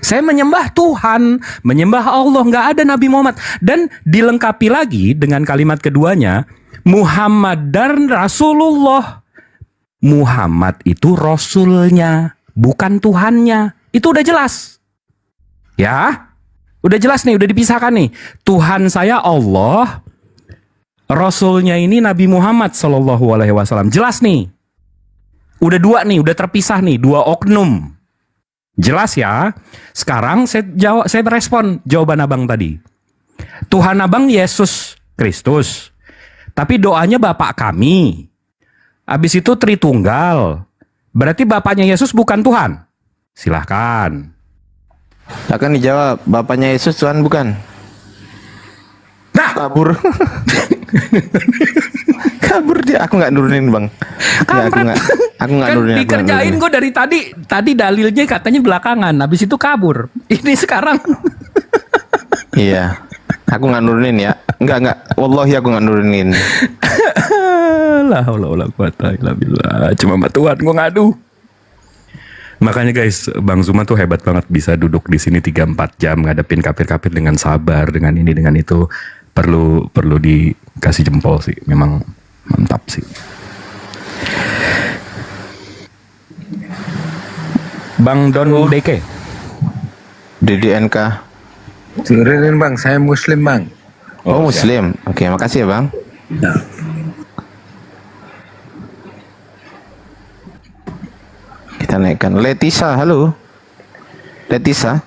Saya menyembah Tuhan, menyembah Allah, nggak ada Nabi Muhammad. Dan dilengkapi lagi dengan kalimat keduanya, Muhammad dan Rasulullah. Muhammad itu rasulnya, bukan Tuhannya. Itu udah jelas. Ya, udah jelas nih, udah dipisahkan nih. Tuhan saya Allah, Rasulnya ini Nabi Muhammad SAW. Jelas nih. Udah dua nih, udah terpisah nih, dua oknum. Jelas ya. Sekarang saya merespon jawaban abang tadi. Tuhan abang Yesus Kristus. Tapi doanya Bapak kami. Habis itu Tritunggal. Berarti bapaknya Yesus bukan Tuhan? Silahkan. Akan dijawab, bapaknya Yesus Tuhan bukan? Nah, kabur. Kabur dia, aku nggak nurunin Bang. Ya, aku nggak Kan nurunin. dikerjain gue dari tadi dalilnya katanya belakangan, habis itu kabur. Ini sekarang. Iya, aku nggak nurunin ya. Enggak. Wallahi aku nggak nurunin. La haula wala quwata illa billah. Cuma sama Tuhan gue ngadu. Makanya guys, Bang Zuma tuh hebat banget bisa duduk di sini 3-4 jam ngadepin kafir-kafir dengan sabar, dengan ini dengan itu. Perlu dikasih jempol sih. Memang mantap sih. Bang Don DK. DDNK. Turunin Bang, saya Muslim Bang. Oh Muslim. Oke, makasih ya Bang. Kita naikkan Letisa, halo. Letisa.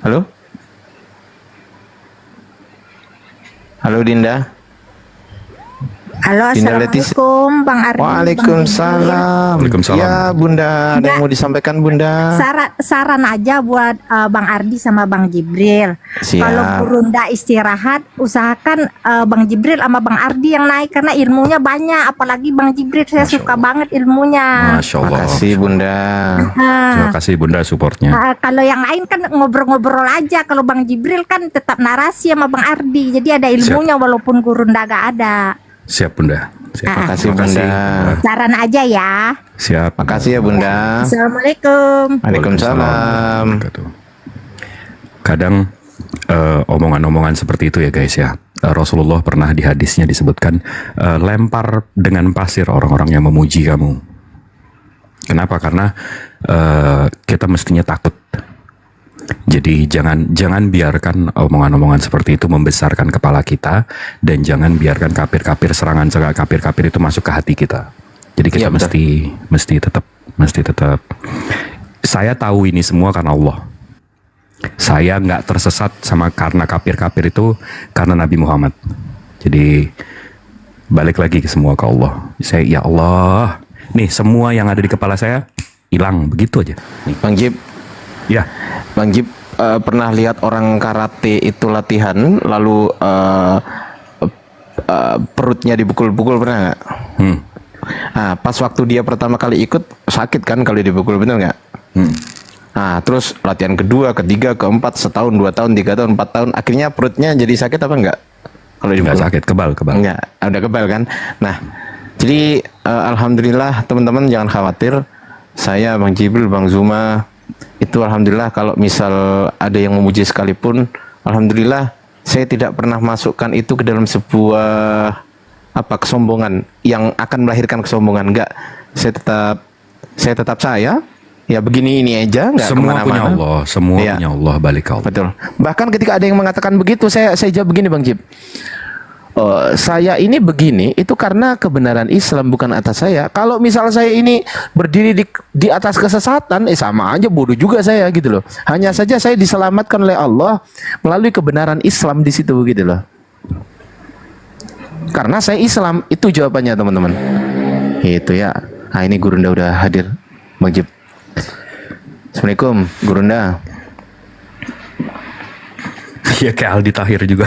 Halo. Halo Dinda. Halo, Dinda Letisa. assalamualaikum Bang Ardi. Waalaikumsalam. Ya Bunda, ada yang mau disampaikan Bunda? Saran aja buat Bang Ardi sama Bang Jibril. Siap. Kalau Burunda istirahat, usahakan Bang Jibril sama Bang Ardi yang naik karena ilmunya banyak. Apalagi Bang Jibril, saya suka banget ilmunya. Masya Allah. Makasih Bunda. Terima kasih Bunda supportnya. Kalau yang lain kan ngobrol-ngobrol aja. Kalau Bang Jibril kan tetap narasi sama Bang Ardi. Jadi ada ilmunya walaupun Gurunda gak ada. Siap Bunda. Siap. Makasih Bunda. Saran aja ya. Siap. Makasih ya Bunda. Assalamualaikum. Waalaikumsalam. Kadang omongan-omongan seperti itu ya guys ya. Rasulullah pernah di hadisnya disebutkan lempar dengan pasir orang-orang yang memuji kamu. Kenapa? Karena kita mestinya takut. Jadi jangan biarkan omongan-omongan seperti itu membesarkan kepala kita, dan jangan biarkan kafir-kafir serangan kafir-kafir itu masuk ke hati kita. Jadi kita mesti tetap. Saya tahu ini semua karena Allah. Saya nggak tersesat karena kafir-kafir itu karena Nabi Muhammad. Jadi balik lagi ke semua ke Allah. Saya ya Allah, nih semua yang ada di kepala saya hilang begitu aja. Nih. Bang Jib. Ya. Bang Jib pernah lihat orang karate itu latihan lalu perutnya dipukul-pukul, pernah nggak? Nah, pas waktu dia pertama kali ikut sakit kan kalau dipukul, bener nggak? Nah, terus latihan kedua, ketiga, keempat, setahun, 2 tahun, 3 tahun, 4 tahun, akhirnya perutnya jadi sakit apa enggak? Kalau dipukul? Nggak sakit, kebal. Enggak, udah kebal kan? Nah, jadi alhamdulillah teman-teman jangan khawatir. Saya, Bang Jibril, Bang Zuma, itu alhamdulillah kalau misal ada yang memuji sekalipun, alhamdulillah saya tidak pernah masukkan itu ke dalam sebuah kesombongan yang akan melahirkan kesombongan. Enggak, saya tetap saya ya begini ini aja, enggak semua punya Allah, semua ya. punya Allah, balik ke Allah. Betul. Bahkan ketika ada yang mengatakan begitu, saya jawab begini, Bang Jib. Saya ini begini itu karena kebenaran Islam, bukan atas saya. Kalau misal saya ini berdiri di atas kesesatan, sama aja bodoh juga saya gitu loh. Hanya saja saya diselamatkan oleh Allah melalui kebenaran Islam di situ gitu loh. Karena saya Islam, itu jawabannya teman-teman. Itu ya. Nah, ini Gurunda udah hadir, Bang Jib. Assalamualaikum, Gurunda. Iya, kayak Aldi Tahir juga.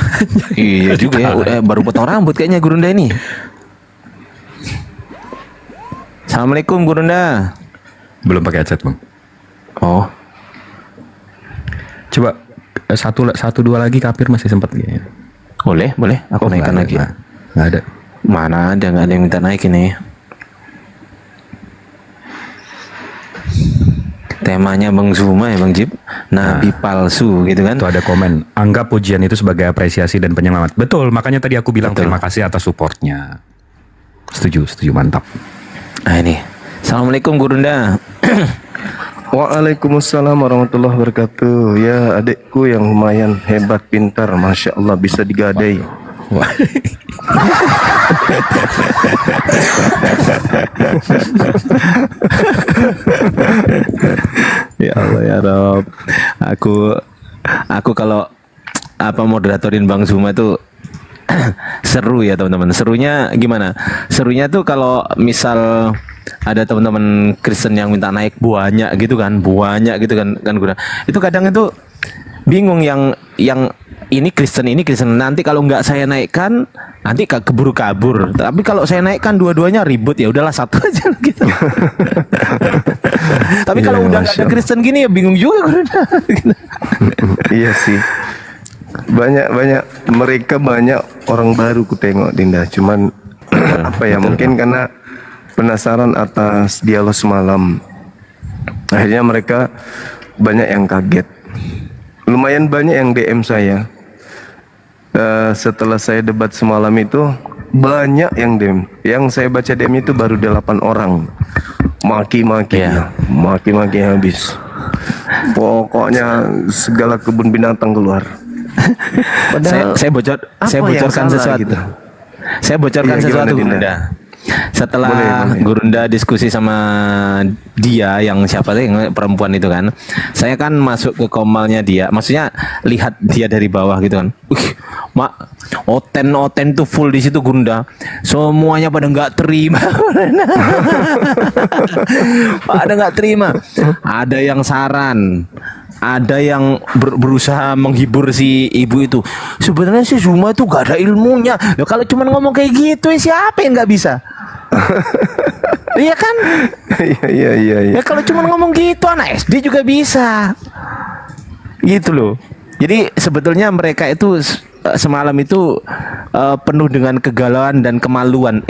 Iya juga ya, baru potong rambut kayaknya Gurunda ini. Assalamualaikum, Gurunda. Belum pakai headset, Bang. Oh. Coba satu dua lagi kapir masih sempat kayaknya. Boleh, aku naikkan lagi. Nggak ada. Mana ada, nggak ada yang minta naik ini. Temanya Bang Zuma ya Bang Jib, nabi palsu gitu kan. Itu ada komen, anggap pujian itu sebagai apresiasi dan penyelamat. Betul, makanya tadi aku bilang terima kasih atas supportnya. Setuju, mantap. Nah ini, Assalamualaikum Gurunda. Waalaikumsalam warahmatullahi wabarakatuh. Ya, adikku yang lumayan hebat, pintar, masya Allah, bisa digadai. Ya Allah ya Rob, aku kalau moderatorin Bang Zuma itu seru ya teman-teman. Serunya gimana? Serunya tuh kalau misal ada teman-teman Kristen yang minta naik banyak gitu kan Guna. Itu kadang itu bingung yang ini Kristen nanti kalau nggak saya naikkan nanti keburu kabur. Tapi kalau saya naikkan dua-duanya ribut, ya udahlah satu aja gitu. Tapi kalau udah nggak ada Kristen gini ya bingung juga. Iya sih. Banyak orang baru ku tengok, Dinda. Cuman mungkin karena penasaran atas dialog semalam. Akhirnya mereka banyak yang kaget. Lumayan banyak yang DM saya. Setelah saya debat semalam itu banyak yang DM. Yang saya baca DM itu baru 8 orang. Maki-maki habis. Pokoknya segala kebun binatang keluar. Padahal saya bocorkan sesuatu. Gitu? Saya bocorkan sesuatu, Gurunda. Setelah Gurunda diskusi sama dia yang siapa sih yang perempuan itu kan, saya kan masuk ke komalnya dia, maksudnya lihat dia dari bawah gitu kan. Oten tuh full di situ Gurunda, semuanya pada nggak terima. Ada yang saran, ada yang berusaha menghibur si ibu itu. Sebenarnya si Zuma itu gak ada ilmunya. Ya kalau cuma ngomong kayak gitu siapa yang nggak bisa? Iya kan? Iya. Ya kalau cuma ngomong gitu anak SD juga bisa. Gitu loh. Jadi sebetulnya mereka itu semalam itu penuh dengan kegalauan dan kemaluan.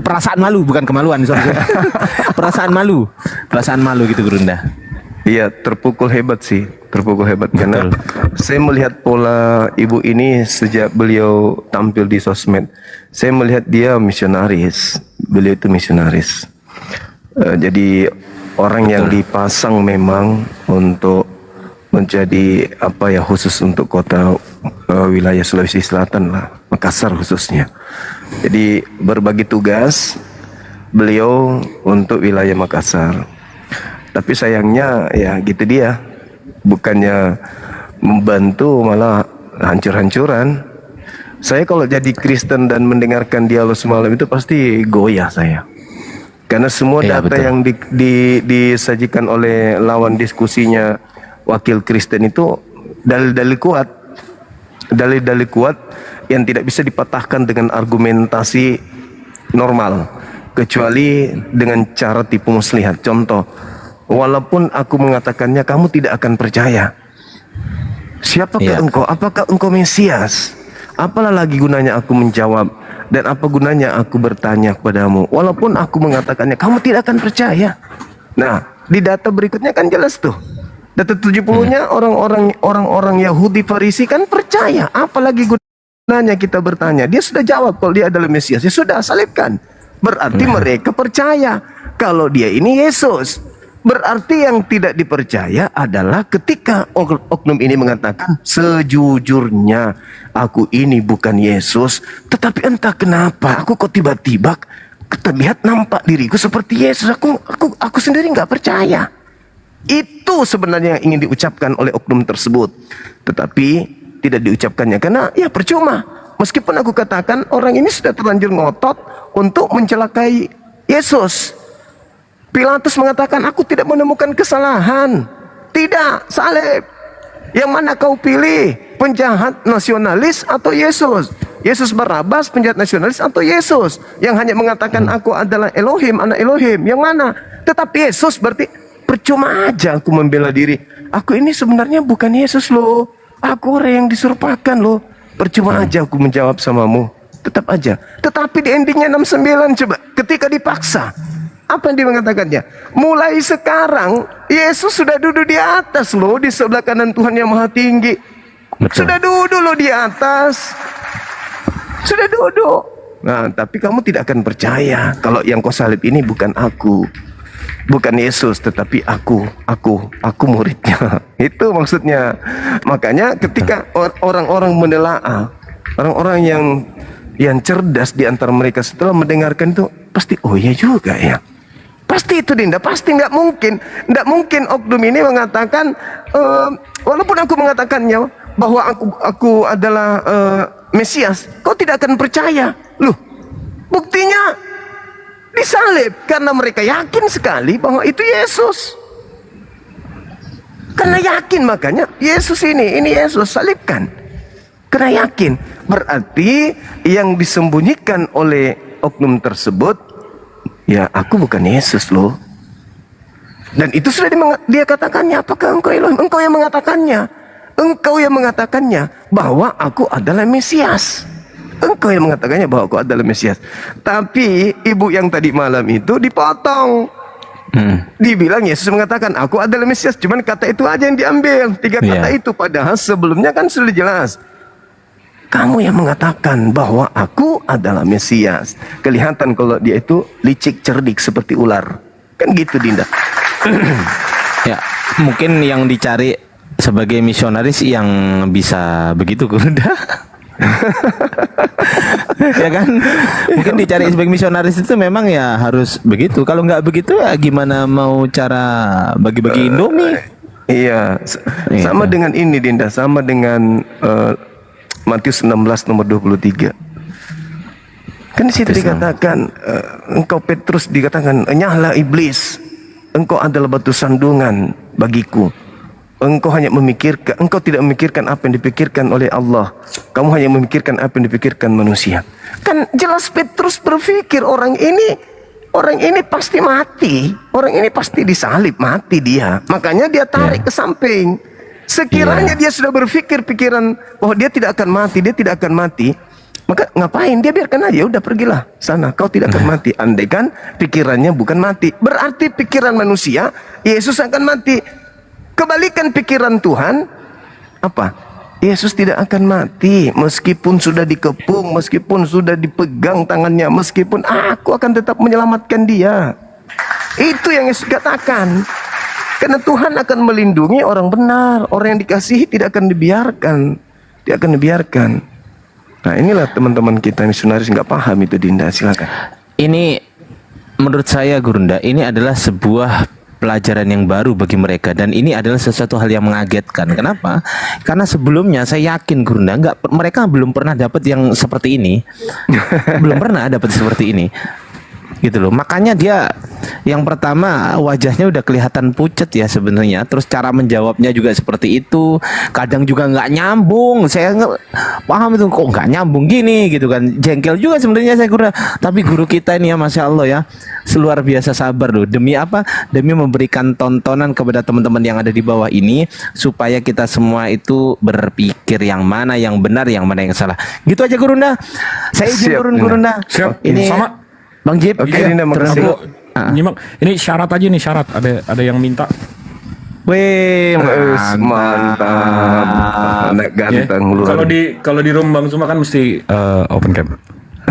Perasaan malu, bukan kemaluan. Sorry. Perasaan malu gitu Gurunda. Iya, terpukul hebat karena saya melihat pola ibu ini sejak beliau tampil di sosmed. Saya melihat dia misionaris. Beliau itu misionaris. Jadi orang yang dipasang memang untuk menjadi khusus untuk kota wilayah Sulawesi Selatan lah, Makassar khususnya. Jadi berbagi tugas beliau untuk wilayah Makassar. Tapi sayangnya ya gitu dia, bukannya membantu malah hancur-hancuran. Saya kalau jadi Kristen dan mendengarkan dialog semalam itu pasti goyah saya. Karena semua Iya, data betul. yang disajikan oleh lawan diskusinya wakil Kristen itu dalil-dalil kuat. Dalil-dalil kuat yang tidak bisa dipatahkan dengan argumentasi normal. Kecuali dengan cara tipu muslihat. Contoh, walaupun aku mengatakannya kamu tidak akan percaya. Siapakah engkau? Apakah engkau Mesias? Apalah lagi gunanya aku menjawab, dan apa gunanya aku bertanya kepadamu? Walaupun aku mengatakannya, kamu tidak akan percaya. Nah, di data berikutnya kan jelas tuh. Data 70-nya orang-orang Yahudi Farisi kan percaya. Apalagi gunanya kita bertanya? Dia sudah jawab kalau dia adalah Mesias. Ya sudah, salibkan. Berarti mereka percaya kalau dia ini Yesus. Berarti yang tidak dipercaya adalah ketika oknum ini mengatakan sejujurnya aku ini bukan Yesus, tetapi entah kenapa aku kok tiba-tiba terlihat nampak diriku seperti Yesus. Aku sendiri nggak percaya. Itu sebenarnya yang ingin diucapkan oleh oknum tersebut, tetapi tidak diucapkannya karena ya percuma. Meskipun aku katakan orang ini sudah terlanjur ngotot untuk mencelakai Yesus. Pilatus mengatakan, aku tidak menemukan kesalahan. Tidak, salib. Yang mana kau pilih? Penjahat nasionalis atau Yesus? Yesus Barabas, penjahat nasionalis atau Yesus? Yang hanya mengatakan aku adalah Elohim, anak Elohim. Yang mana? Tetapi Yesus berarti percuma aja aku membela diri. Aku ini sebenarnya bukan Yesus loh. Aku orang yang diserupakan loh. Percuma aja aku menjawab samamu. Tetap aja. Tetapi di endingnya 69 coba. Ketika dipaksa. Apa yang dia mengatakannya? Mulai sekarang Yesus sudah duduk di atas loh, di sebelah kanan Tuhan yang Maha Tinggi. Sudah duduk loh di atas. Sudah duduk. Nah, tapi kamu tidak akan percaya kalau yang kau salib ini bukan aku. Bukan Yesus, tetapi aku muridnya. Itu maksudnya. Makanya ketika orang-orang menelaah, orang-orang yang cerdas di antara mereka setelah mendengarkan itu pasti oh iya juga ya. Pasti itu Dinda, pasti nggak mungkin oknum ini mengatakan walaupun aku mengatakannya bahwa aku adalah Mesias, kau tidak akan percaya. Loh, buktinya disalib karena mereka yakin sekali bahwa itu Yesus. Karena yakin makanya Yesus ini Yesus, salibkan. Karena yakin, berarti yang disembunyikan oleh oknum tersebut ya aku bukan Yesus loh. Dan itu sudah dia katakannya. Apakah engkau Elohim? Engkau yang mengatakannya. Engkau yang mengatakannya bahwa aku adalah Mesias. Engkau yang mengatakannya bahwa aku adalah Mesias. Tapi ibu yang tadi malam itu dipotong. Dibilang Yesus mengatakan aku adalah Mesias. Cuman kata itu aja yang diambil. 3 kata itu. Padahal sebelumnya kan sudah jelas. Kamu yang mengatakan bahwa aku adalah Mesias. Kelihatan kalau dia itu licik, cerdik seperti ular. Kan gitu Dinda. Ya, mungkin yang dicari sebagai misionaris yang bisa begitu Gunda. Ya kan? Mungkin dicari sebagai misionaris itu memang ya harus begitu. Kalau nggak begitu ya gimana mau cara bagi-bagi Indomie? Iya, sama dengan ini Dinda, sama dengan Matius 16 nomor 23. Kan di situ dikatakan engkau Petrus dikatakan nyala iblis. Engkau adalah batu sandungan bagiku. Engkau tidak memikirkan apa yang dipikirkan oleh Allah. Kamu hanya memikirkan apa yang dipikirkan manusia. Kan jelas Petrus berpikir orang ini pasti mati. Orang ini pasti disalib, mati dia. Makanya dia tarik ke samping. Sekiranya dia sudah berpikir pikiran bahwa dia tidak akan mati, maka ngapain dia biarkan aja, udah pergilah sana, kau tidak akan mati. Andai kan pikirannya bukan mati, berarti pikiran manusia Yesus akan mati. Kebalikan pikiran Tuhan apa? Yesus tidak akan mati meskipun sudah dikepung, meskipun sudah dipegang tangannya, meskipun aku akan tetap menyelamatkan dia. Itu yang Yesus katakan. Karena Tuhan akan melindungi orang benar, orang yang dikasihi tidak akan dibiarkan, Nah inilah teman-teman kita misionaris nggak paham itu Dinda, silakan. Ini menurut saya Gurunda, ini adalah sebuah pelajaran yang baru bagi mereka, dan ini adalah sesuatu hal yang mengagetkan. Kenapa? Karena sebelumnya saya yakin Gurunda mereka belum pernah dapat yang seperti ini. Belum pernah dapat seperti ini. Gitu loh. Makanya dia yang pertama wajahnya udah kelihatan pucet ya sebenarnya. Terus cara menjawabnya juga seperti itu. Kadang juga nggak nyambung. Saya paham itu kok nggak nyambung gini gitu kan. Jengkel juga sebenarnya saya guru. Tapi guru kita ini ya Masya Allah ya, luar biasa sabar loh. Demi apa? Demi memberikan tontonan kepada teman-teman yang ada di bawah ini supaya kita semua itu berpikir yang mana yang benar, yang mana yang salah. Gitu aja Gurunda. Saya izin turun Gurunda. Siap. Ini Sama. Bang Jip, Oke, nyimak. Ini syarat aja nih, syarat. Ada yang minta. Weh, mantap. Anak ganteng lu. Kalau di room Bang Zuma kan mesti open cam.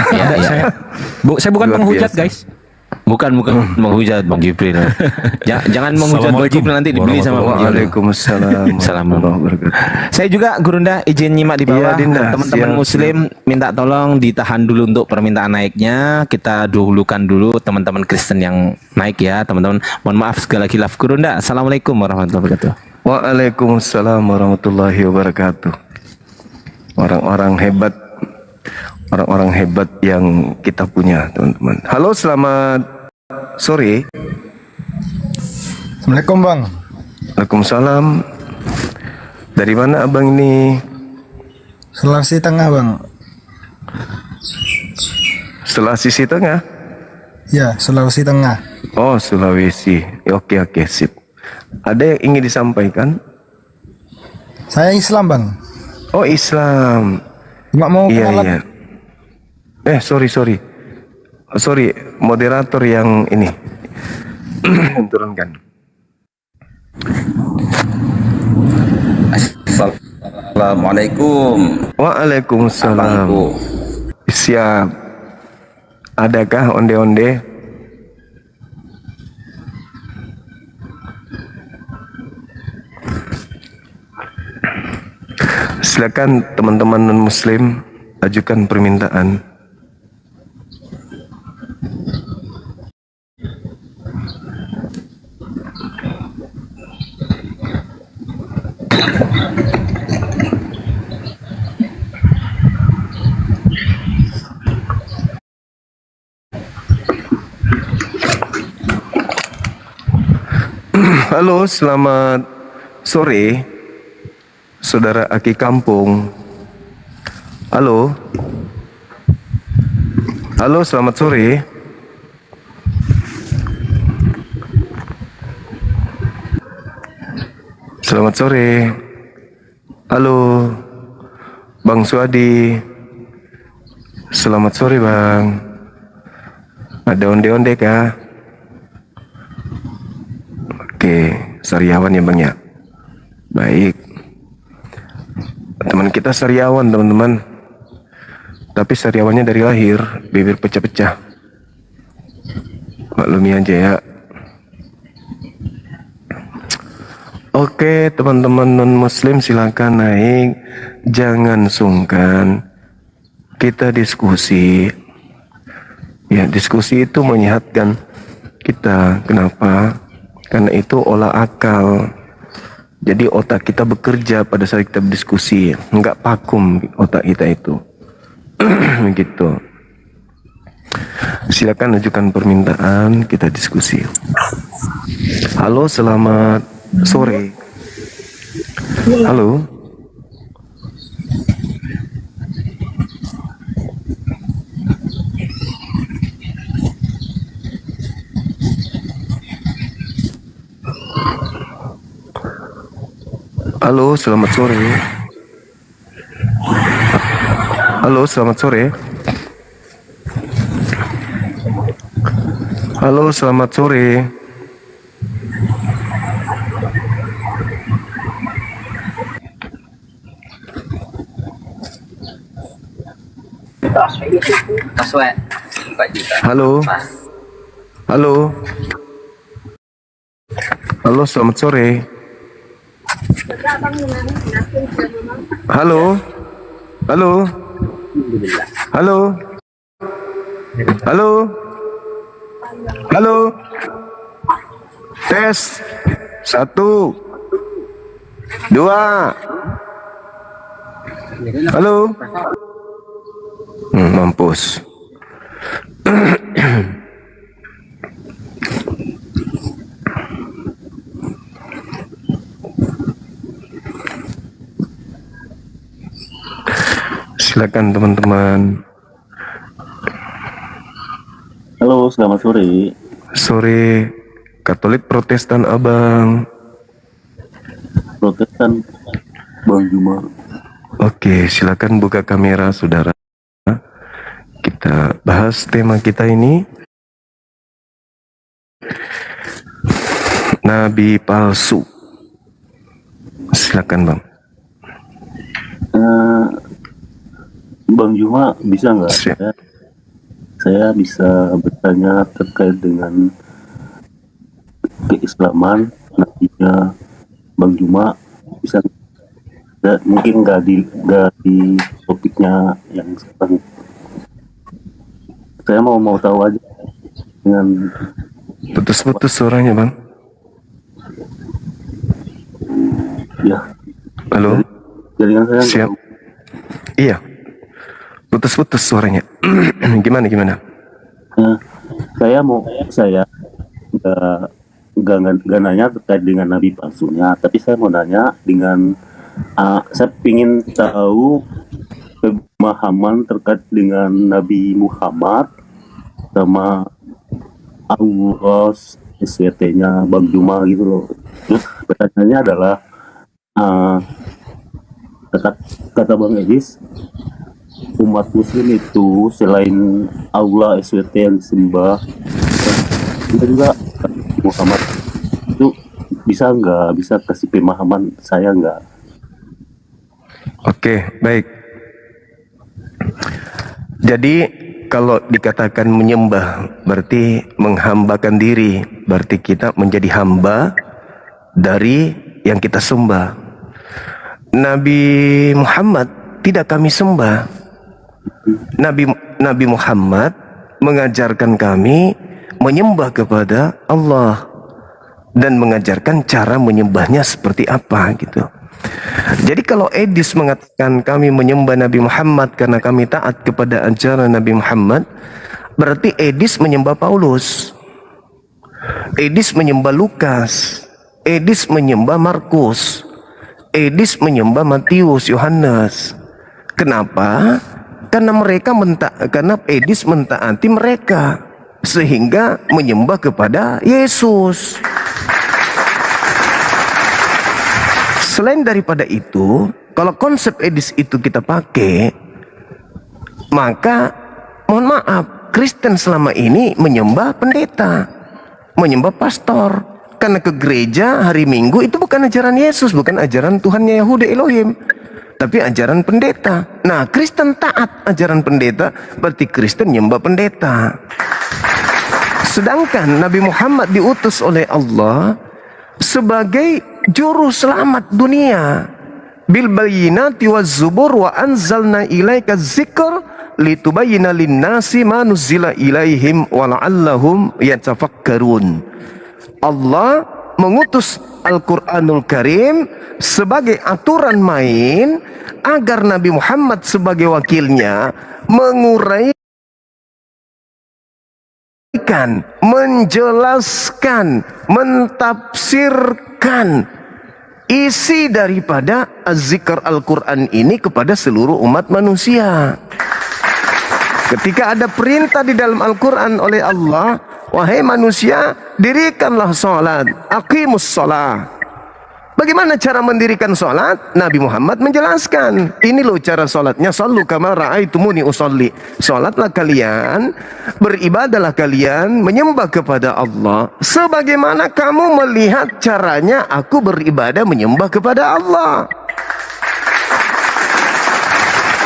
Ya. Saya bukan penghujat, guys. Bukan menghujat Bang Jibril. Jangan menghujat Bang Jibril, nanti dibeli sama Bang Jibril. Waalaikumsalam. Assalamualaikum. Saya juga Gurunda izin nyimak di bawah. Teman-teman Muslim minta tolong ditahan dulu untuk permintaan naiknya. Kita dahulukan dulu teman-teman Kristen yang naik ya, teman-teman. Mohon maaf segala khilaf. Gurunda, assalamualaikum warahmatullahi wabarakatuh. Waalaikumsalam warahmatullahi wabarakatuh. Orang-orang hebat yang kita punya, teman-teman. Halo, selamat sore. Assalamualaikum Bang. Waalaikumsalam. Dari mana abang ini? Sulawesi Tengah Bang. Sulawesi Tengah? Ya, Sulawesi Tengah. Oh, Sulawesi. Oke, sip. Ada yang ingin disampaikan? Saya Islam Bang. Oh, Islam. Cuma mau iya. kenalan. Sorry, moderator yang ini turunkan. Assalamualaikum. Waalaikumsalam. Siap. Adakah onde-onde? Silakan teman-teman non-muslim ajukan permintaan. Halo, selamat sore, saudara Aki Kampung. Halo, selamat sore. Selamat sore. Halo, Bang Suadi. Selamat sore, Bang. Ada onde-onde kah? Oke, sariawan ya Bang ya. Baik. Teman kita sariawan teman-teman. Tapi sariawannya dari lahir, bibir pecah-pecah. Maklumi aja ya. Oke, teman-teman non-muslim silakan naik. Jangan sungkan. Kita diskusi. Ya, diskusi itu menyehatkan kita. Kenapa? Karena itu olah akal. Jadi otak kita bekerja pada saat kita berdiskusi. Enggak vakum otak kita itu. Begitu. Silakan ajukan permintaan, kita diskusi. Halo, selamat sore. Halo. Halo, selamat sore. Halo, selamat sore. Halo, selamat sore. Halo. Halo. Halo, selamat sore. Halo. Halo. Halo. Halo. Halo. Tes. 1, 2. Halo. Mampus. Silakan teman-teman. Halo, selamat sore. Sore. Katolik Protestan Abang. Protestan Bang Juma. Oke, silakan buka kamera saudara. Kita bahas tema kita ini. Nabi palsu. Silakan Bang. Bang Juma bisa nggak? Saya bisa bertanya terkait dengan keislaman nabinya Bang Juma, bisa mungkin nggak di topiknya yang sekarang. Saya mau tahu aja dengan putus suaranya Bang. Ya. Halo. Jaringan saya siap. Iya. Putus suaranya. Gimana? Saya nggak nanya terkait dengan nabi palsunya, tapi saya mau nanya dengan saya ingin tahu pemahaman terkait dengan Nabi Muhammad sama Allah SWT-nya Bang Juma gitu loh. Terus pertanyaannya adalah kata Bang Edis, umat muslim itu selain Allah SWT yang disembah, kita juga Muhammad itu bisa kasih pemahaman saya nggak? Oke, baik. Jadi kalau dikatakan menyembah berarti menghambakan diri, berarti kita menjadi hamba dari yang kita sembah. Nabi Muhammad tidak kami sembah. Nabi Muhammad mengajarkan kami menyembah kepada Allah dan mengajarkan cara menyembahnya seperti apa gitu. Jadi kalau Edis mengatakan kami menyembah Nabi Muhammad karena kami taat kepada ajaran Nabi Muhammad, berarti Edis menyembah Paulus, Edis menyembah Lukas, Edis menyembah Markus, Edis menyembah Matius, Yohanes. Kenapa? Karena Edis mentaati mereka sehingga menyembah kepada Yesus. Selain daripada itu, kalau konsep Edis itu kita pakai, maka mohon maaf, Kristen selama ini menyembah pendeta, menyembah pastor. Karena ke gereja hari Minggu itu bukan ajaran Yesus, bukan ajaran Tuhannya Yahudi Elohim, tapi ajaran pendeta. Nah, Kristen taat ajaran pendeta, berarti Kristen menyembah pendeta. Sedangkan Nabi Muhammad diutus oleh Allah sebagai juru selamat dunia. Bil bayyinati waz zubur wa anzalna ilaika dzikr litubayyana lin-nasi ma nuzila ilaihim wa la'allahum yatafakkarun. Allah mengutus Al-Qur'anul Karim sebagai aturan main agar Nabi Muhammad sebagai wakilnya menguraikan, menjelaskan, mentafsirkan isi daripada az-zikr Al-Quran ini kepada seluruh umat manusia. Ketika ada perintah di dalam Al-Quran oleh Allah, wahai manusia, dirikanlah salat, aqimus shalah. Bagaimana cara mendirikan salat? Nabi Muhammad menjelaskan. Ini loh cara salatnya, sallu kama ra'aitumuni usolli. Salatlah kalian, beribadahlah kalian, menyembah kepada Allah sebagaimana kamu melihat caranya aku beribadah menyembah kepada Allah.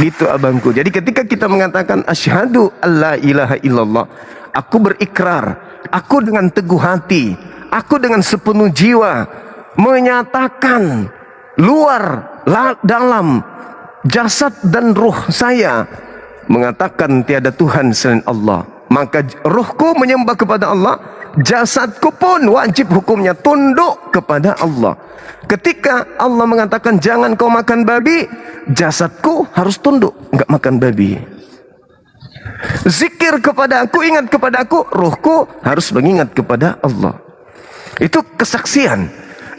Gitu abangku. Jadi ketika kita mengatakan asyhadu alla ilaha illallah, aku berikrar, aku dengan teguh hati, aku dengan sepenuh jiwa menyatakan luar dalam jasad dan ruh saya mengatakan tiada Tuhan selain Allah, maka ruhku menyembah kepada Allah, Jasadku pun wajib hukumnya tunduk kepada Allah. Ketika Allah mengatakan jangan kau makan babi, jasadku harus tunduk, enggak makan babi. Zikir kepada aku, ingat kepada aku, ruhku harus mengingat kepada Allah. Itu kesaksian.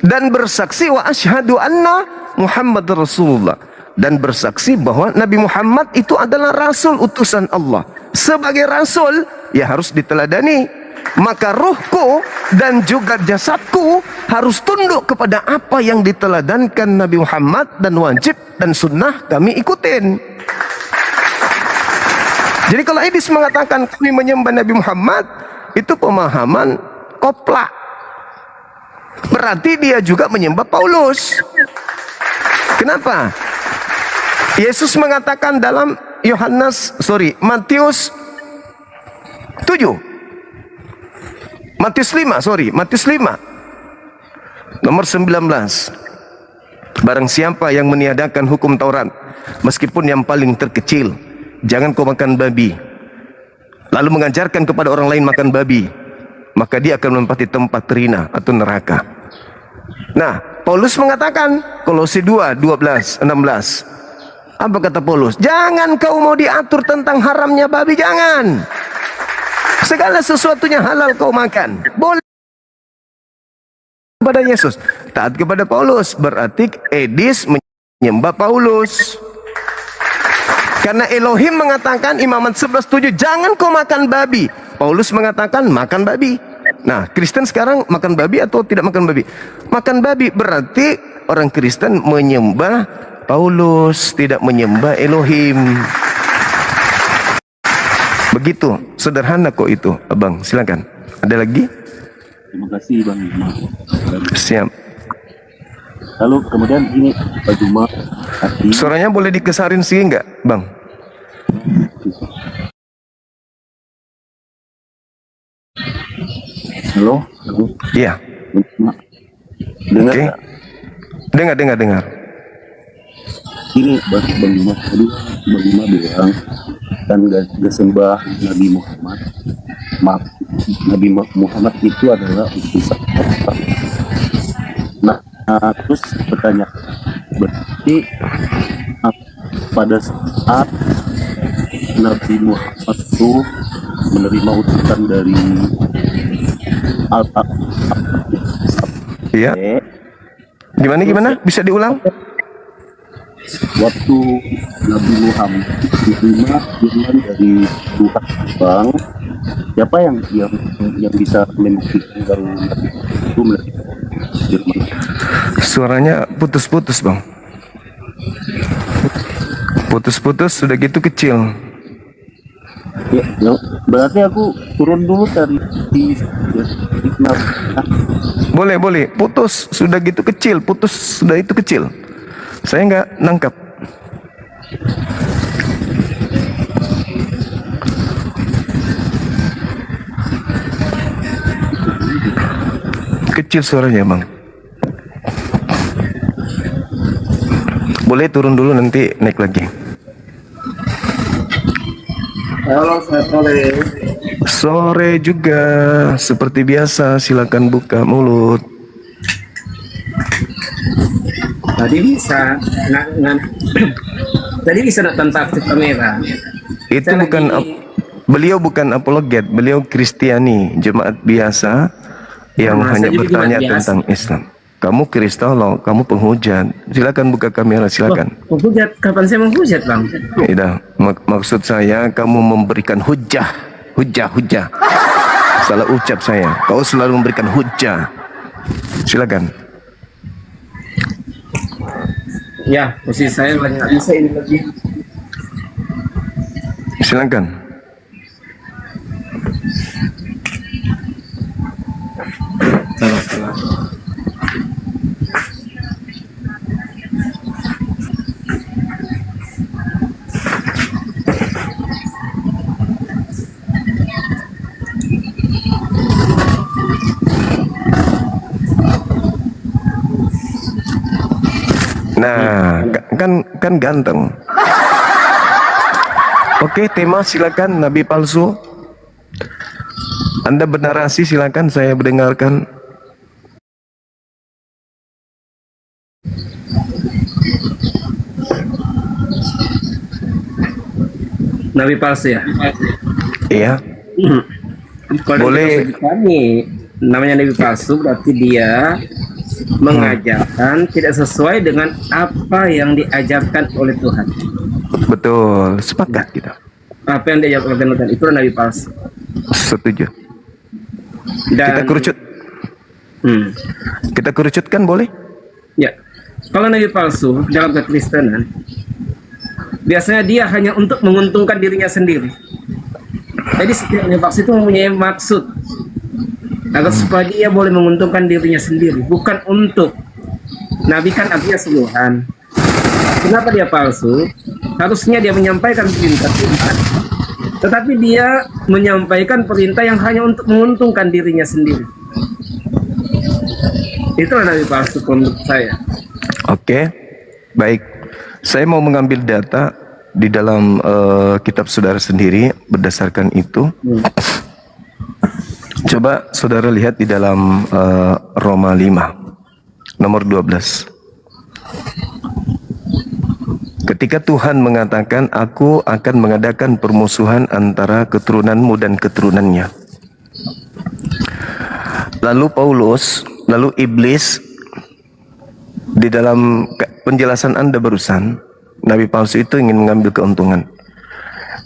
Dan bersaksi wa asyhadu anna Muhammad Rasulullah. Dan bersaksi bahwa Nabi Muhammad itu adalah Rasul utusan Allah. Sebagai Rasul, ya harus diteladani. Maka ruhku dan juga jasadku harus tunduk kepada apa yang diteladankan Nabi Muhammad, dan wajib dan sunnah kami ikutin. Jadi kalau Edis mengatakan kami menyembah Nabi Muhammad, itu pemahaman koplak. Berarti dia juga menyembah Paulus. Kenapa? Yesus mengatakan dalam Matius 5 nomor 19. Barang siapa yang meniadakan hukum Taurat, meskipun yang paling terkecil, jangan kau makan babi, lalu mengajarkan kepada orang lain makan babi, maka dia akan menempati tempat terina atau neraka. Nah, Paulus mengatakan Kolose 2:12-16. Apa kata Paulus? Jangan kau mau diatur tentang haramnya babi, jangan. Segala sesuatunya halal kau makan. Boleh kepada Yesus, taat kepada Paulus. Berarti Edis menyembah Paulus. Karena Elohim mengatakan Imamat 11:7, jangan kau makan babi. Paulus mengatakan makan babi. Nah, Kristen sekarang makan babi atau tidak makan babi? Makan babi, berarti orang Kristen menyembah Paulus, tidak menyembah Elohim. Begitu sederhana kok itu, Abang. Silakan. Ada lagi? Terima kasih Bang Juma. Siap. Lalu kemudian ini Pak Juma. Suaranya boleh dikesarin sih enggak, Bang? Halo? Iya. Dengar? Okay. Dengar. Ini Bang Juma, tadi Bang Juma bilang kan gak sembah Nabi Muhammad. Nabi Muhammad itu adalah utusan Allah. Nah, terus bertanya, berarti pada saat Nabi Muhammad itu menerima utusan dari Allah. Iya. Gimana? Bisa diulang? Waktu Nabi Muhammad diterima firman dari Tuhan Bang, siapa yang bisa membuktikan kalau Nabi itu menerima firman? Suaranya putus-putus, Bang. Putus-putus, sudah gitu kecil. Ya, berarti aku turun dulu dari Boleh. Putus, sudah gitu kecil. Putus, sudah itu kecil. Saya nggak nangkap. Kecil suaranya, Bang. Boleh turun dulu, nanti naik lagi. Halo, sore. Sore juga, seperti biasa. Silakan buka mulut. Tadi bisa tadi bisa tentang kamera. Itu bukan beliau bukan apologet, beliau Kristiani, jemaat biasa yang hanya bertanya tentang Islam. Kamu kristolog, kamu penghujat. Silakan buka kamera, silakan. Menghujat? Kapan saya menghujat, Bang? Tidak, maksud saya kamu memberikan hujah. Salah ucap saya. Kau selalu memberikan hujah. Silakan. Ya, posisi saya banyak bisa ini lagi. Silakan. Salah. Nah, kan ganteng. Oke, tema silakan Nabi palsu. Anda bernarasi, silakan saya mendengarkan. Nabi palsu ya? Iya. Kalau Boleh. dari kami, namanya nabi palsu berarti dia mengajarkan tidak sesuai dengan apa yang diajarkan oleh Tuhan. Betul, sepakat kita. Apa yang diajarkan oleh Tuhan itu nabi palsu. Setuju. Dan, Kita kerucut. Kita kerucutkan boleh? Ya, kalau nabi palsu dalam kekristenan, biasanya dia hanya untuk menguntungkan dirinya sendiri. Jadi setiap nabi palsu itu mempunyai maksud agar supaya dia boleh menguntungkan dirinya sendiri, bukan untuk. Nabi kan artinya suluhan. Kenapa dia palsu? Harusnya dia menyampaikan perintah-perintah, tetapi dia menyampaikan perintah yang hanya untuk menguntungkan dirinya sendiri. Itulah nabi palsu menurut saya. Oke, baik. Saya mau mengambil data di dalam kitab saudara sendiri berdasarkan itu. Coba saudara lihat di dalam Roma 5 nomor 12. Ketika Tuhan mengatakan, aku akan mengadakan permusuhan antara keturunanmu dan keturunannya. Lalu iblis, di dalam penjelasan Anda barusan, nabi palsu itu ingin mengambil keuntungan.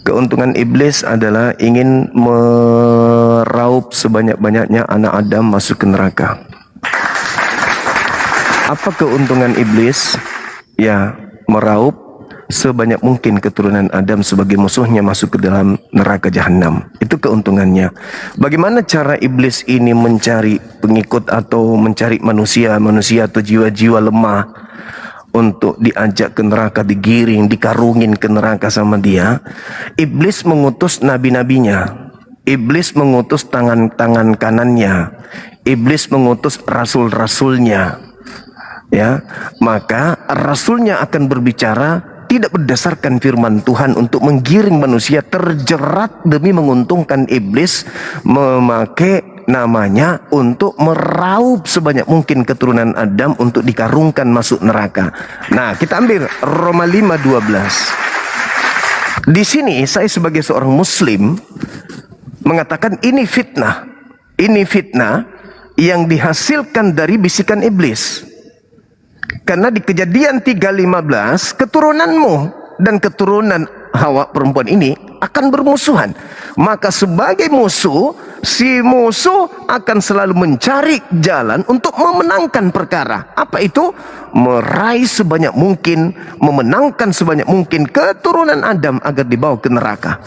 Keuntungan iblis adalah ingin meraup sebanyak-banyaknya anak Adam masuk ke neraka. Apa keuntungan iblis? Ya, meraup sebanyak mungkin keturunan Adam sebagai musuhnya masuk ke dalam neraka jahanam. Itu keuntungannya. Bagaimana cara iblis ini mencari pengikut atau mencari manusia atau jiwa-jiwa lemah untuk diajak ke neraka, digiring, dikarungin ke neraka sama dia? Iblis mengutus nabi-nabinya. Iblis mengutus tangan-tangan kanannya. Iblis mengutus rasul-rasulnya. Ya, maka rasulnya akan berbicara tidak berdasarkan firman Tuhan untuk menggiring manusia terjerat demi menguntungkan. Iblis memakai namanya untuk meraup sebanyak mungkin keturunan Adam untuk dikarungkan masuk neraka. Nah, kita ambil Roma 5:12. Di sini saya sebagai seorang muslim mengatakan ini fitnah. Ini fitnah yang dihasilkan dari bisikan iblis. Karena di Kejadian 3:15, keturunanmu dan keturunan Hawa perempuan ini akan bermusuhan. Maka sebagai musuh, si musuh akan selalu mencari jalan untuk memenangkan perkara. Apa itu? Meraih sebanyak mungkin, memenangkan sebanyak mungkin keturunan Adam agar dibawa ke neraka.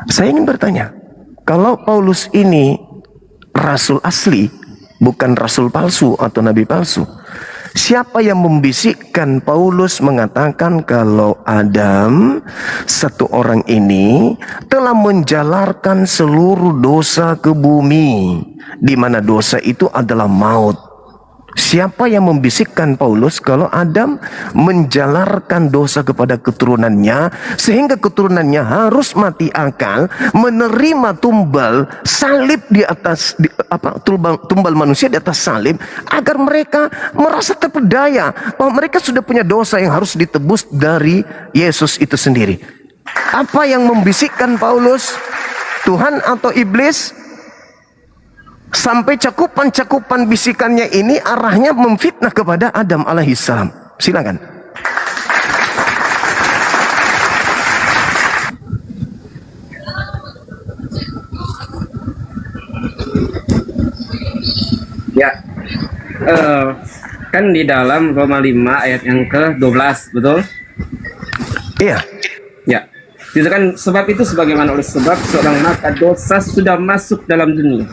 Saya ingin bertanya, kalau Paulus ini rasul asli, bukan rasul palsu atau nabi palsu, siapa yang membisikkan Paulus mengatakan kalau Adam, satu orang ini, telah menjalarkan seluruh dosa ke bumi, di mana dosa itu adalah maut? Siapa yang membisikkan Paulus kalau Adam menjalarkan dosa kepada keturunannya sehingga keturunannya harus mati akal, menerima tumbal salib di atas tumbal manusia di atas salib agar mereka merasa terpedaya bahwa mereka sudah punya dosa yang harus ditebus dari Yesus itu sendiri. Apa yang membisikkan Paulus? Tuhan atau iblis? Sampai cakupan-cakupan bisikannya ini arahnya memfitnah kepada Adam alaihissalam. Silakan. Ya, kan di dalam Roma 5 ayat yang ke-12, betul? Iya. Ya, itu kan sebab itu sebagaimana oleh sebab seorang maka dosa sudah masuk dalam dunia.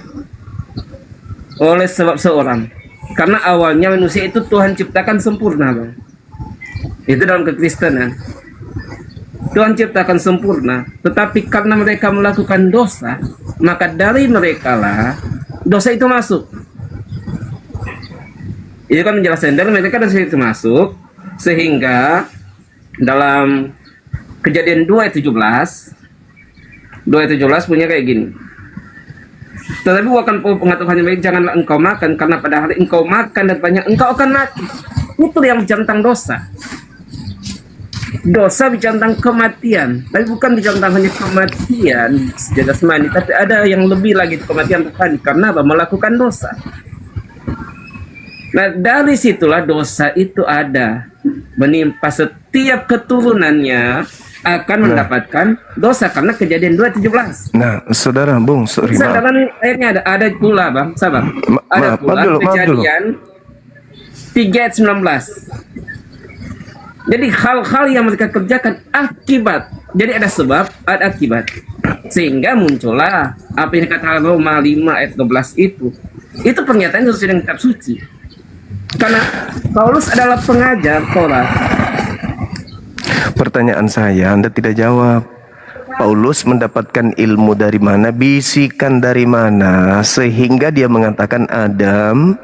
Oleh sebab seorang, karena awalnya manusia itu Tuhan ciptakan sempurna, Bang. Itu dalam kekristenan. Tuhan ciptakan sempurna, tetapi karena mereka melakukan dosa, maka dari mereka lah dosa itu masuk. Itu kan menjelaskan dari mereka dosa itu masuk, sehingga dalam Kejadian 2:17 punya kayak gini. Tetapi bukan pengetahuannya baik, janganlah engkau makan, karena pada hari engkau makan dan banyak engkau akan mati. Itu yang bicara tentang dosa. Dosa bicara tentang kematian, tapi bukan bicara tentang hanya kematian secara jasmani, tapi ada yang lebih lagi, kematian rohani. Karena apa? Melakukan dosa. Nah, dari situlah dosa itu ada, menimpa setiap keturunannya akan mendapatkan dosa, karena Kejadian 2:17. Nah, saudara Bung, sorry, maaf. Saudara, ayatnya ada pula Bang, sabar. Ada pula Kejadian 3 ayat 19. Jadi hal-hal yang mereka kerjakan akibat. Jadi ada sebab, ada akibat. Sehingga muncullah apa yang dikatakan Roma 5 ayat 12 itu. Itu pernyataan sesuai dengan kitab suci. Karena Paulus adalah pengajar Taurat. Pertanyaan saya, Anda tidak jawab. Paulus mendapatkan ilmu dari mana, bisikan dari mana, sehingga dia mengatakan Adam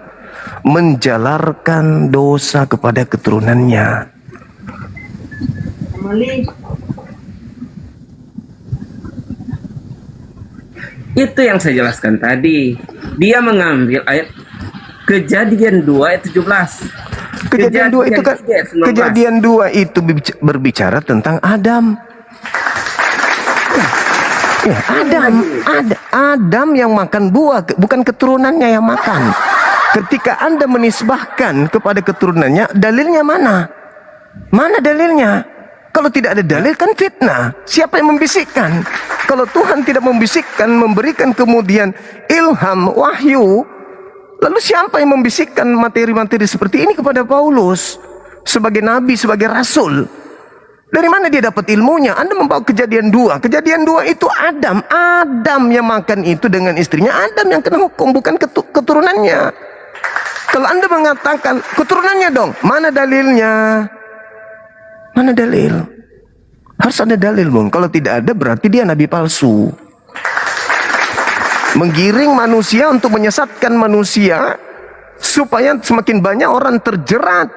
menjalarkan dosa kepada keturunannya. Itu yang saya jelaskan tadi. Dia mengambil ayat Kejadian 2 ayat 17. Kejadian 2 itu kan, Kejadian 2 itu berbicara tentang Adam. Ya, Adam yang makan buah, bukan keturunannya yang makan. Ketika Anda menisbahkan kepada keturunannya, dalilnya mana? Mana dalilnya? Kalau tidak ada dalil kan fitnah. Siapa yang membisikkan? Kalau Tuhan tidak membisikkan, memberikan kemudian ilham, wahyu, lalu siapa yang membisikkan materi-materi seperti ini kepada Paulus sebagai nabi, sebagai rasul? Dari mana dia dapat ilmunya? Anda membawa Kejadian 2. Kejadian 2 itu Adam yang makan itu dengan istrinya. Adam yang kena hukum, bukan keturunannya. Kalau Anda mengatakan keturunannya dong, mana dalilnya? Mana dalil? Harus ada dalil, Bung. Kalau tidak ada, berarti dia nabi palsu. Menggiring manusia untuk menyesatkan manusia supaya semakin banyak orang terjerat.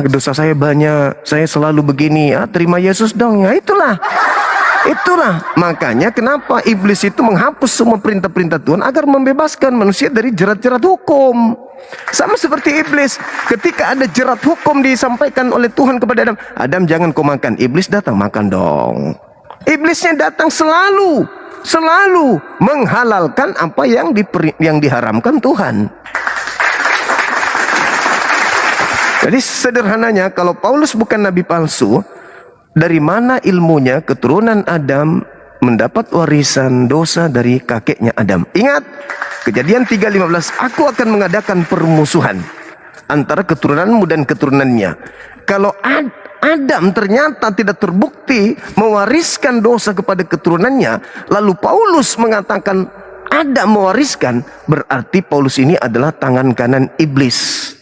Dosa saya banyak, saya selalu begini. Terima Yesus dong. Ya itulah. Makanya kenapa iblis itu menghapus semua perintah-perintah Tuhan agar membebaskan manusia dari jerat-jerat hukum. Sama seperti iblis, ketika ada jerat hukum disampaikan oleh Tuhan kepada Adam, Adam jangan kau makan. Iblis datang, makan dong. Iblisnya datang selalu menghalalkan apa yang diharamkan Tuhan. Jadi sederhananya, kalau Paulus bukan nabi palsu, dari mana ilmunya keturunan Adam mendapat warisan dosa dari kakeknya Adam? Ingat, Kejadian 3:15, aku akan mengadakan permusuhan antara keturunanmu dan keturunannya. Kalau Adam ternyata tidak terbukti mewariskan dosa kepada keturunannya, lalu Paulus mengatakan Adam mewariskan, berarti Paulus ini adalah tangan kanan iblis.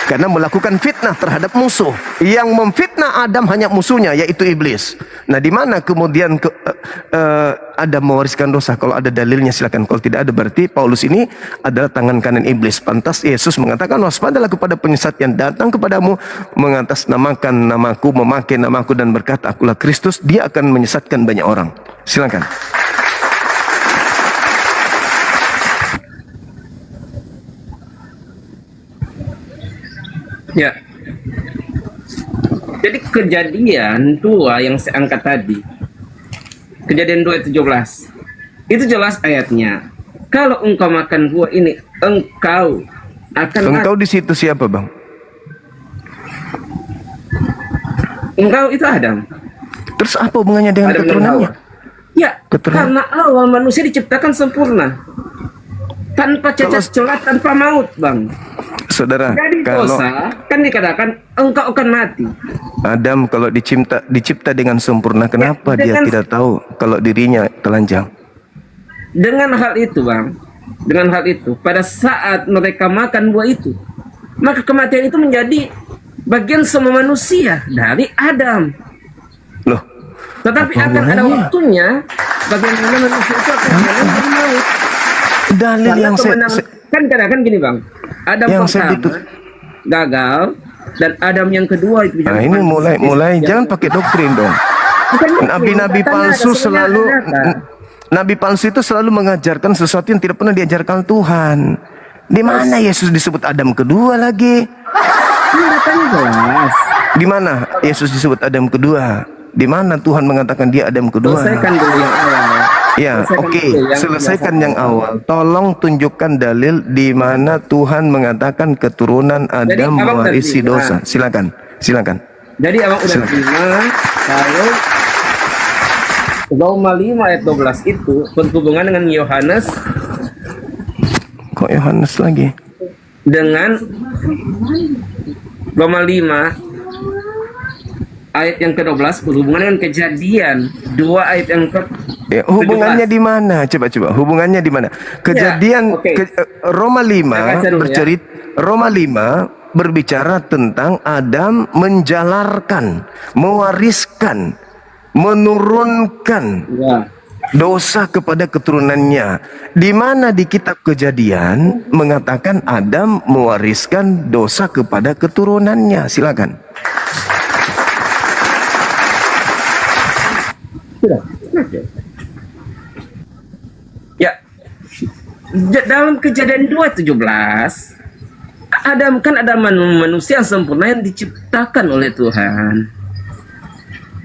Karena melakukan fitnah terhadap musuh. Yang memfitnah Adam hanya musuhnya, yaitu iblis. Nah, di mana kemudian Adam mewariskan dosa? Kalau ada dalilnya silakan. Kalau tidak ada, berarti Paulus ini adalah tangan kanan iblis. Pantas Yesus mengatakan, waspadalah kepada penyesat yang datang kepadamu, mengatasnamakan namaku, memakai namaku, dan berkata, akulah Kristus. Dia akan menyesatkan banyak orang. Silakan. Ya. Jadi Kejadian 2 yang saya angkat tadi, Kejadian 2 ayat 17, itu jelas ayatnya. Kalau engkau makan buah ini, engkau akan Engkau di situ siapa, Bang? Engkau itu Adam. Terus apa hubungannya dengan Adam keturunannya? Ya, karena awal manusia diciptakan sempurna, tanpa cacat celah, tanpa maut, Bang. Saudara, Jadi kalau dosa kan dikatakan engkau akan mati. Adam kalau dicipta dengan sempurna, kenapa dia tidak tahu kalau dirinya telanjang? Dengan hal itu, Bang, dengan hal itu, pada saat mereka makan buah itu, maka kematian itu menjadi bagian semua manusia dari Adam. Loh, tetapi akan ada waktunya bagaimana manusia itu akan maut. Dalil yang kan kadang-kadang gini, Bang. Adam yang pertama gagal dan Adam yang kedua itu. Nah, ini mulai jangan pakai doktrin dong. Nabi-nabi palsu selalu Nabi palsu itu selalu mengajarkan sesuatu yang tidak pernah diajarkan Tuhan. Di mana Yesus disebut Adam kedua lagi? Kan jelas. Di mana Yesus disebut Adam kedua? Di mana Tuhan mengatakan dia Adam kedua? Selesaikan dulu yang awal. Ya, oke. Selesaikan yang awal. Tolong tunjukkan dalil di mana Tuhan mengatakan keturunan Adam mewarisi dosa. Silakan. Jadi abang udah terima kalau Roma 5 ayat 12 itu berhubungan dengan Yohanes. Kok Yohanes lagi? Dengan Roma 5 ayat yang ke-12 berhubungan dengan Kejadian 2 ayat yang ke hubungannya di mana? Coba hubungannya di mana? Kejadian Roma 5 bercerita Roma 5 berbicara tentang Adam menjalarkan, mewariskan, menurunkan dosa kepada keturunannya. Di mana di kitab Kejadian mengatakan Adam mewariskan dosa kepada keturunannya. Silakan. Ya, dalam Kejadian 2:17 Adam kan ada manusia yang sempurna yang diciptakan oleh Tuhan,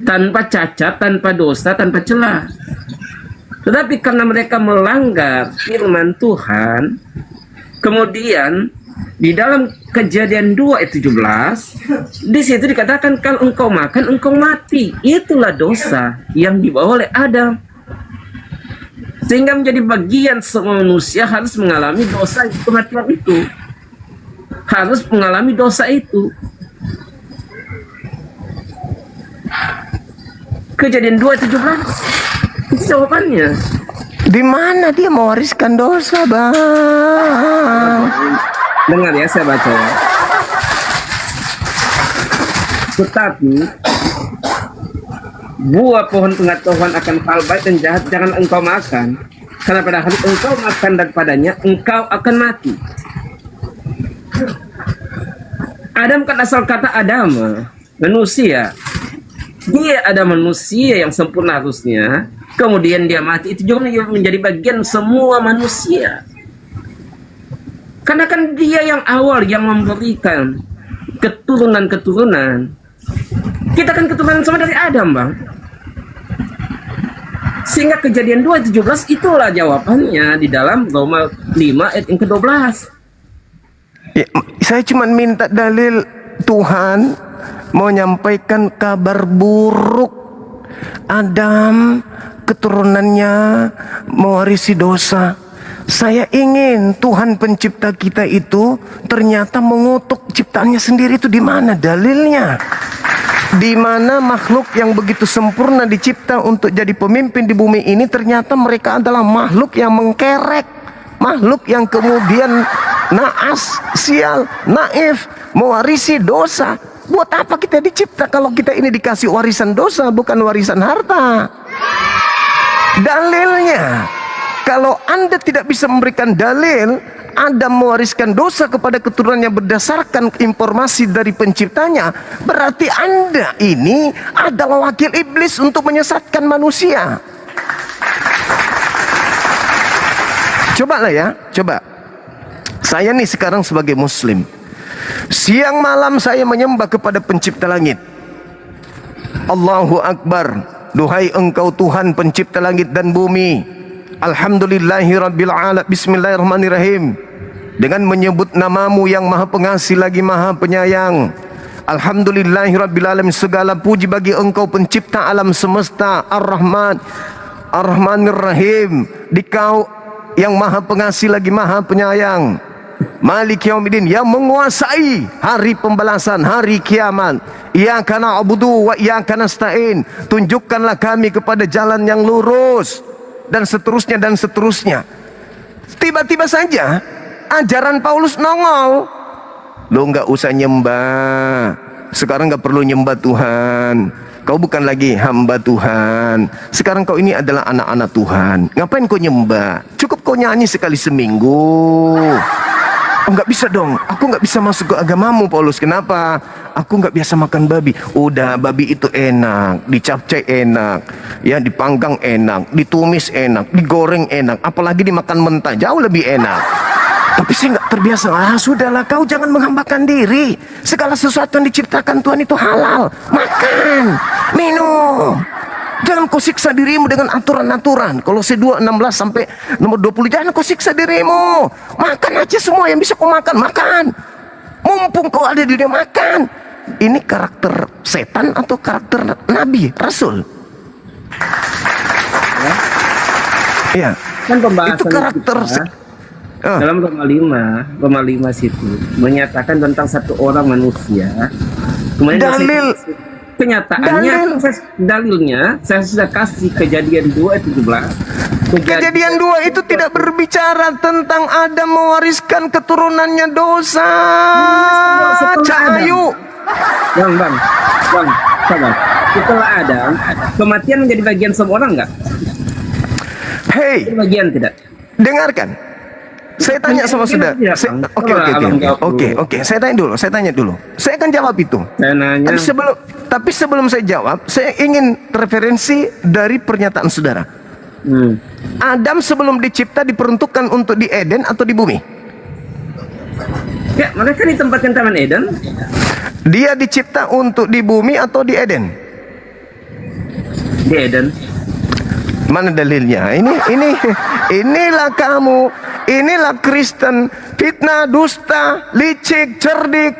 tanpa cacat, tanpa dosa, tanpa celah. Tetapi karena mereka melanggar firman Tuhan, kemudian di dalam Kejadian 2 ayat 17 di situ dikatakan kalau engkau makan engkau mati. Itulah dosa yang dibawa oleh Adam, sehingga menjadi bagian semua manusia harus mengalami dosa itu, kematian itu, harus mengalami dosa itu. Kejadian 2:17 itu jawabannya. Di mana dia mewariskan dosa, Bang? Dengar ya, saya baca ya. Tetapi buah pohon pengetahuan akan hal baik dan jahat jangan engkau makan, karena pada hari engkau makan daripadanya engkau akan mati. Adam kan asal kata Adam, manusia. Dia ada manusia yang sempurna harusnya, kemudian dia mati. Itu juga menjadi bagian semua manusia. Karena kan dia yang awal yang memberikan keturunan-keturunan. Kita kan keturunan sama dari Adam, Bang. Sehingga Kejadian 2:17 itulah jawabannya di dalam Roma 5 ayat yang ke-12. Ya, saya cuma minta dalil Tuhan mau menyampaikan kabar buruk. Adam keturunannya mewarisi dosa. Saya ingin Tuhan pencipta kita itu ternyata mengutuk ciptaannya sendiri. Itu di mana dalilnya? Di mana makhluk yang begitu sempurna dicipta untuk jadi pemimpin di bumi ini ternyata mereka adalah makhluk yang mengkerek, makhluk yang kemudian naas, sial, naif, mewarisi dosa. Buat apa kita dicipta kalau kita ini dikasih warisan dosa, bukan warisan harta? Dalilnya, kalau Anda tidak bisa memberikan dalil Adam mewariskan dosa kepada keturunannya berdasarkan informasi dari penciptanya, berarti Anda ini adalah wakil iblis untuk menyesatkan manusia. Cobalah ya, coba. Saya nih sekarang sebagai muslim, siang malam saya menyembah kepada pencipta langit. Allahu Akbar, duhai engkau Tuhan pencipta langit dan bumi. Alhamdulillahirabbil alamin. Bismillahirrahmanirrahim. Dengan menyebut namamu yang maha pengasih lagi maha penyayang. Alhamdulillahirabbil alamin. Segala puji bagi engkau pencipta alam semesta. Ar-Rahman, Ar-Rahmanir-Rahim. Dikau yang maha pengasih lagi maha penyayang. Malik Yaumiddin, yang menguasai hari pembalasan, hari kiamat. Iyyaka na'budu wa iyyaka nasta'in. Tunjukkanlah kami kepada jalan yang lurus, dan seterusnya dan seterusnya. Tiba-tiba saja ajaran Paulus nongol. Lo nggak usah nyembah. Sekarang nggak perlu nyembah Tuhan. Kau bukan lagi hamba Tuhan. Sekarang kau ini adalah anak-anak Tuhan. Ngapain kau nyembah? Cukup kau nyanyi sekali seminggu. Oh, nggak bisa dong. Aku nggak bisa masuk ke agamamu, Paulus. Kenapa? Aku nggak biasa makan babi. Udah, babi itu enak, dicapcay enak, ya dipanggang enak, ditumis enak, digoreng enak, apalagi dimakan mentah jauh lebih enak. Tapi saya nggak terbiasa. Sudahlah, kau jangan menghambakan diri. Segala sesuatu yang diciptakan Tuhan itu halal. Makan, minum. Jangan kau siksa dirimu dengan aturan-aturan. Kolose 2:16 sampai nomor 20. Jangan kau siksa dirimu. Makan aja semua yang bisa kau makan. Makan. Mumpung kau ada di dunia, makan. Ini karakter setan atau karakter nabi, rasul? Ya. Kan pembahasan Itu karakter dalam Roma 5 situ menyatakan tentang satu orang manusia. Kemudian dalil kenyataannya dalilnya saya sudah kasih Kejadian 2:17. Kejadian 2 itu tidak berbicara tentang Adam mewariskan keturunannya dosa. Cahayu. Bang, sabar. Setelah Adam, kematian menjadi bagian semua orang nggak? Hei, bagian tidak. Dengarkan. Saya tanya sama saudara. Oke. Saya tanya dulu. Saya akan jawab itu. Saya nanya. Tapi sebelum saya jawab, saya ingin referensi dari pernyataan saudara. Adam sebelum dicipta diperuntukkan untuk di Eden atau di bumi? Ya, mereka ditempatkan Taman Eden. Dia dicipta untuk di bumi atau di Eden? Di Eden. Mana dalilnya? Inilah kamu. Inilah Kristen, fitnah, dusta, licik, cerdik.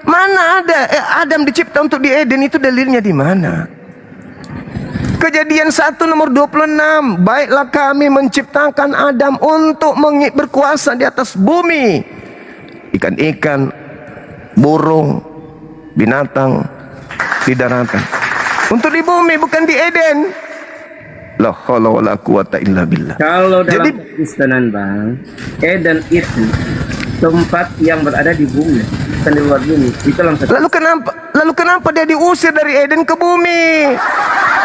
Mana ada Adam dicipta untuk di Eden, itu dalilnya di mana? Kejadian 1 nomor 26. Baiklah kami menciptakan Adam untuk berkuasa di atas bumi. Ikan-ikan, burung, binatang di daratan. Untuk di bumi, bukan di Eden. La haula wala quwata illa billah. Kalau dalam kekristenan, Bang, Eden itu tempat yang berada di bumi, bukan di luar bumi. Itu Lalu kenapa dia diusir dari Eden ke bumi?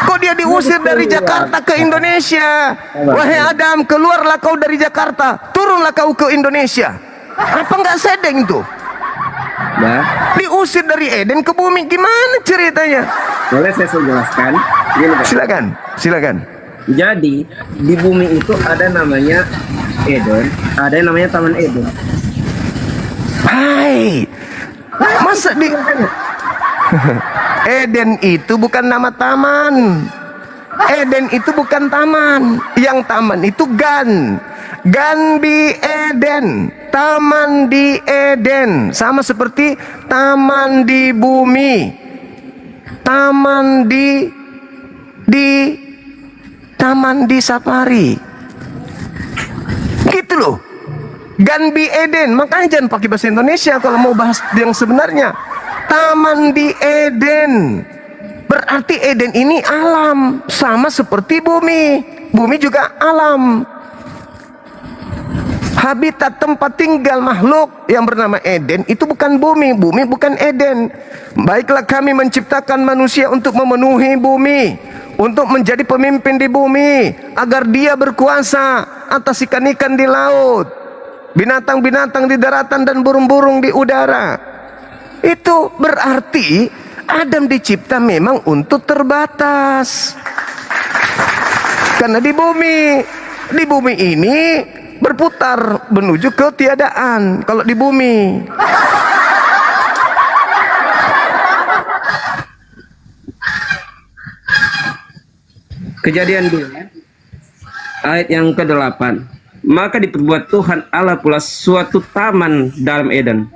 Kok dia diusir dari Jakarta ke Indonesia? Wahai Adam, keluarlah kau dari Jakarta, turunlah kau ke Indonesia. Apa nggak sedeng itu? Diusir dari Eden ke bumi, gimana ceritanya? Boleh saya jelaskan? Silakan. Jadi di bumi itu ada namanya Eden, ada yang namanya Taman Eden. Hai, masa di Eden itu bukan nama taman. Eden itu bukan taman. Yang taman itu Gan di Eden. Taman di Eden sama seperti taman di bumi. Taman di safari. Gitu loh. Gan di Eden. Makanya jangan pakai bahasa Indonesia kalau mau bahas yang sebenarnya. Taman di Eden. Berarti Eden ini alam, sama seperti bumi. Bumi juga alam. Habitat tempat tinggal makhluk yang bernama Eden itu bukan bumi, bumi bukan Eden. Baiklah kami menciptakan manusia untuk memenuhi bumi, untuk menjadi pemimpin di bumi, agar dia berkuasa atas ikan-ikan di laut, binatang-binatang di daratan dan burung-burung di udara. Itu berarti Adam dicipta memang untuk terbatas. Karena di bumi ini berputar menuju ketiadaan kalau di bumi. Kejadian 2 ayat yang ke-8. Maka diperbuat Tuhan Allah pula suatu taman dalam Eden.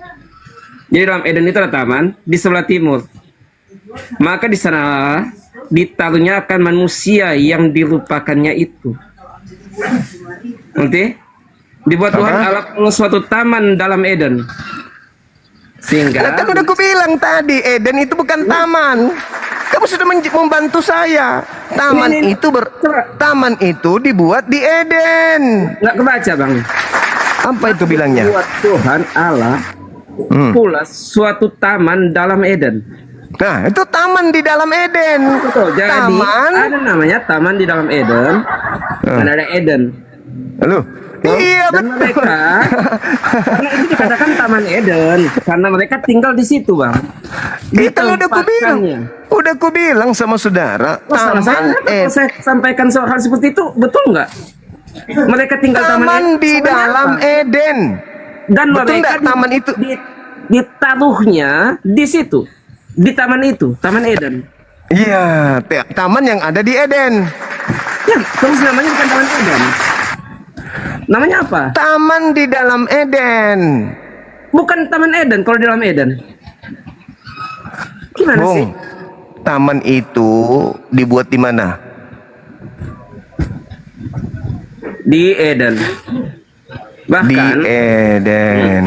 Jadi dalam Eden itu ada taman di sebelah timur. Maka di sana ditaruhnya akan manusia yang dilupakannya itu. Nanti dibuat Tuhan Allah pula suatu taman dalam Eden. Sehingga kan udah aku bilang tadi, Eden itu bukan taman. Kamu sudah membantu saya. Taman itu dibuat di Eden. Nggak kebaca, Bang. Apa itu bilangnya? Buat Tuhan Allah pula suatu taman dalam Eden. Nah, itu taman di dalam Eden. Betul. Jadi ada namanya taman di dalam Eden dan ada Eden. Halo, Betul. Iya, Dan betul. mereka karena itu dikatakan Taman Eden karena mereka tinggal di situ, Bang. Itu udah ku bilang. Ditempatkannya. Udah ku bilang sama saudara, Oh, salah saya, kalau saya sampaikan soal hal seperti itu betul nggak? Mereka tinggal taman di Sebenarnya dalam apa? Eden. Dan Betul mereka nggak taman itu? ditaruhnya di situ, di taman itu, Taman Eden. Iya, taman yang ada di Eden. Ya, terus namanya bukan Taman Eden. Namanya apa? Taman di dalam Eden. Bukan Taman Eden kalau di dalam Eden. Gimana Bung, sih? taman itu dibuat di mana? Di Eden. Bahkan Di Eden.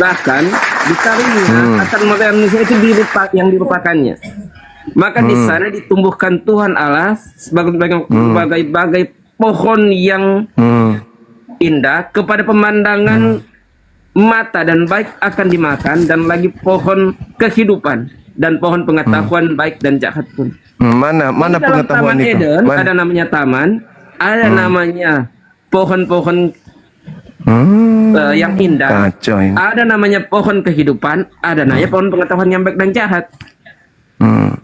bahkan ditaruhnya akan manusia itu yang dirupakannya. Maka di sana ditumbuhkan Tuhan Allah sebagai pohon yang indah kepada pemandangan mata dan baik akan dimakan, dan lagi pohon kehidupan dan pohon pengetahuan baik dan jahat pun. Mana Di dalam pengetahuan Taman itu? Eden Mana? ada namanya taman, ada namanya pohon-pohon yang indah, Kacau ini. ada namanya pohon kehidupan, ada namanya pohon pengetahuan yang baik dan jahat.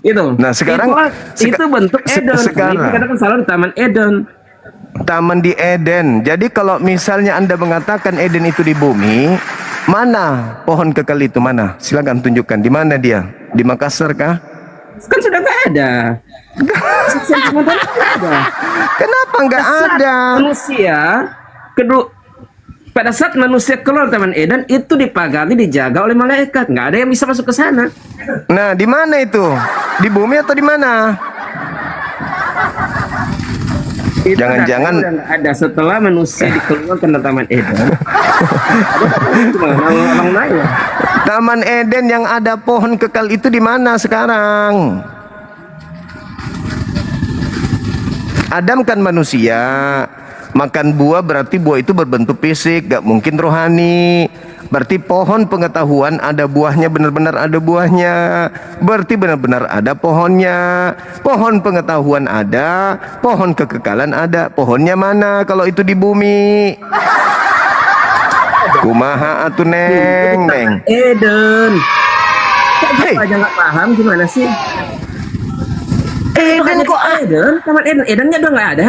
Itu. Nah, sekarang itu bentuk Eden. sekarang Ini dikatakan selalu di Taman Eden. Taman di Eden. Jadi kalau misalnya Anda mengatakan Eden itu di bumi, mana pohon kekal itu mana? Silakan tunjukkan di mana dia? Di Makassar kah? Kan sudah nggak ada. Kenapa nggak Pada saat ada? Manusia pada saat manusia keluar Taman Eden itu dipagari, dijaga oleh malaikat, nggak ada yang bisa masuk ke sana. Nah, di mana itu? Di bumi atau di mana? Jangan-jangan udah nggak ada setelah manusia dikeluarkan dari Taman Eden. Orang nanya. Taman Eden yang ada pohon kekal itu di mana sekarang? Adam kan manusia, makan buah berarti buah itu berbentuk fisik, gak mungkin rohani. Berarti pohon pengetahuan ada buahnya, benar-benar ada buahnya. Berarti benar-benar ada pohonnya. Pohon pengetahuan ada, pohon kekekalan ada. Pohonnya mana kalau itu di bumi? Kumaha atuh neng, neng. Eden. Kok aja nggak paham gimana sih? Eden kok Eden? Taman Eden, Edennya udah nggak ada.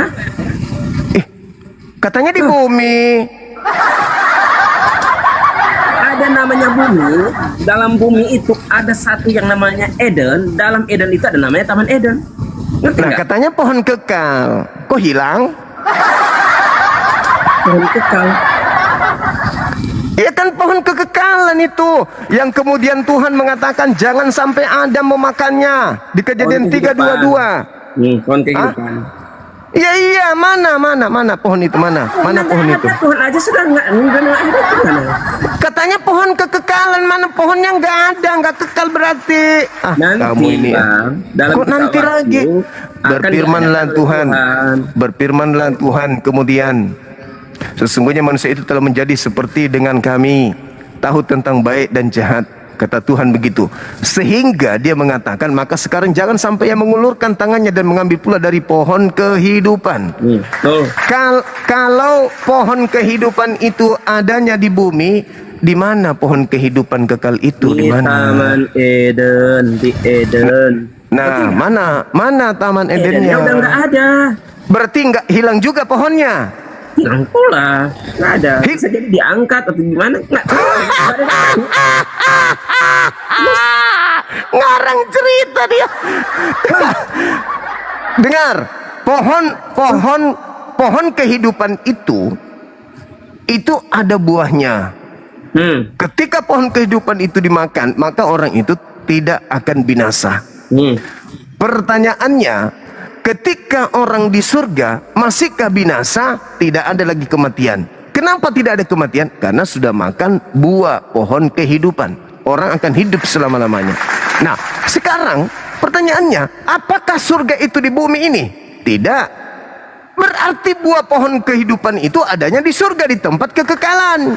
Katanya di bumi. Ada namanya bumi. Dalam bumi itu ada satu yang namanya Eden. Dalam Eden itu ada namanya Taman Eden. Ngerti Nah, nggak? katanya pohon kekal. Kok hilang? Pohon kekal. Ya kan pohon kekekalan itu yang kemudian Tuhan mengatakan jangan sampai Adam memakannya di Kejadian 3:22. Nih, pohon kehidupan. Iya, mana pohon itu mana pohon itu? Pohon aja sudah nggak ada gimana? Katanya pohon kekekalan, mana pohonnya nggak ada, nggak kekal berarti. Nanti, Kamu ini Bang, dalam kok kitab nanti Wahyu lagi? akan Berfirmanlah diadakan Tuhan, Tuhan. berfirmanlah Tuhan kemudian, sesungguhnya manusia itu telah menjadi seperti dengan kami, tahu tentang baik dan jahat. Kata Tuhan begitu. Sehingga dia mengatakan, maka sekarang jangan sampai ia mengulurkan tangannya dan mengambil pula dari pohon kehidupan. Kalau pohon kehidupan itu adanya di bumi, di mana pohon kehidupan kekal itu? Di mana? Taman Eden, di Eden. Nah, mana Taman Edennya Edennya? udah nggak ada. Berarti nggak hilang juga pohonnya. Hilang pula, nggak ada. Bisa jadi diangkat atau gimana? Nggak. Ngarang cerita dia. Dengar, pohon kehidupan itu ada buahnya. Ketika pohon kehidupan itu dimakan, maka orang itu tidak akan binasa. Pertanyaannya, ketika orang di surga masihkah binasa? Tidak ada lagi kematian. Kenapa tidak ada kematian? Karena sudah makan buah pohon kehidupan. Orang akan hidup selama-lamanya. Nah, sekarang pertanyaannya, apakah surga itu di bumi ini? Tidak. Berarti buah pohon kehidupan itu adanya di surga, di tempat kekekalan.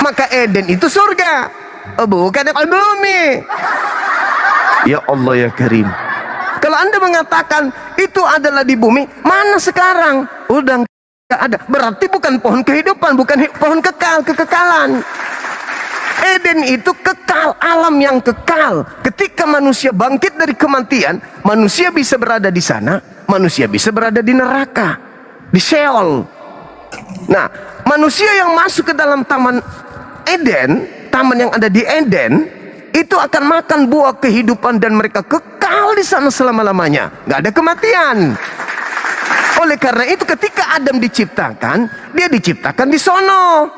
Maka Eden itu surga, bukan di bumi. Ya Allah ya Karim. Kalau Anda mengatakan itu adalah di bumi, mana sekarang? Udah ada. Berarti bukan pohon kehidupan, bukan pohon kekekalan. Eden itu kekal, alam yang kekal. Ketika manusia bangkit dari kematian, manusia bisa berada di sana, manusia bisa berada di neraka, di Sheol. Nah, manusia yang masuk ke dalam taman Eden, taman yang ada di Eden, itu akan makan buah kehidupan dan mereka kekal di sana selama-lamanya. Gak ada kematian. Oleh karena itu ketika Adam diciptakan, dia diciptakan di sono.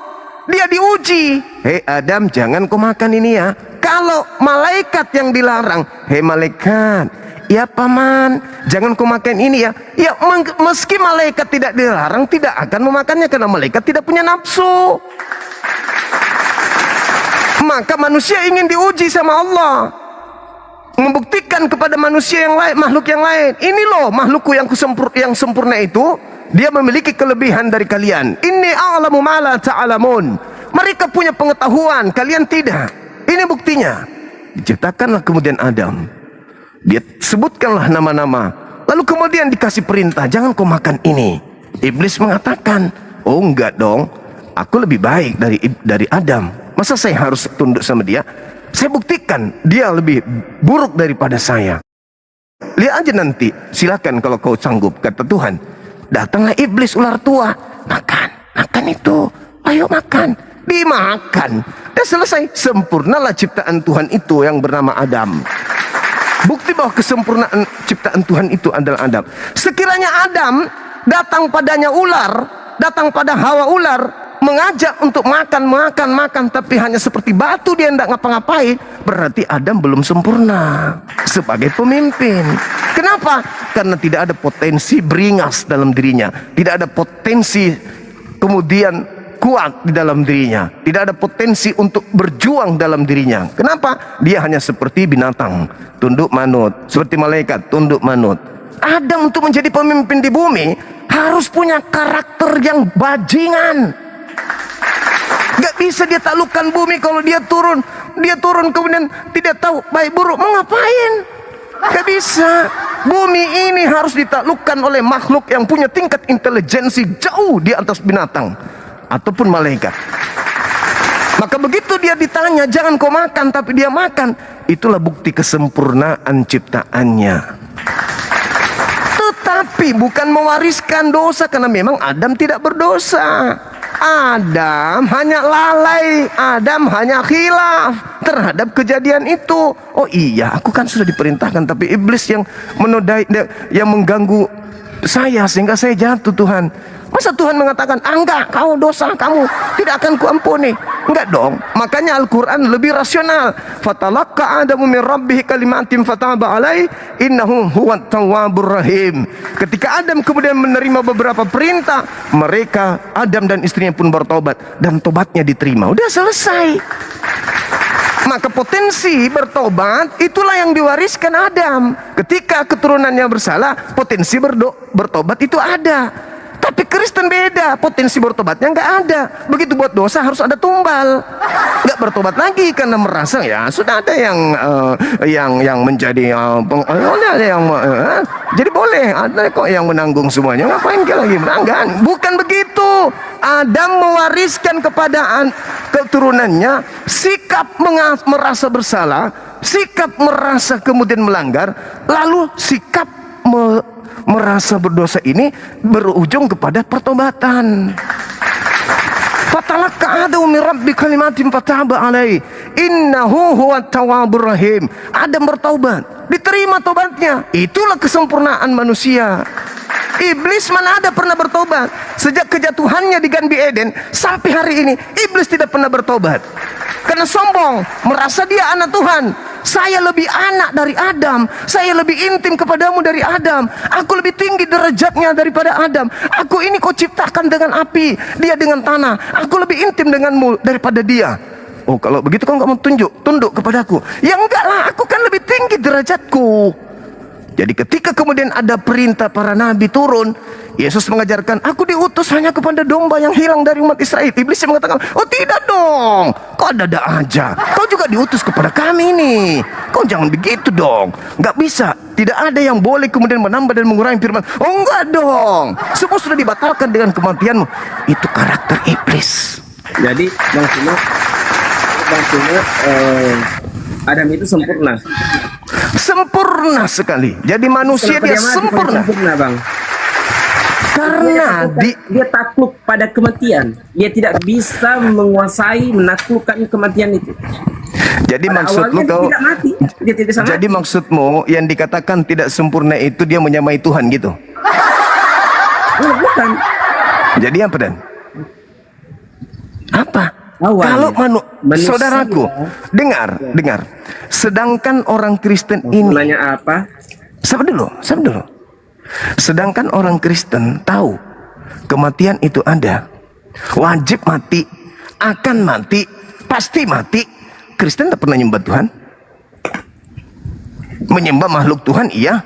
Dia diuji. Hei Adam, jangan kau makan ini ya. Kalau malaikat yang dilarang, hei malaikat, ya paman, jangan kau makan ini ya. Ya meski malaikat tidak dilarang, tidak akan memakannya karena malaikat tidak punya nafsu. Maka manusia ingin diuji sama Allah, membuktikan kepada manusia yang lain, makhluk yang lain, ini loh makhlukku yang sempurna itu, dia memiliki kelebihan dari kalian. Inni a'lamu ma la ta'lamun. Mereka punya pengetahuan, kalian tidak. Ini buktinya. Diciptakanlah kemudian Adam. Dia sebutkanlah nama-nama. Lalu kemudian dikasih perintah, jangan kau makan ini. Iblis mengatakan, oh enggak dong, aku lebih baik dari Adam. Masa saya harus tunduk sama dia? Saya buktikan dia lebih buruk daripada saya. Lihat aja nanti, silakan kalau kau sanggup, kata Tuhan. Datanglah iblis ular tua, makan itu, ayo makan, dimakan. Dan selesai, sempurnalah ciptaan Tuhan itu yang bernama Adam. Bukti bahwa kesempurnaan ciptaan Tuhan itu adalah Adam. Sekiranya Adam datang padanya ular, datang pada Hawa ular, mengajak untuk makan, tapi hanya seperti batu, dia tidak ngapa-ngapain, berarti Adam belum sempurna sebagai pemimpin. Kenapa? Karena tidak ada potensi beringas dalam dirinya, tidak ada potensi kemudian kuat di dalam dirinya, tidak ada potensi untuk berjuang dalam dirinya. Kenapa? Dia hanya seperti binatang, tunduk manut, seperti malaikat, tunduk manut. Adam untuk menjadi pemimpin di bumi harus punya karakter yang bajingan. Gak bisa dia taklukkan bumi kalau dia turun kemudian tidak tahu baik buruk, mau ngapain? Gak bisa. Bumi ini harus ditaklukkan oleh makhluk yang punya tingkat intelijensi jauh di atas binatang ataupun malaikat. Maka begitu dia ditanya, jangan kau makan, tapi dia makan, itulah bukti kesempurnaan ciptaannya. Tetapi bukan mewariskan dosa, karena memang Adam tidak berdosa. Adam hanya lalai, Adam hanya khilaf terhadap kejadian itu. Oh iya, aku kan sudah diperintahkan, tapi iblis yang menodai, yang mengganggu saya sehingga saya jatuh. Tuhan, masa Tuhan mengatakan, enggak, kau dosa, kamu tidak akan kuampuni? Enggak dong. Makanya Al-Quran lebih rasional. Fatalaqqa Adamu min rabbih kalimatin fataba alaihi innahu huwat tawwabur rahim. Ketika Adam kemudian menerima beberapa perintah, mereka, Adam dan istrinya pun bertobat, dan tobatnya diterima. Udah selesai. Maka potensi bertobat itulah yang diwariskan Adam. Ketika keturunannya bersalah, potensi bertobat itu ada. Tapi Kristen beda, potensi bertobatnya nggak ada. Begitu buat dosa harus ada tumbal, nggak bertobat lagi karena merasa ya sudah ada yang menjadi ada yang jadi boleh, ada kok yang menanggung semuanya, ngapain kita lagi menanggan? Bukan begitu. Adam mewariskan kepada keturunannya sikap merasa bersalah, sikap merasa kemudian melanggar, lalu sikap merasa berdosa ini berujung kepada pertobatan. Fatalaqqa Adamu min rabbi kalimatin fataba alaihi innahu huwat tawwabur rahim. Adam bertaubat, diterima tobatnya. Itulah kesempurnaan manusia. Iblis mana ada pernah bertobat. Sejak kejatuhannya di Gan Eden sampai hari ini, iblis tidak pernah bertobat. Karena sombong, merasa dia anak Tuhan. Saya lebih anak dari Adam, saya lebih intim kepadamu dari Adam, aku lebih tinggi derajatnya daripada Adam. Aku ini kau ciptakan dengan api, dia dengan tanah. Aku lebih intim denganmu daripada dia. Oh, kalau begitu kau nggak mau tunduk kepadaku? Ya enggak lah, aku kan lebih tinggi derajatku. Jadi ketika kemudian ada perintah para nabi turun, Yesus mengajarkan, aku diutus hanya kepada domba yang hilang dari umat Israel. Iblis mengatakan, oh tidak dong, kau ada aja, kau juga diutus kepada kami nih. Kau jangan begitu dong. Nggak bisa. Tidak ada yang boleh kemudian menambah dan mengurangi firman. Oh enggak dong. Semua sudah dibatalkan dengan kematianmu. Itu karakter iblis. Jadi Bang Suma, Adam itu sempurna. Sempurna sekali. Jadi manusia Kenapa dia mati? sempurna. Sempurna, Bang. Karena dia takluk pada kematian. Dia tidak bisa menguasai, menaklukkan kematian itu. Jadi Pada maksud lu awalnya dia kau tidak mati. Dia tidak bisa jadi mati. maksudmu yang dikatakan tidak sempurna itu dia menyamai Tuhan gitu. Bukan. Jadi apa Dan? Apa? Awalnya, Kalau manusia- saudaraku, dengar. Sedangkan orang Kristen ini nanya apa? Sabar dulu. Sedangkan orang Kristen tahu kematian itu ada. Wajib mati, akan mati, pasti mati. Kristen tak pernah menyembah Tuhan. Menyembah makhluk Tuhan, iya.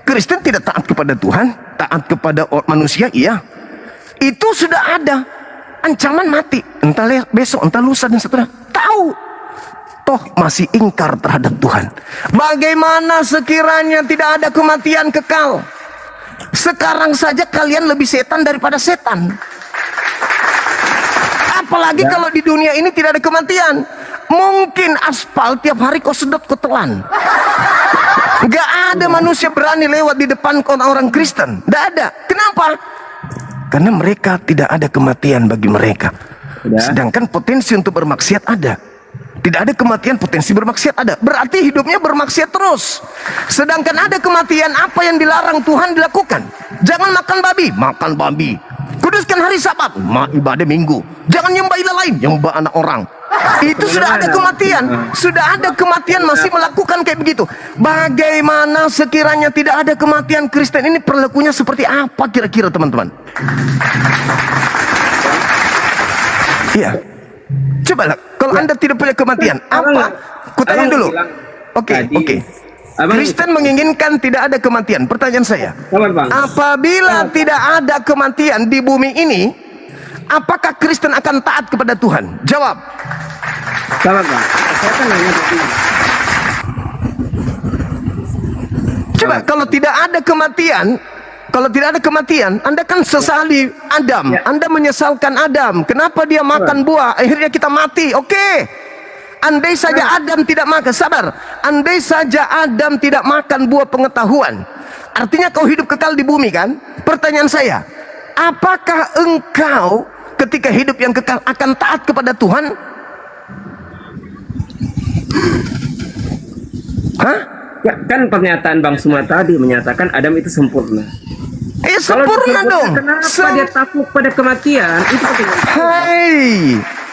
Kristen tidak taat kepada Tuhan, taat kepada manusia, iya. Itu sudah ada. Ancaman mati, entah besok, entah lusa dan seterusnya. Tahu. Toh masih ingkar terhadap Tuhan. Bagaimana sekiranya tidak ada kematian kekal? Sekarang saja kalian lebih setan daripada setan. Apalagi kalau di dunia ini tidak ada kematian. Mungkin aspal tiap hari kau sedot, kau telan. Gak ada manusia berani lewat di depan orang Kristen. Gak ada. Kenapa? Karena mereka tidak ada kematian bagi mereka. Sedangkan potensi untuk bermaksiat ada. Tidak ada kematian, potensi bermaksiat ada. Berarti hidupnya bermaksiat terus. Sedangkan ada kematian, apa yang dilarang Tuhan dilakukan. Jangan makan babi, makan babi. Kuduskan hari Sabat, ibadah Minggu. Jangan nyembah ilah lain, nyembah anak orang. Itu sudah ada kematian. Sudah ada kematian masih melakukan kayak begitu. Bagaimana sekiranya tidak ada kematian, Kristen ini perilakunya seperti apa kira-kira teman-teman? Iya. Cobalah, kalau Anda tidak punya kematian, apa? Kutanya dulu. Oke. Kristen menginginkan tidak ada kematian. Pertanyaan saya, apabila tidak ada kematian di bumi ini, apakah Kristen akan taat kepada Tuhan? Jawab. Salah, Bang. Saya kan nanya begini. Coba kalau tidak ada kematian, Anda kan sesali Adam. Anda menyesalkan Adam. Kenapa dia makan buah? Akhirnya kita mati. Oke. Andai saja Adam tidak makan, sabar. Andai saja Adam tidak makan buah pengetahuan, artinya kau hidup kekal di bumi kan? Pertanyaan saya, apakah engkau ketika hidup yang kekal akan taat kepada Tuhan? Hah? Ya, kan pernyataan Bang Suma tadi menyatakan Adam itu sempurna. Sempurna dong. Kenapa dia takut pada kematian? Itu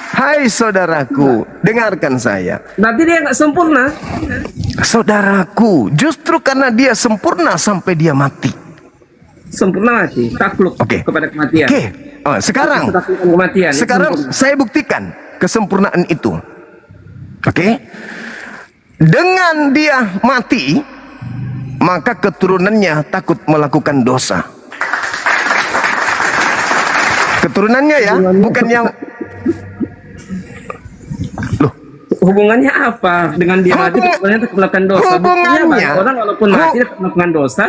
Hai saudaraku, dengarkan saya. Berarti dia nggak sempurna. Saudaraku, justru karena dia sempurna sampai dia mati. Sempurna mati, takluk kepada kematian. Sekarang saya buktikan kesempurnaan itu. Dengan dia mati, maka keturunannya takut melakukan dosa. Keturunannya ya, bukan yang hubungannya apa dengan dia mati keturunannya takut melakukan dosa? Hubungannya orang walaupun mati takut melakukan dosa.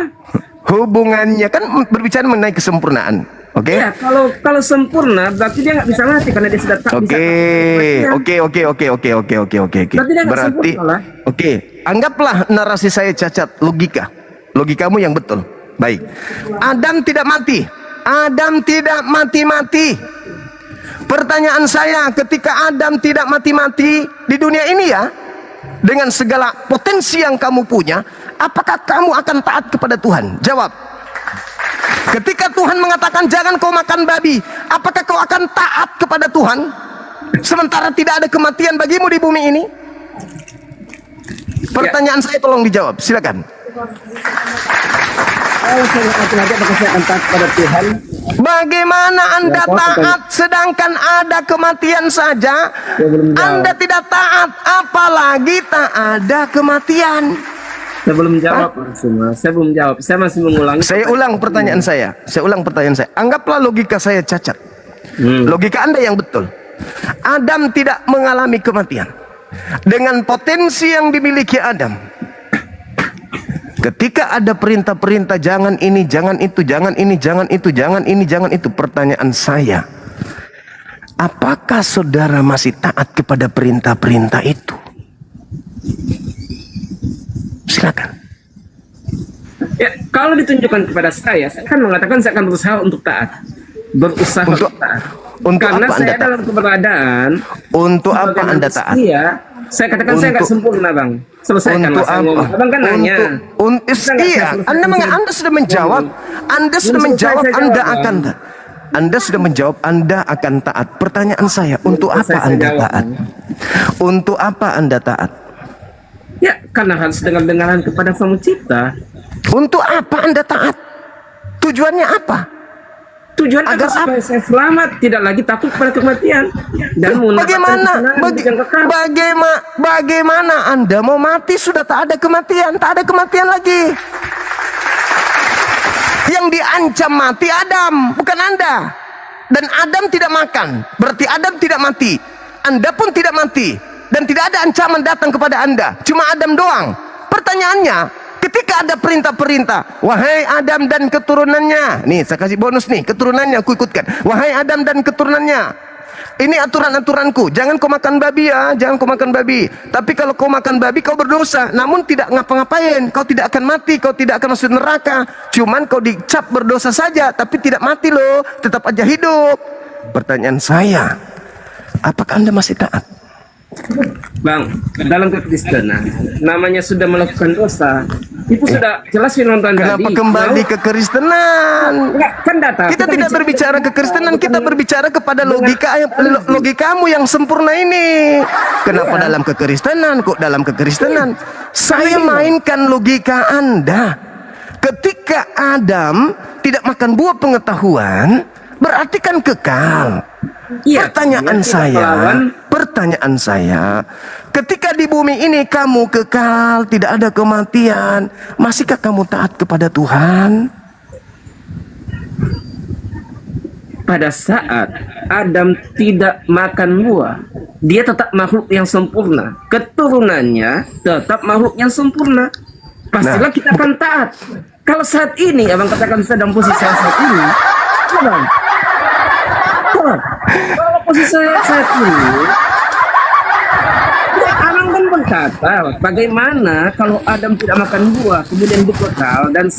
Hubungannya kan berbicara mengenai kesempurnaan. Ya, kalau sempurna berarti dia nggak bisa mati karena dia sudah tak bisa. Berarti anggaplah narasi saya cacat, logikamu yang betul. Baik, Adam tidak mati. Pertanyaan saya, ketika Adam tidak mati-mati di dunia ini ya, dengan segala potensi yang kamu punya, apakah kamu akan taat kepada Tuhan? Jawab. Ketika Tuhan mengatakan jangan kau makan babi, apakah kau akan taat kepada Tuhan? Sementara tidak ada kematian bagimu di bumi ini? Pertanyaan saya tolong dijawab, silakan. Kalau saya mati apakah saya akan taat kepada Tuhan? Bagaimana Anda taat sedangkan ada kematian saja? Anda tidak taat, apalagi tak ada kematian. Saya belum jawab, saya belum jawab. Saya masih mengulangi. Saya ulang pertanyaan saya. Anggaplah logika saya cacat. Logika Anda yang betul. Adam tidak mengalami kematian. dengan potensi yang dimiliki Adam, ketika ada perintah-perintah jangan ini, jangan itu, jangan ini, jangan itu, jangan ini, jangan itu, pertanyaan saya, apakah saudara masih taat kepada perintah-perintah itu? Silakan. Ya, kalau ditunjukkan kepada saya akan mengatakan saya akan berusaha untuk taat. Berusaha untuk taat. Karena apa saya Anda taat? dalam keberadaan. Untuk apa Anda taat? Iya, saya katakan saya nggak sempurna, Bang. Selesaikan Untuk saya apa? ngomong. Abang kan nanya. Iya, Anda sudah menjawab. Anda sudah menjawab. Anda sudah menjawab. Anda akan taat. Pertanyaan saya, untuk apa Anda taat? Untuk apa Anda taat? Ya, karena harus dengar-dengaran kepada Sang Pencipta. Untuk apa Anda taat? Tujuannya apa? Tujuan agar supaya saya selamat, tidak lagi takut pada kematian dan bagaimana Anda mau mati sudah tak ada kematian lagi. Yang diancam mati Adam, bukan Anda. Dan Adam tidak makan, berarti Adam tidak mati. Anda pun tidak mati dan tidak ada ancaman datang kepada Anda. Cuma Adam doang. Pertanyaannya, ketika ada perintah-perintah, wahai Adam dan keturunannya, nih saya kasih bonus nih, keturunannya aku ikutkan. Wahai Adam dan keturunannya, ini aturan-aturanku, jangan kau makan babi ya, jangan kau makan babi. Tapi kalau kau makan babi kau berdosa, namun tidak ngapa-ngapain, kau tidak akan mati, kau tidak akan masuk neraka. Cuman kau dicap berdosa saja, tapi tidak mati loh, tetap aja hidup. Pertanyaan saya, apakah Anda masih taat? Bang, dalam kekristenan namanya sudah melakukan dosa, itu sudah jelas firman Tuhan tadi. Kenapa kembali ke Kristenan? Kita tidak berbicara ke Kristenan, kita berbicara kepada logikamu yang sempurna ini. Kenapa dalam kekristenan? Kok dalam kekristenan? Saya mainkan logika Anda. Ketika Adam tidak makan buah pengetahuan, berarti kan kekal. Pertanyaan saya, ketika di bumi ini kamu kekal, tidak ada kematian, masihkah kamu taat kepada Tuhan? Pada saat Adam tidak makan buah, dia tetap makhluk yang sempurna. Keturunannya tetap makhluk yang sempurna. Pastilah kita akan taat. Kalau saat ini abang katakan sedang posisi saat ini, abang, kalau posisi saya saat ini, ya abang kan berkata, bagaimana kalau Adam tidak makan buah, kemudian dia kekal, dan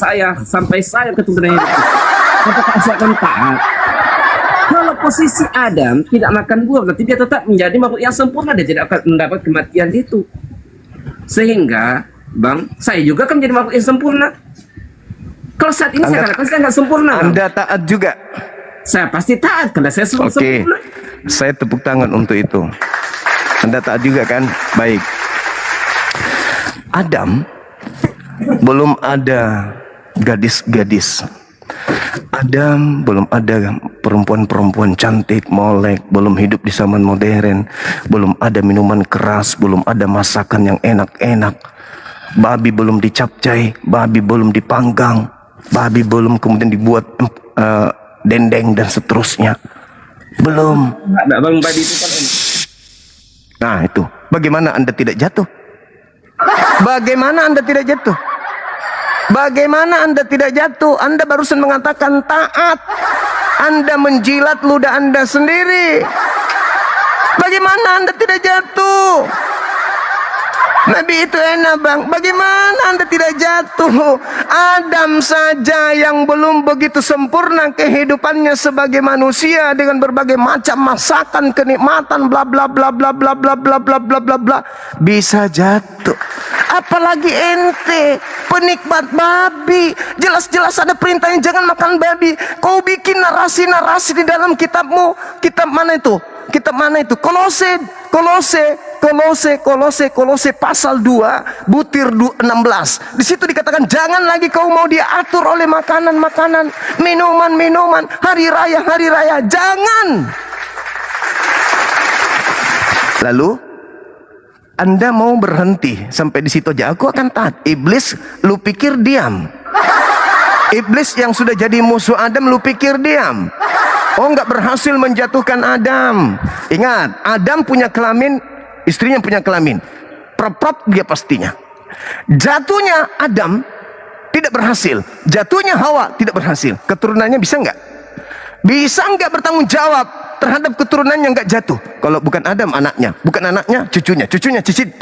sampai saya keturunannya itu, apakah saya akan taat? Kalau posisi Adam tidak makan buah, berarti dia tetap menjadi makhluk yang sempurna, dia tidak akan mendapat kematian itu. Sehingga, bang, saya juga kan menjadi makhluk yang sempurna. Kalau saat ini saya katakan saya nggak sempurna. Anda taat juga? Saya pasti taat karena saya sempurna. Saya tepuk tangan untuk itu. Anda taat juga kan? Baik. Adam belum ada gadis-gadis. Adam belum ada perempuan-perempuan cantik, molek, belum hidup di zaman modern, belum ada minuman keras, belum ada masakan yang enak-enak. Babi belum dicapcai, babi belum dipanggang, babi belum kemudian dibuat dendeng dan seterusnya. Belum. Nah itu, bagaimana Anda tidak jatuh? Bagaimana Anda tidak jatuh? Bagaimana Anda tidak jatuh? Anda barusan mengatakan taat. Anda menjilat ludah Anda sendiri. Bagaimana Anda tidak jatuh? Nabi itu enak bang. Bagaimana Anda tidak jatuh? Adam saja yang belum begitu sempurna kehidupannya sebagai manusia dengan berbagai macam masakan, kenikmatan, bla bla bla bla bla bla bla bla bla bla bla, bisa jatuh. Apalagi ente penikmat babi. Jelas-jelas ada perintahnya jangan makan babi. Kau bikin narasi-narasi di dalam kitabmu. Kitab mana itu? Kitab mana itu? Kolose pasal 2 butir 16. Di situ dikatakan jangan lagi kau mau diatur oleh makanan-makanan, minuman-minuman, hari raya. Jangan. Lalu Anda mau berhenti sampai di situ aja. Aku akan taat. Iblis, lu pikir diam? Iblis yang sudah jadi musuh Adam, lu pikir diam? Oh, nggak berhasil menjatuhkan Adam. Ingat, Adam punya kelamin istrinya punya kelamin. Prap dia pastinya. Jatuhnya Adam tidak berhasil. Jatuhnya Hawa tidak berhasil. Keturunannya bisa nggak? Bisa nggak bertanggung jawab terhadap keturunannya nggak jatuh? Kalau bukan Adam anaknya, bukan anaknya cucunya, cicit,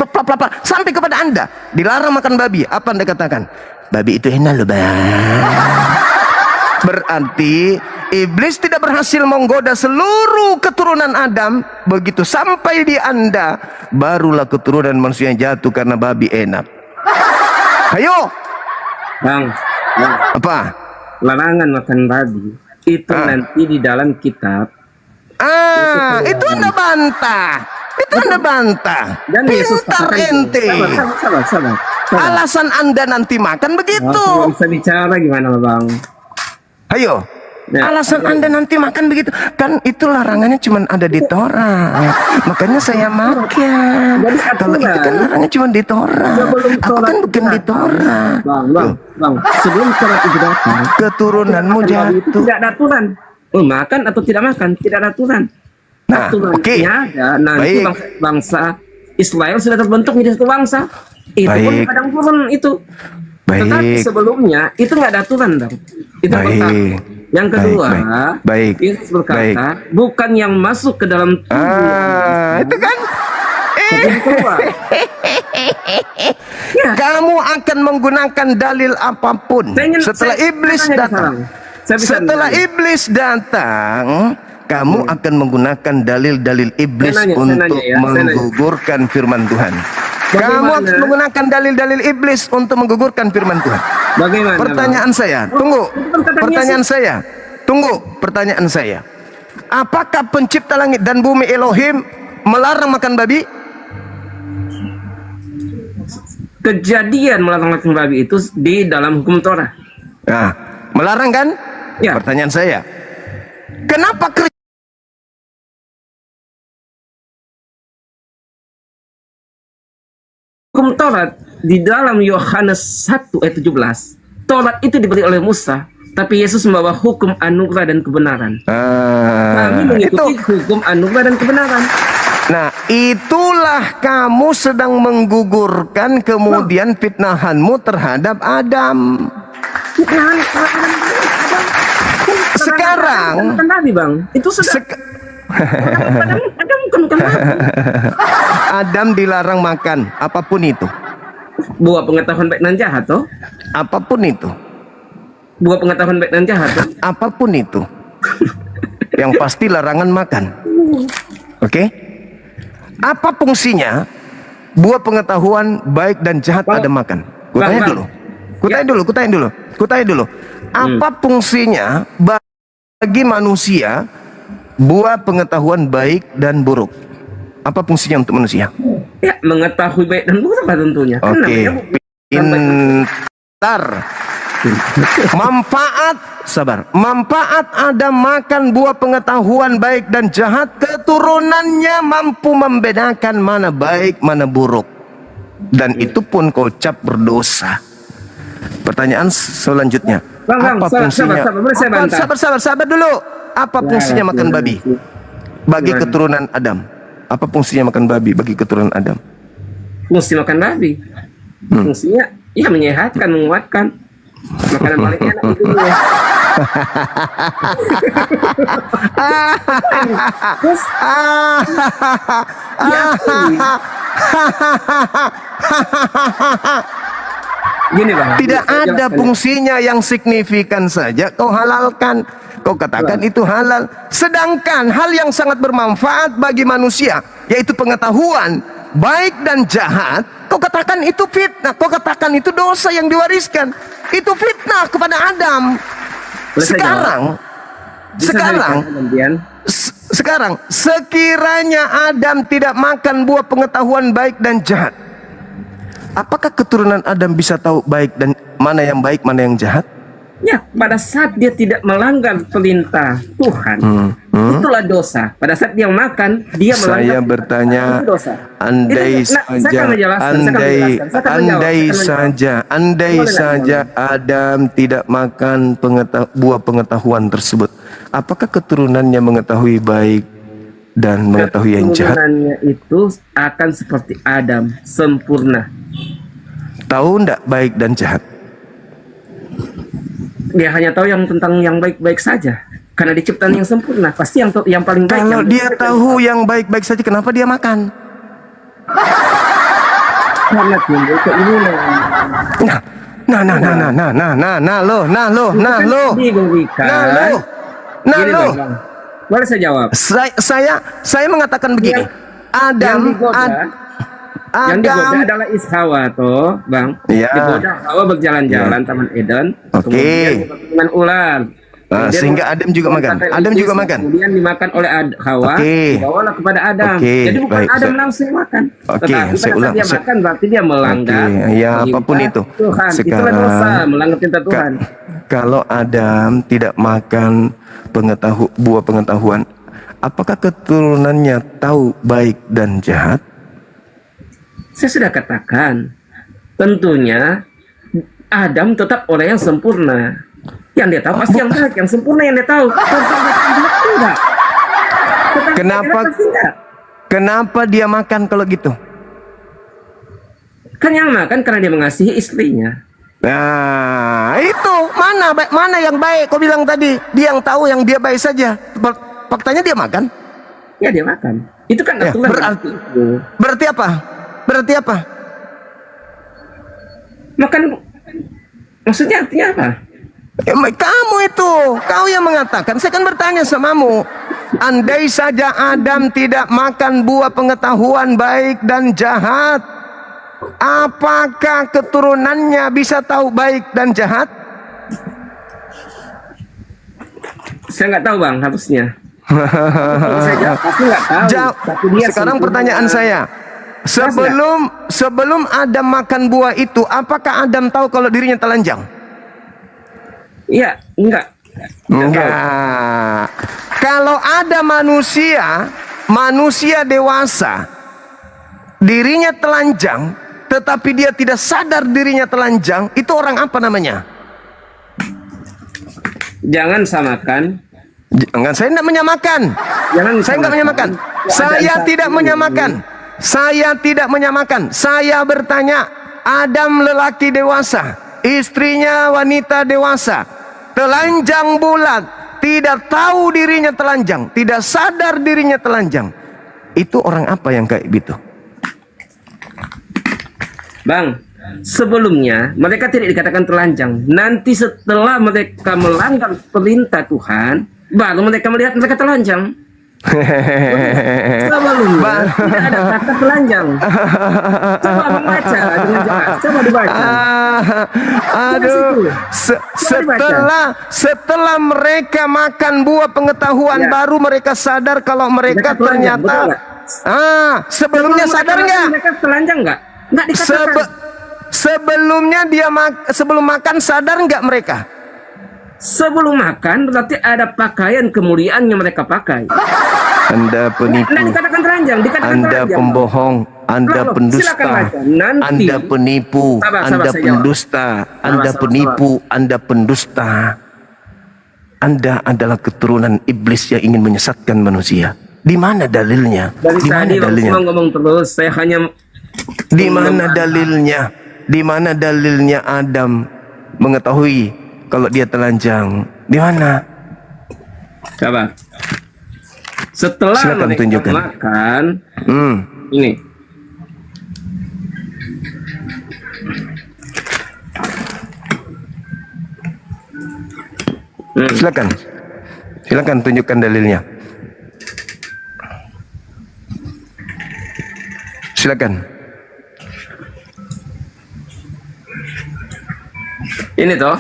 sampai kepada Anda dilarang makan babi. Apa Anda katakan? Babi itu enak loh bang. Berarti iblis tidak berhasil menggoda seluruh keturunan Adam. Begitu sampai di Anda, barulah keturunan manusia yang jatuh karena babi enak. Ayo Bang, apa? Larangan makan babi itu nanti di dalam kitab. Itu Anda bantah. Dan Yesus Pintar katakan, ente. Sabar. Alasan Anda nanti makan begitu. Bisa bicara gimana Bang? Ayo. Alasan Anda nanti makan begitu. Kan itu larangannya cuma ada di Torah. Makanya saya makan. Kalau itu kan larangannya cuma di Torah. Aku kan bukan di Torah. Bang, sebelum Torah itu datang, keturunanmu jatuh. Tidak ada aturan. Makan atau tidak makan, tidak ada aturan. Aturannya ada. Nanti bangsa Israel sudah terbentuk menjadi satu bangsa. Itu pun kadang turun itu. Tetapi sebelumnya itu nggak ada aturan, Bang. Itu pertama. Yang kedua, Yesus berkata, bukan yang masuk ke dalam tubuh. Itu kan? Kamu akan menggunakan dalil apapun. Setelah iblis datang. Setelah iblis datang, kamu akan menggunakan dalil-dalil iblis untuk menggugurkan firman Tuhan. Kamu akan menggunakan dalil-dalil iblis untuk menggugurkan firman Tuhan. Bagaimana? Pertanyaan saya, pertanyaan saya. Apakah pencipta langit dan bumi Elohim melarang makan babi? Kejadian melarang makan babi itu di dalam hukum Torah. Nah, melarang kan? Ya. Pertanyaan saya, kenapa hukum Taurat di dalam Yohanes 1 ayat 17, Taurat itu diberi oleh Musa, tapi Yesus membawa hukum anugerah dan kebenaran. Kami mengikuti hukum anugerah dan kebenaran. Nah, itulah kamu sedang menggugurkan kemudian fitnahanmu terhadap Adam. Sekarang Nabi, Bang. Itu sudah Adam dilarang makan apapun itu. Buah pengetahuan baik dan jahat, toh? Apapun itu. Buah pengetahuan baik dan jahat, toh? Apapun itu. Yang pasti larangan makan. Oke? Apa fungsinya buah pengetahuan baik dan jahat ada makan? Kutanya dulu. Apa fungsinya bagi manusia buah pengetahuan baik dan buruk? Apa fungsinya untuk manusia? Ya, mengetahui baik dan buruk apa tentunya. Oke. Pintar. Manfaat Adam makan buah pengetahuan baik dan jahat, keturunannya mampu membedakan mana baik mana buruk, dan itu pun kocap berdosa. Pertanyaan selanjutnya, apa fungsinya? Sabar dulu. Apa fungsinya makan babi bagi keturunan Adam? Apa fungsinya makan babi bagi keturunan Adam? Fungsi makan babi, fungsinya ya menyehatkan, menguatkan. Makanan paling enak itu ya. Terus gini, Bang. Tidak ada fungsinya yang signifikan saja kau halalkan. Kau katakan itu halal. Sedangkan hal yang sangat bermanfaat bagi manusia, yaitu pengetahuan baik dan jahat, kau katakan itu fitnah. Kau katakan itu dosa yang diwariskan. Itu fitnah kepada Adam. Sekarang sekiranya Adam tidak makan buah pengetahuan baik dan jahat, apakah keturunan Adam bisa tahu baik dan mana yang baik, mana yang jahat? Ya, pada saat dia tidak melanggar perintah Tuhan, itulah dosa. Pada saat dia makan, dia melanggar. Saya bertanya, andai saja Adam tidak makan buah pengetahuan tersebut, apakah keturunannya mengetahui baik dan mengetahui yang jahat. Keturunannya itu akan seperti Adam, sempurna. Tahu ndak baik dan jahat? Dia hanya tahu yang tentang yang baik-baik saja. Karena diciptaan yang sempurna, pasti yang paling baik. Kalau dia tahu yang baik-baik saja, kenapa dia makan? Karena timbul keinginan. Boleh saya jawab? Saya mengatakan begini. Yang digoda adalah Hawa toh, Bang. Ya. Digoda Hawa berjalan-jalan Taman Eden. Kemudian dengan ular. Sehingga Adam juga makan. Adam juga makan. Kemudian dimakan oleh Hawa. Dibawalah kepada Adam. Jadi bukan Adam langsung makan. Tetapi pada saat dia makan berarti dia melanggar. Ya, apapun itu. Tuhan. Itulah dosa, melanggar perintah Tuhan. Kalau Adam tidak makan buah pengetahuan, apakah keturunannya tahu baik dan jahat? Saya sudah katakan, tentunya Adam tetap orang yang sempurna. Yang dia tahu pasti yang baik, yang sempurna yang dia tahu. Kenapa dia makan kalau gitu? Kan yang makan karena dia mengasihi istrinya. Nah, itu mana yang baik? Kau bilang tadi dia yang tahu yang dia baik saja. Faktanya dia makan. Ya dia makan. Itu kan aturan. Berarti apa? Makan maksudnya artinya apa? Kamu itu, kau yang mengatakan. Saya kan bertanya samamu. Andai saja Adam tidak makan buah pengetahuan baik dan jahat, apakah keturunannya bisa tahu baik dan jahat? Saya nggak tahu, Bang, harusnya. Saya pasti nggak tahu. Sekarang pertanyaan saya. Sebelum Adam makan buah itu, apakah Adam tahu kalau dirinya telanjang? Iya, enggak. Kalau ada manusia dewasa, dirinya telanjang, tetapi dia tidak sadar dirinya telanjang, itu orang apa namanya? Jangan samakan. Jangan, saya tidak menyamakan. Saya tidak menyamakan. Saya tidak menyamakan. Saya tidak menyamakan. Saya bertanya, Adam lelaki dewasa, istrinya wanita dewasa, telanjang bulat, tidak tahu dirinya telanjang, tidak sadar dirinya telanjang. Itu orang apa yang kayak gitu? Bang, sebelumnya mereka tidak dikatakan telanjang. Nanti setelah mereka melanggar perintah Tuhan, baru mereka melihat mereka telanjang. Sebelumnya tidak ada kata telanjang. Coba membaca dengan jelas. Coba dibaca. Setelah mereka makan buah pengetahuan, baru mereka sadar kalau mereka ternyata. Sebelumnya sadar nggak? Mereka telanjang nggak? Nggak dikatakan. Sebelumnya sebelum makan sadar nggak mereka? Sebelum makan berarti ada pakaian kemuliaan yang mereka pakai. Anda penipu. Nah, dikatakan telanjang, Anda pembohong, Anda pendusta, Anda penipu, Anda pendusta, Anda penipu, Anda pendusta. Anda adalah keturunan iblis yang ingin menyesatkan manusia. Di mana dalilnya? Dari tadi ngomong terus, saya hanya. Di mana dalilnya? Di mana dalilnya Adam mengetahui kalau dia telanjang? Di mana? Coba. Setelah silakan mereka tunjukkan. Makan, ini. Silakan tunjukkan dalilnya. Silakan. Ini toh.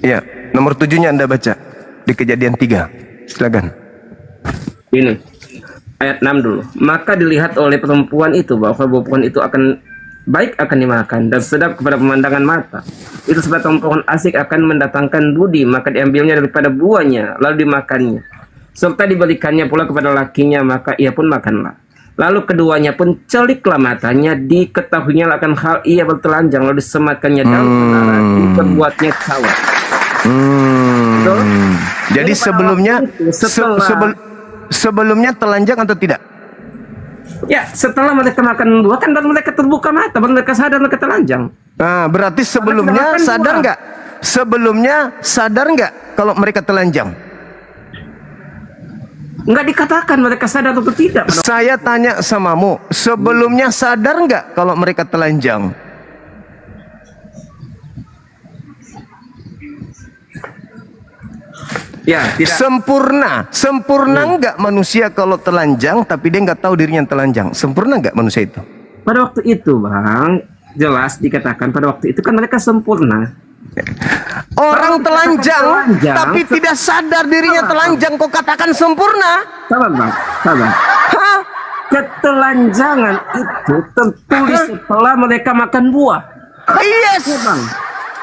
Ya, nomor 7-nya Anda baca di Kejadian 3. Silakan. Ini ayat 6 dulu. Maka dilihat oleh perempuan itu bahwa perempuan itu akan baik akan dimakan dan sedap kepada pemandangan mata. Itu sebab perempuan asik akan mendatangkan budi, maka diambilnya daripada buahnya lalu dimakannya. Serta diberikannya pula kepada lakinya, maka ia pun makanlah. Lalu keduanya pun celiklah matanya, diketahuinya akan hal ia bertelanjang, lalu disematkannya dalam menara, diperbuatnya cawat. Jadi sebelumnya sebelumnya telanjang atau tidak? Ya, setelah mereka makan buah kan baru mereka terbuka mata, baru mereka sadar mereka telanjang. Nah, berarti sebelumnya makan sadar buah. nggak? Sebelumnya sadar nggak kalau mereka telanjang? Nggak dikatakan mereka sadar atau tidak. Saya tanya samamu, sebelumnya sadar nggak kalau mereka telanjang? Ya, tidak. Sempurna nggak manusia kalau telanjang tapi dia nggak tahu dirinya telanjang? Sempurna nggak manusia itu? Pada waktu itu, Bang, jelas dikatakan pada waktu itu kan mereka sempurna. Orang telanjang tapi tidak sadar dirinya telanjang, kok katakan sempurna? Sabar, Bang, sabar. Ketelanjangan itu tertulis setelah mereka makan buah. Yes, Bang.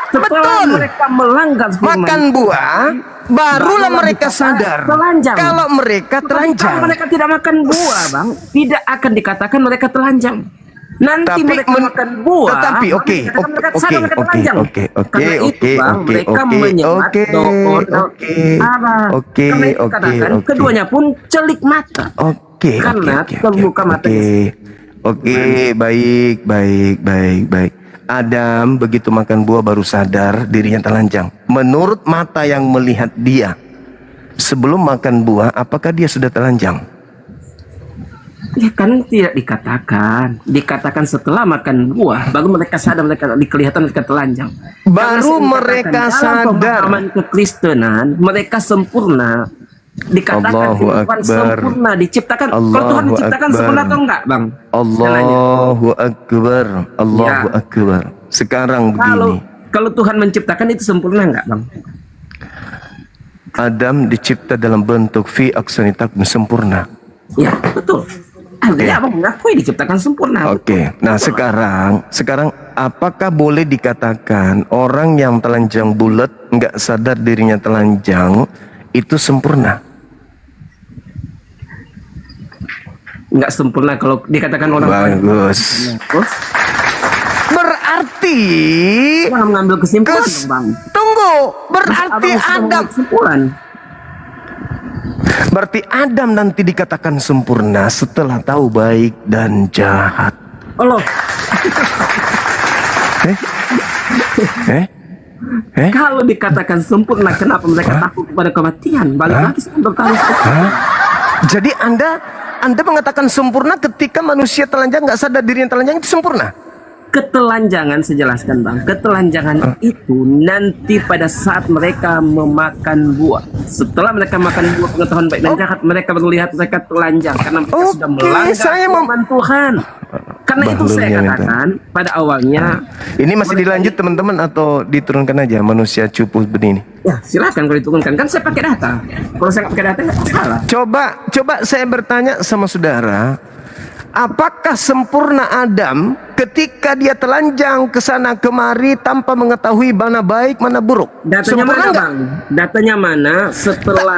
Setelah mereka melanggar firman makan buah, barulah mereka sadar telanjang. kalau mereka telanjang. Kalau mereka tidak makan buah, Bang, tidak akan dikatakan mereka telanjang. Nanti Tapi mereka makan buah. Tetapi oke, keduanya pun celik mata. Karena terbuka mata. Oke, baik. Adam begitu makan buah baru sadar dirinya telanjang. Menurut mata yang melihat dia, sebelum makan buah, apakah dia sudah telanjang? Ya kan tidak dikatakan. Dikatakan setelah makan buah, baru mereka sadar mereka kelihatan mereka telanjang. Baru mereka sadar. Pemahaman kekristenan, mereka sempurna. Dikatakan Tuhan sempurna diciptakan. Kalau Tuhan menciptakan sempurna atau enggak, Bang? Allahu Akbar. Allahu Akbar. Sekarang begini. Kalau Tuhan menciptakan itu sempurna enggak, Bang? Adam dicipta dalam bentuk fi aksanitak sempurna. Ya, betul. Artinya Abang mengakui diciptakan sempurna. Oke. Nah, sekarang apakah boleh dikatakan orang yang telanjang bulat nggak sadar dirinya telanjang itu sempurna? Nggak sempurna kalau dikatakan orang. Bagus. Berarti Bang mengambil kesimpulan, Bang. Tunggu, berarti Berarti Adam nanti dikatakan sempurna setelah tahu baik dan jahat. Allah. Kalau dikatakan sempurna, kenapa mereka takut kepada kematian? Balik lagi saya bertanya. Jadi Anda mengatakan sempurna ketika manusia telanjang nggak sadar dirinya telanjang itu sempurna? Ketelanjangan, saya jelaskan, Bang. Ketelanjangan itu nanti pada saat mereka memakan buah. Setelah mereka makan buah pengetahuan baik dan jahat, mereka melihat mereka telanjang karena mereka sudah melanggar firman Tuhan. Karena itu saya katakan pada awalnya. Ini masih dilanjut teman-teman atau diturunkan aja manusia cupu begini? Ya silakan kalau diturunkan, kan saya pakai data. Kalau saya pakai data nggak salah. Coba saya bertanya sama saudara, apakah sempurna Adam ketika dia telanjang ke sana kemari tanpa mengetahui mana baik mana buruk? Datanya sempurna mana, enggak? Bang? Datanya mana?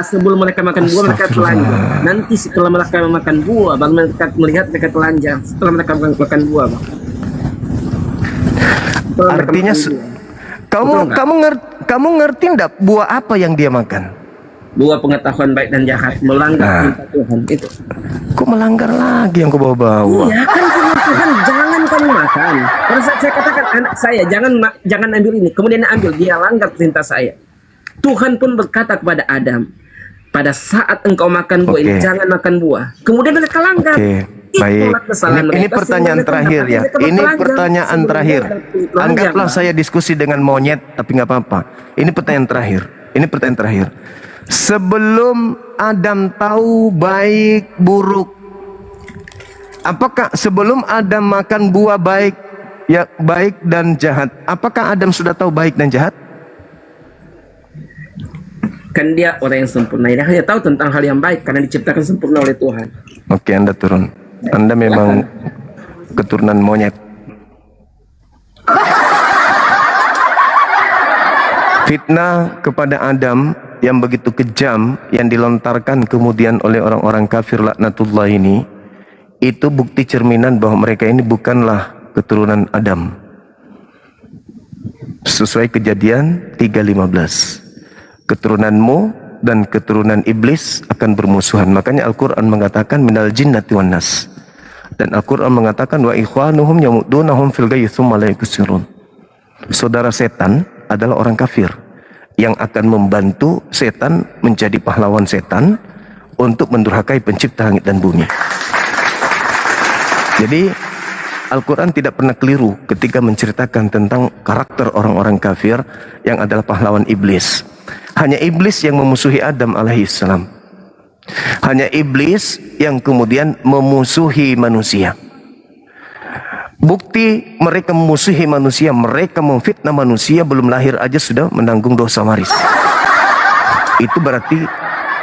Sebelum mereka makan buah mereka telanjang. Nanti setelah mereka makan buah, Bang, mereka melihat mereka telanjang. Setelah mereka makan buah, Bang. Artinya kamu ngerti enggak buah apa yang dia makan? Buah pengetahuan baik dan jahat, melanggar perintah Tuhan itu. Kok melanggar lagi yang kau bawa-bawa? Iya kan firman Tuhan, jangan kamu makan. Pada saat saya katakan anak saya jangan ambil ini, kemudian ambil, dia langgar perintah saya. Tuhan pun berkata kepada Adam, pada saat engkau makan buah ini jangan makan buah. Kemudian mereka langgar. Baik. Ini pertanyaan terakhir ya. Ini pertanyaan terakhir. Anggaplah saya diskusi dengan monyet, tapi nggak apa-apa. Ini pertanyaan terakhir. Sebelum Adam tahu baik buruk, apakah sebelum Adam makan buah baik dan jahat, apakah Adam sudah tahu baik dan jahat? Kan dia orang yang sempurna, dia hanya tahu tentang hal yang baik karena diciptakan sempurna oleh Tuhan. Oke, Anda turun. Anda memang keturunan monyet. Fitnah kepada Adam yang begitu kejam yang dilontarkan kemudian oleh orang-orang kafir laknatullah ini, itu bukti cerminan bahwa mereka ini bukanlah keturunan Adam. Sesuai Kejadian 3:15. Keturunanmu dan keturunan iblis akan bermusuhan. Makanya Al-Quran mengatakan minal jinnati wan nas. Dan Al-Quran mengatakan wa ikhwanuhum yamudunahum fil ghayyi tsumma la yuqsirun. Saudara setan adalah orang kafir yang akan membantu setan menjadi pahlawan setan untuk mendurhakai pencipta langit dan bumi. Jadi Al-Quran tidak pernah keliru ketika menceritakan tentang karakter orang-orang kafir yang adalah pahlawan iblis. Hanya iblis yang memusuhi Adam alaihissalam. Hanya iblis yang kemudian memusuhi manusia. Bukti mereka memusuhi manusia, mereka memfitnah manusia, belum lahir aja sudah menanggung dosa waris. Itu berarti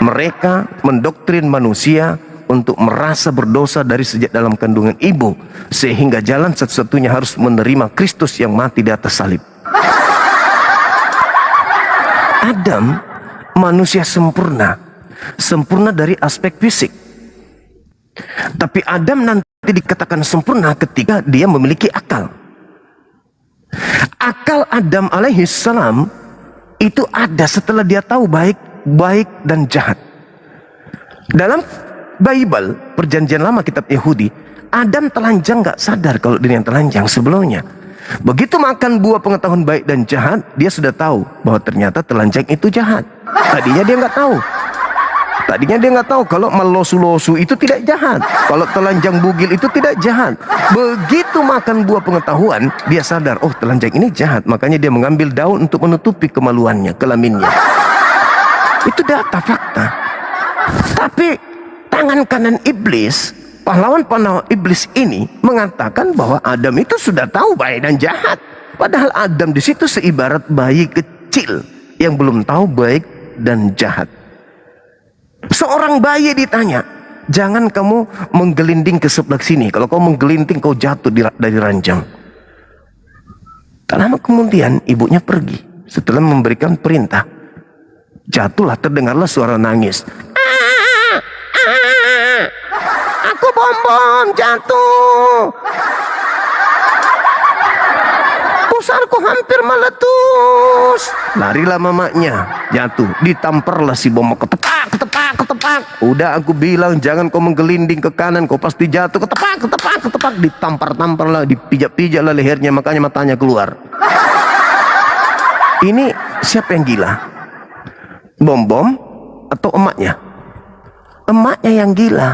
mereka mendoktrin manusia untuk merasa berdosa dari sejak dalam kandungan ibu, sehingga jalan satu-satunya harus menerima Kristus yang mati di atas salib. Adam manusia sempurna, sempurna dari aspek fisik. Tapi Adam nanti dikatakan sempurna ketika dia memiliki akal. Akal Adam alaihissalam itu ada setelah dia tahu baik dan jahat. Dalam Bible, perjanjian lama kitab Yahudi, Adam telanjang gak sadar kalau dirinya telanjang sebelumnya. Begitu makan buah pengetahuan baik dan jahat, dia sudah tahu bahwa ternyata telanjang itu jahat. Tadinya dia nggak tahu. Tadinya dia nggak tahu kalau melosu-losu itu tidak jahat, kalau telanjang bugil itu tidak jahat. Begitu makan buah pengetahuan, dia sadar, oh telanjang ini jahat. Makanya dia mengambil daun untuk menutupi kemaluannya, kelaminnya. Itu data fakta. Tapi tangan kanan iblis, pahlawan-pahlawan iblis ini mengatakan bahwa Adam itu sudah tahu baik dan jahat. Padahal Adam di situ seibarat bayi kecil yang belum tahu baik dan jahat. Seorang bayi ditanya, jangan kamu menggelinding ke sebelah sini. Kalau kau menggelinding, kau jatuh dari ranjang. Tak lama kemudian ibunya pergi. Setelah memberikan perintah, jatuhlah, terdengarlah suara nangis. Aku bom jatuh. Pusarku hampir meletus. Larilah mamanya, jatuh, ditamparlah si bom, ketepak. Udah aku bilang jangan kau menggelinding ke kanan, kau pasti jatuh. Ketepak. Ditampar-tamparlah, dipijak-pijaklah lehernya, makanya matanya keluar. Ini siapa yang gila? Bom atau emaknya? Emaknya yang gila.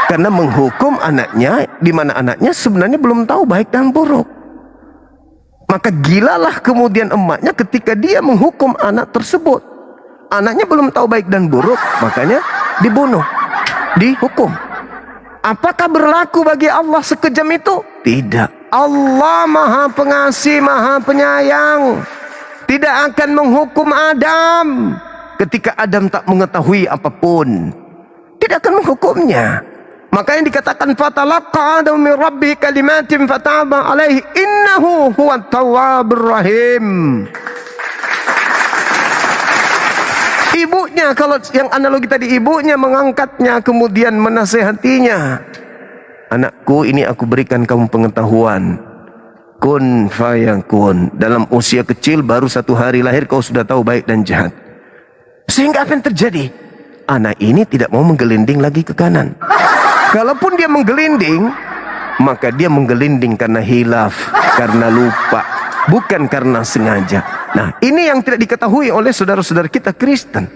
Karena menghukum anaknya, di mana anaknya sebenarnya belum tahu baik dan buruk. Maka gilalah kemudian emaknya ketika dia menghukum anak tersebut. Anaknya belum tahu baik dan buruk, makanya dibunuh, dihukum. Apakah berlaku bagi Allah sekejam itu? Tidak. Allah Maha Pengasih, Maha Penyayang, tidak akan menghukum Adam ketika Adam tak mengetahui apapun. Tidak akan menghukumnya. Makanya dikatakan fatalaqa Adamu min rabbihi kalimatin fataba alaihi innahu huwat tawwabur rahim. Ibunya, kalau yang analogi tadi, ibunya mengangkatnya kemudian menasehatinya. Anakku, ini aku berikan kamu pengetahuan. Kun fayakun. Dalam usia kecil baru 1 hari lahir kau sudah tahu baik dan jahat. Sehingga apa yang terjadi? Anak ini tidak mau menggelinding lagi ke kanan. Kalaupun dia menggelinding, maka dia menggelinding karena hilaf, karena lupa, bukan karena sengaja. Nah, ini yang tidak diketahui oleh saudara-saudara kita Kristen,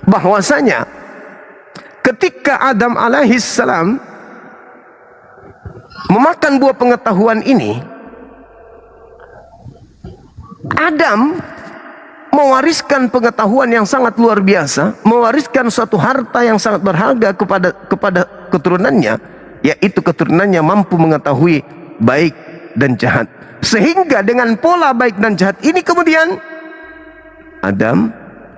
bahwasanya ketika Adam alaihissalam memakan buah pengetahuan ini, Adam mewariskan pengetahuan yang sangat luar biasa, mewariskan suatu harta yang sangat berharga kepada keturunannya, yaitu keturunannya mampu mengetahui baik dan jahat. Sehingga dengan pola baik dan jahat ini kemudian Adam,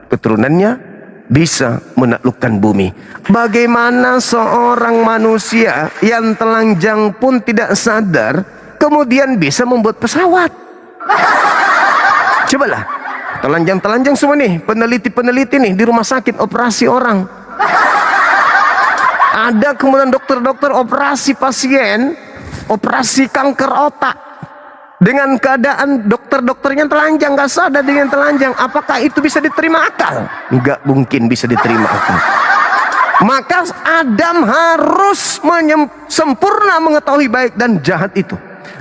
keturunannya bisa menaklukkan bumi. Bagaimana seorang manusia yang telanjang pun tidak sadar kemudian bisa membuat pesawat? Cobalah, telanjang-telanjang semua nih, peneliti-peneliti nih di rumah sakit operasi orang. Ada kemudian dokter-dokter operasi pasien, operasi kanker otak. dengan keadaan dokter-dokternya telanjang, nggak sadar dengan telanjang, apakah itu bisa diterima akal? Nggak mungkin bisa diterima akal. Maka Adam harus sempurna mengetahui baik dan jahat itu.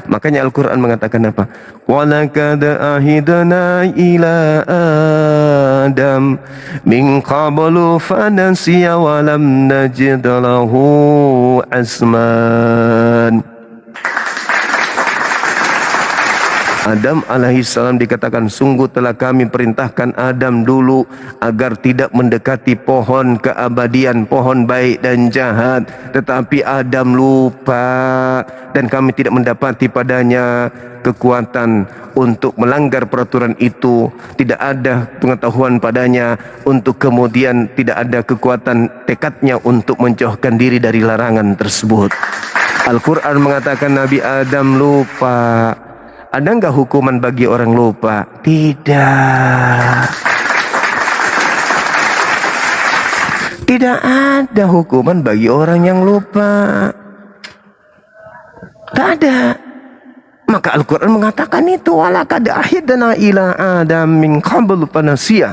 Makanya Al-Quran mengatakan apa? وَلَقَدْ أَهِدْنَا إِلَىٰ آدَمَ مِنْ قَبْلُ فَنَسِيَ وَلَمْ نَجِدْ لَهُ عَزْمًا. Adam alaihissalam dikatakan, sungguh telah kami perintahkan Adam dulu agar tidak mendekati pohon keabadian, pohon baik dan jahat. Tetapi Adam lupa dan kami tidak mendapati padanya kekuatan untuk melanggar peraturan itu. Tidak ada pengetahuan padanya untuk kemudian tidak ada kekuatan tekadnya untuk menjauhkan diri dari larangan tersebut. Al-Quran mengatakan Nabi Adam lupa. Ada nggak hukuman bagi orang lupa? Tidak. Tidak ada hukuman bagi orang yang lupa. Tidak ada. Maka Al-Quran mengatakan itu. وَلَقَدْ أَهِدْنَا إِلَىٰ آدَمَ مِنْ قَبْلُ فَنَسِيَ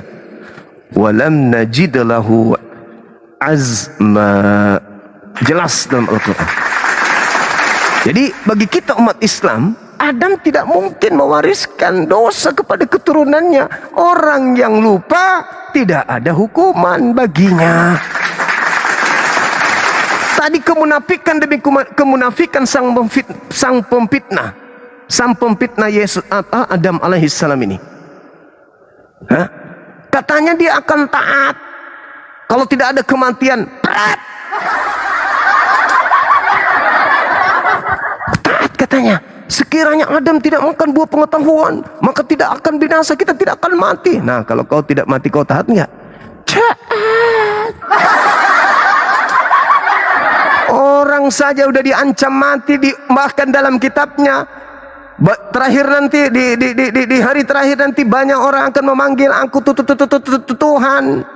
وَلَمْ نَجِدْ لَهُ عَزْمًا. Jelas dalam Al-Quran. Jadi bagi kita umat Islam, Adam tidak mungkin mewariskan dosa kepada keturunannya. Orang yang lupa tidak ada hukuman baginya. Tadi kemunafikan demi kemunafikan sang pemfitnah Yesus Adam alaihissalam ini. Katanya dia akan taat kalau tidak ada kematian. Taat katanya. Sekiranya Adam tidak makan buah pengetahuan, maka tidak akan binasa, kita tidak akan mati. Nah, kalau kau tidak mati, kau taat nggak? Taat. Orang saja udah diancam mati, bahkan dalam kitabnya terakhir nanti di hari terakhir nanti banyak orang akan memanggil aku Tuhan.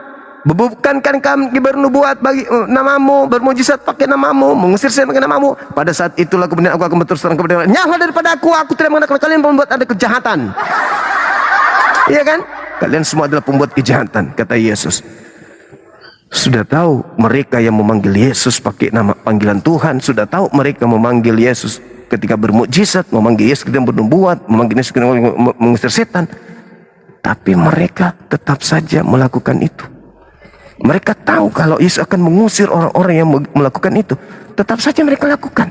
Bukankan kami bernubuat bagi namamu, bermujizat pakai namamu, mengusir saya pakai namamu. Pada saat itulah kemudian aku akan berterus terang kepada kalian, nyahlah daripada aku tidak mengenal kalian membuat ada kejahatan. Iya kan? Kalian semua adalah pembuat kejahatan, kata Yesus. Sudah tahu mereka yang memanggil Yesus pakai nama panggilan Tuhan, sudah tahu mereka memanggil Yesus ketika bermujizat, memanggil Yesus ketika bernubuat, memanggil Yesus ketika mengusir setan. Tapi mereka tetap saja melakukan itu. Mereka tahu kalau Yesus akan mengusir orang-orang yang melakukan itu. Tetap saja mereka lakukan.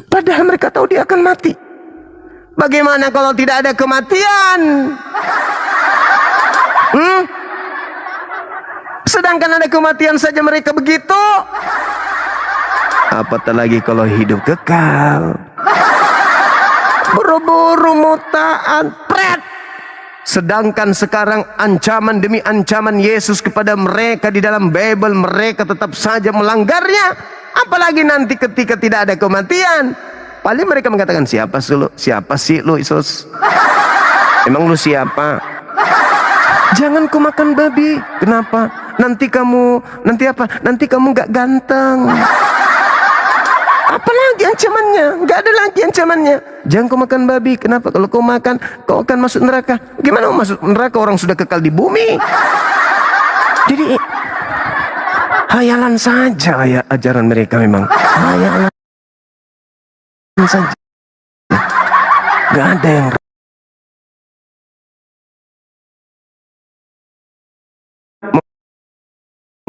Padahal mereka tahu dia akan mati. Bagaimana kalau tidak ada kematian? Sedangkan ada kematian saja mereka begitu. Apatah lagi kalau hidup kekal. Buru-buru mutaan. Sedangkan sekarang ancaman demi ancaman Yesus kepada mereka di dalam Bible, mereka tetap saja melanggarnya. Apalagi nanti ketika tidak ada kematian, paling mereka mengatakan, siapa sih lu Yesus? Emang lu siapa? Jangan kau makan babi. Kenapa? Nanti kamu gak ganteng. Apalagi ancamannya? Gak ada lagi ancamannya. Jangan kau makan babi. Kenapa? Kalau kau makan, kau akan masuk neraka. Gimana masuk neraka? Orang sudah kekal di bumi. Jadi hayalan saja ya ajaran mereka memang. Hayalan saja. Gak ada yang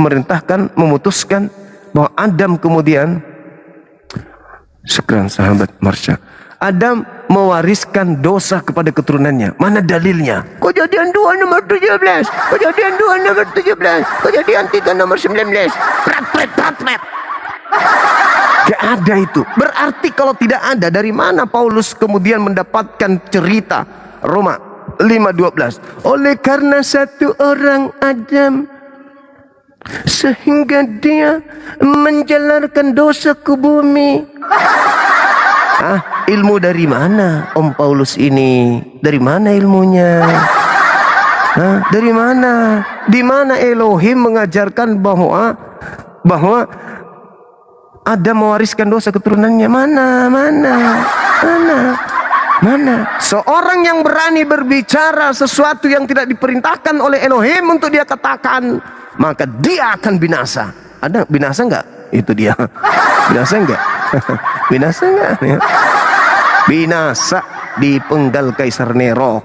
memerintahkan, memutuskan bahwa Adam kemudian, sekarang sahabat Marsha, Adam mewariskan dosa kepada keturunannya. Mana dalilnya? Kejadian 2 nomor 17, Kejadian 2 nomor 17, Kejadian 3 nomor 19. Prat. Gak ada itu. Berarti kalau tidak ada, dari mana Paulus kemudian mendapatkan cerita Roma 5:12? Oleh karena satu orang Adam, sehingga dia menjalarkan dosa ke bumi. Ilmu dari mana Om Paulus ini? Dari mana ilmunya? Dari mana? Di mana Elohim mengajarkan bahwa Adam mewariskan dosa keturunannya? Mana? Mana? Seorang yang berani berbicara sesuatu yang tidak diperintahkan oleh Elohim untuk dia katakan, maka dia akan binasa. Ada binasa enggak? Itu dia. Binasa enggak? Binasa enggak? Ya. Binasa dipenggal Kaisar Nero.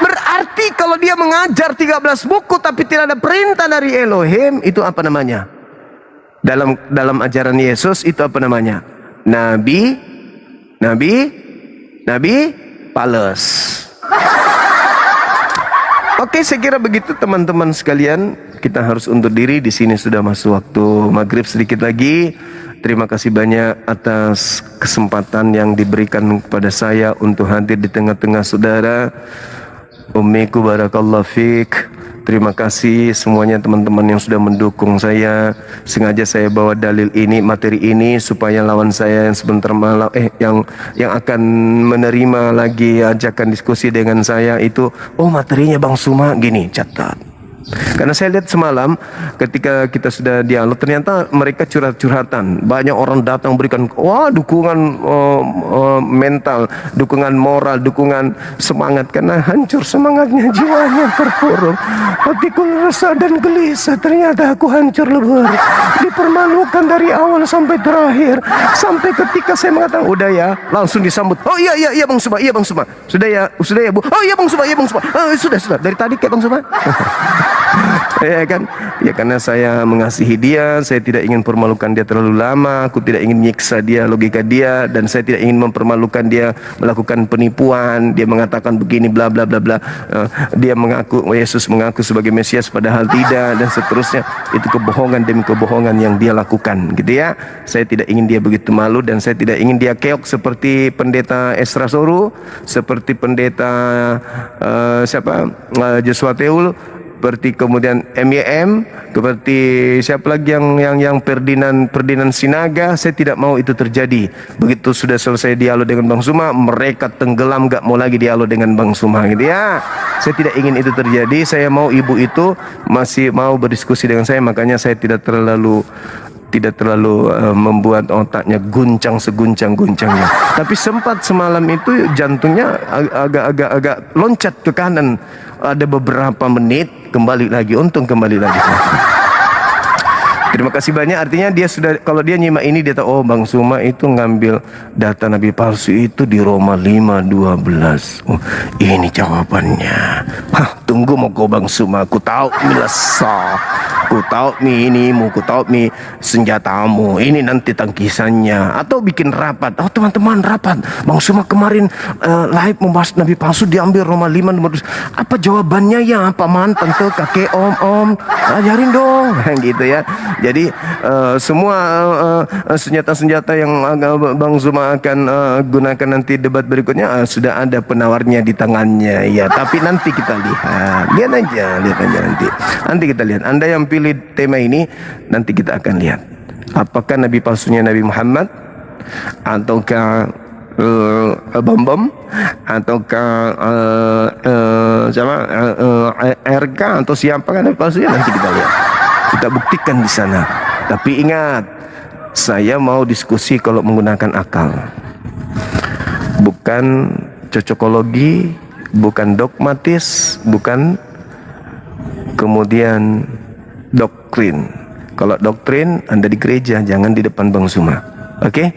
Berarti kalau dia mengajar 13 buku tapi tidak ada perintah dari Elohim, itu apa namanya? Dalam ajaran Yesus itu apa namanya? Nabi Pales. Oke, saya kira begitu teman-teman sekalian. Kita harus undur diri. Di sini sudah masuk waktu maghrib sedikit lagi. Terima kasih banyak atas kesempatan yang diberikan kepada saya untuk hadir di tengah-tengah saudara. Ummiku barakallahu fiik. Terima kasih semuanya teman-teman yang sudah mendukung saya. Sengaja saya bawa dalil ini, materi ini supaya lawan saya yang sebentar malam yang akan menerima lagi ajakan diskusi dengan saya itu, oh materinya Bang Suma gini, catat. Karena saya lihat semalam ketika kita sudah dialog, ternyata mereka curhat-curhatan. Banyak orang datang berikan dukungan mental, dukungan moral, dukungan semangat. Karena hancur semangatnya, jiwanya terpuruk, hatiku resah dan gelisah. Ternyata aku hancur lebur, dipermalukan dari awal sampai terakhir. Sampai ketika saya mengatakan udah ya, langsung disambut. Oh iya Bang Suma, iya Bang Suma. Sudah ya Bu. Oh iya Bang Suma. Sudah. Dari tadi kayak Bang Suma. Ya kan? Ya karena saya mengasihi dia, saya tidak ingin permalukan dia terlalu lama, aku tidak ingin menyiksa dia, logika dia, dan saya tidak ingin mempermalukan dia melakukan penipuan, dia mengatakan begini bla bla bla bla. Dia mengaku Yesus mengaku sebagai Mesias padahal tidak, dan seterusnya. Itu kebohongan demi kebohongan yang dia lakukan, gitu ya. Saya tidak ingin dia begitu malu, dan saya tidak ingin dia keok seperti pendeta Esra Soru, seperti pendeta Joshua Teul, seperti kemudian MYM, seperti siapa lagi yang Ferdinand Sinaga. Saya tidak mau itu terjadi. Begitu sudah selesai dialog dengan Bang Suma, mereka tenggelam, gak mau lagi dialog dengan Bang Suma, gitu ya. Saya tidak ingin itu terjadi. Saya mau ibu itu masih mau berdiskusi dengan saya, makanya saya tidak terlalu membuat otaknya guncang seguncang-guncangnya. Tapi sempat semalam itu jantungnya agak loncat ke kanan. Ada beberapa menit, kembali lagi, untung kembali lagi. Terima kasih banyak. Artinya dia sudah, kalau dia nyimak ini dia tahu, oh Bang Suma itu ngambil data nabi palsu itu di Roma 5:12. Oh, ini jawabannya. Tunggu mau kau Bang Suma, aku tahu milasa. Ku tahu ku tahu senjatamu. Ini nanti tangkisannya. Atau bikin rapat. Oh teman-teman rapat. Bang Suma kemarin live membahas nabi palsu, diambil Roma 5:12. Apa jawabannya ya? Paman, tante, kakek, om, ajarin dong. Gitu ya. Jadi semua senjata-senjata yang Bang Suma akan gunakan nanti debat berikutnya sudah ada penawarnya di tangannya. Ya, tapi nanti kita lihat aja nanti. Nanti kita lihat. Anda yang pilih tema ini, nanti kita akan lihat. Apakah nabi palsunya Nabi Muhammad, ataukah Bom, ataukah RK atau siapa kan nabi palsunya, nanti kita lihat. Kita buktikan di sana. Tapi ingat, saya mau diskusi kalau menggunakan akal, bukan cocokologi, bukan dogmatis, bukan kemudian doktrin. Kalau doktrin, Anda di gereja, jangan di depan Bang Suma. Oke?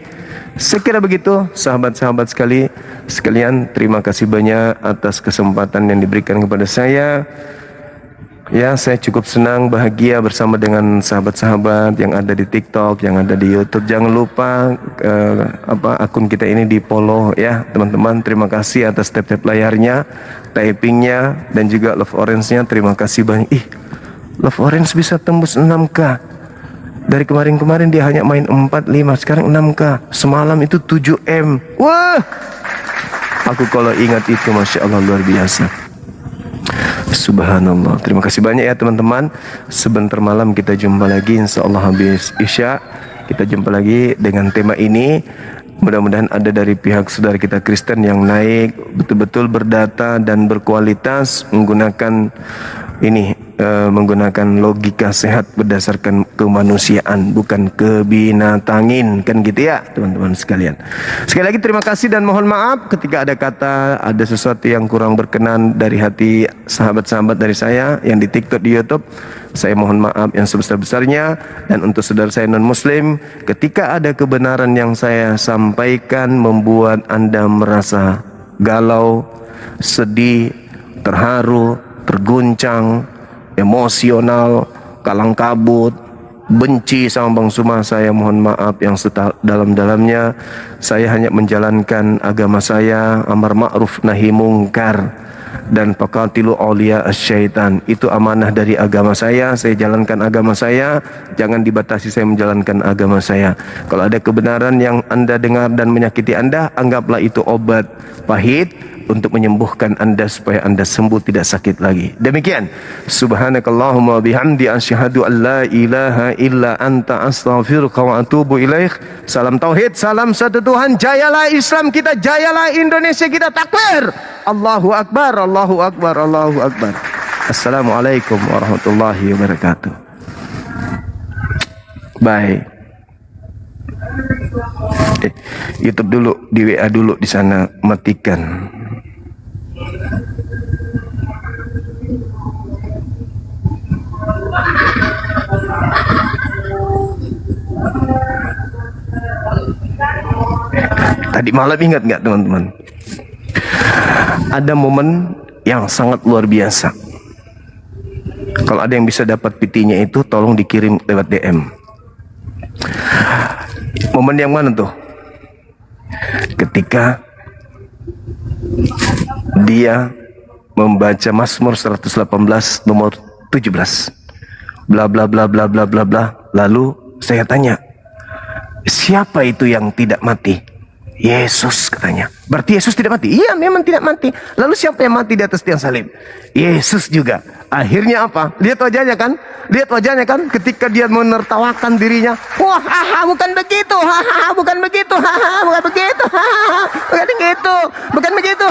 Saya kira begitu, sahabat-sahabat sekalian. Terima kasih banyak atas kesempatan yang diberikan kepada saya. Ya, saya cukup senang, bahagia bersama dengan sahabat-sahabat yang ada di TikTok, yang ada di YouTube. Jangan lupa akun kita ini di follow ya, teman-teman. Terima kasih atas tap-tap layarnya, typingnya, dan juga Love Orange-nya. Terima kasih banyak. Love Orange bisa tembus 6K. Dari kemarin-kemarin dia hanya main 4-5, sekarang 6K. Semalam itu 7M. Wah! Aku kalau ingat itu, Masya Allah, luar biasa. Subhanallah. Terima kasih banyak ya teman-teman. Sebentar malam kita jumpa lagi, insya Allah habis Isya. Kita jumpa lagi dengan tema ini. Mudah-mudahan ada dari pihak saudara kita Kristen yang naik betul-betul berdata dan berkualitas menggunakan ini menggunakan logika sehat berdasarkan kemanusiaan, bukan kebinatangin, kan gitu ya teman-teman sekalian. Sekali lagi terima kasih dan mohon maaf ketika ada kata, ada sesuatu yang kurang berkenan dari hati sahabat-sahabat dari saya yang di TikTok, di YouTube. Saya mohon maaf yang sebesar-besarnya. Dan untuk saudara saya non-muslim, ketika ada kebenaran yang saya sampaikan membuat Anda merasa galau, sedih, terharu, terguncang, emosional, kalang kabut, benci sama Bang Suma, saya mohon maaf yang sedalam-dalamnya. Saya hanya menjalankan agama saya, amar ma'ruf nahi mungkar, dan faqatilu awliya asyaitan. Itu amanah dari agama saya jalankan agama saya, jangan dibatasi saya menjalankan agama saya. Kalau ada kebenaran yang Anda dengar dan menyakiti Anda, anggaplah itu obat pahit untuk menyembuhkan Anda supaya Anda sembuh, tidak sakit lagi. Demikian. Subhanakallahumma bihamdi asyhadu an la ilaha illa anta astaghfiruka wa atubu ilaik. Salam tauhid, salam satu Tuhan. Jayalah Islam kita, jayalah Indonesia kita. Takbir. Allahu akbar, Allahu akbar, Allahu akbar. Assalamualaikum warahmatullahi wabarakatuh. Bye. YouTube dulu, di WA dulu di sana, matikan. Tadi malam ingat nggak teman-teman? Ada momen yang sangat luar biasa. Kalau ada yang bisa dapat PT-nya itu, tolong dikirim lewat DM. Momen yang mana tuh? Ketika dia membaca Mazmur 118 nomor 17. Bla bla bla bla bla bla bla. Lalu saya tanya, siapa itu yang tidak mati? Yesus katanya. Berarti Yesus tidak mati? Iya, memang tidak mati. Lalu siapa yang mati di atas tiang salib? Yesus juga. Akhirnya apa? Lihat wajahnya kan? Lihat wajahnya kan? Ketika dia menertawakan dirinya. Wah, bukan begitu. Bukan begitu. Bukan begitu. Bukan begitu. Bukan begitu.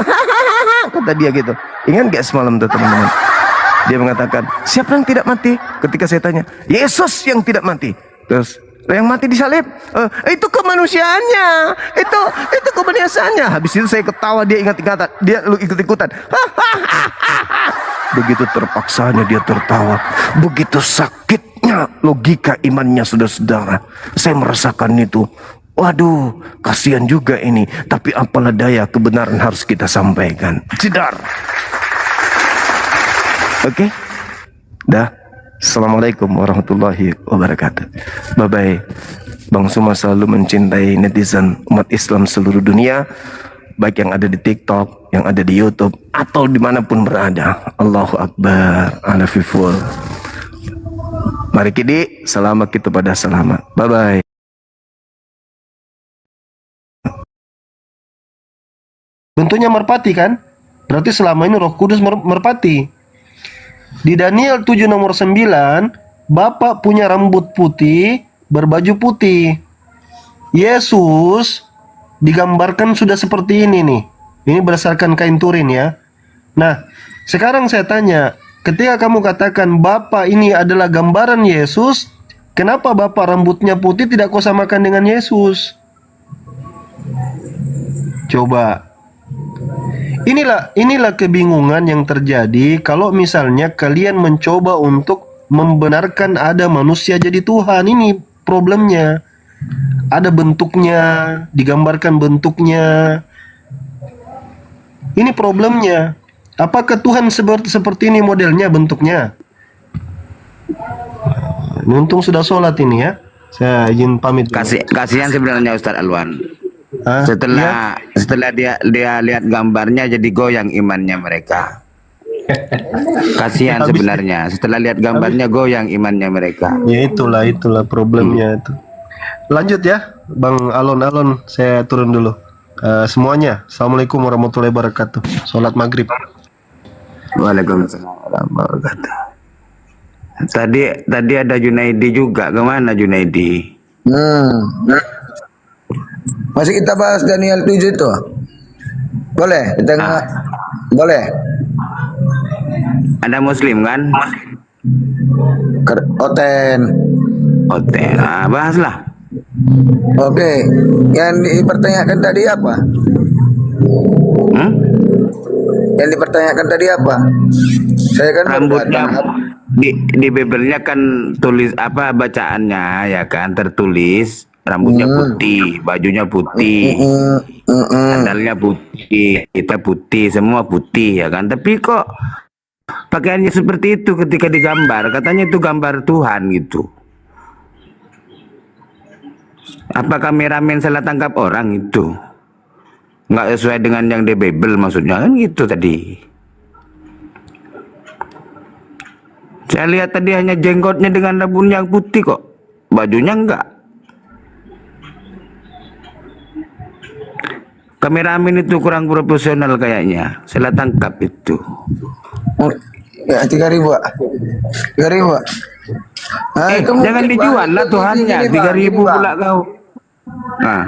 Kata dia gitu. Ingat gak semalam tuh teman-teman? Dia mengatakan, siapa yang tidak mati? Ketika saya tanya, Yesus yang tidak mati. Terus, yang mati di salib, itu kemanusiaannya, itu kebiasaannya. Habis itu saya ketawa, dia ingat-ingatan, dia ikut-ikutan. Begitu terpaksanya dia tertawa, begitu sakitnya logika imannya, saudara-saudara. Saya merasakan itu. Waduh, kasihan juga ini. Tapi apalah daya, kebenaran harus kita sampaikan. Jedar. Oke, dah. Assalamualaikum warahmatullahi wabarakatuh. Bye-bye. Bang Suma selalu mencintai netizen umat Islam seluruh dunia, baik yang ada di TikTok, yang ada di YouTube, atau dimanapun berada. Allahu Akbar. Anafiful. Mari kidi, selamat kita pada selamat. Bye-bye. Bentuknya merpati kan? Berarti selama ini Roh Kudus merpati. Di Daniel 7 nomor 9, Bapak punya rambut putih, berbaju putih. Yesus digambarkan sudah seperti ini nih. Ini berdasarkan kain Turin ya. Nah, sekarang saya tanya, ketika kamu katakan Bapak ini adalah gambaran Yesus, kenapa Bapak rambutnya putih tidak kau samakan dengan Yesus? Coba. Inilah kebingungan yang terjadi kalau misalnya kalian mencoba untuk membenarkan ada manusia jadi Tuhan. Ini problemnya. Ada bentuknya, digambarkan bentuknya. Ini problemnya. Apakah Tuhan seperti ini modelnya, bentuknya? Untung sudah sholat ini ya. Saya izin pamit. Kasihan sebenarnya Ustadz Alwan. Setelah dia lihat gambarnya jadi goyang imannya mereka. Kasihan sebenarnya. Setelah lihat gambarnya goyang imannya mereka. Ya itulah problemnya itu. Lanjut ya, Bang Alon, saya turun dulu. Semuanya, Assalamualaikum warahmatullahi wabarakatuh. Sholat maghrib. Waalaikumsalam warahmatullahi wabarakatuh. Tadi ada Junaidi juga. Kemana Junaidi? Masih kita bahas Daniel 7 itu? Boleh? Boleh? Ada Muslim kan? Oten. Nah, bahaslah. Oke, yang dipertanyakan tadi apa? Yang dipertanyakan tadi apa? Saya kan rambutnya di Bibelnya kan tulis apa bacaannya ya kan, tertulis rambutnya putih, bajunya putih, sandalnya putih, kita putih, semua putih ya kan. Tapi kok pakaiannya seperti itu ketika digambar, katanya itu gambar Tuhan gitu. Apa kameramen salah tangkap orang itu? Nggak sesuai dengan yang di Bible maksudnya kan gitu tadi. Saya lihat tadi hanya jenggotnya dengan rambutnya yang putih kok, bajunya enggak. Kameramen itu kurang profesional kayaknya, salah tangkap itu. Ya 3.000 Pak. 3.000 Pak. Jangan dijual lah Tuhannya, 3.000 pula kau. Nah.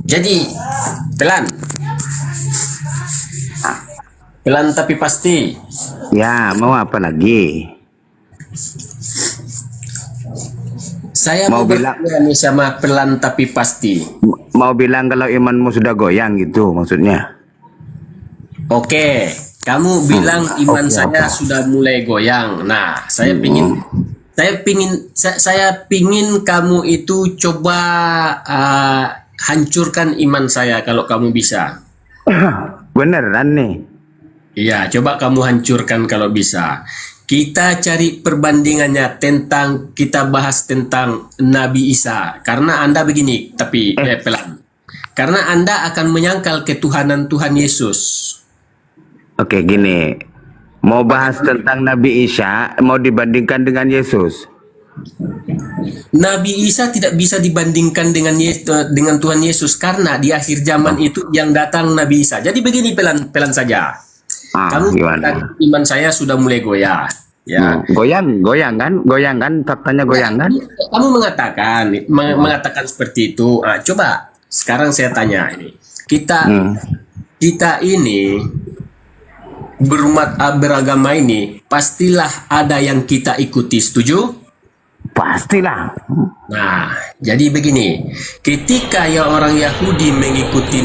Jadi pelan tapi pasti. Ya, mau apa lagi? Saya Mau mau bilang- bertanya nih sama pelan tapi pasti. Mau bilang kalau imanmu sudah goyang gitu maksudnya. Oke, kamu bilang iman oke, saya apa? sudah mulai goyang. Nah, saya pingin kamu itu coba hancurkan iman saya kalau kamu bisa. Beneran nih? Iya, coba kamu hancurkan kalau bisa. Kita cari perbandingannya tentang, kita bahas tentang Nabi Isa. Karena Anda begini, tapi pelan. Karena Anda akan menyangkal ketuhanan Tuhan Yesus. Oke, gini. Mau bahas tentang Nabi Isa, mau dibandingkan dengan Yesus. Nabi Isa tidak bisa dibandingkan dengan Tuhan Yesus karena di akhir zaman itu yang datang Nabi Isa. Jadi begini pelan saja. Kamu gimana? iman saya sudah mulai goyah. Ya. Goyang kan? Faktanya goyang kan? Kamu mengatakan seperti itu. Coba sekarang saya tanya ini. Kita ini beragama ini pastilah ada yang kita ikuti, setuju? Pastilah. Nah, jadi begini, ketika ya orang Yahudi mengikuti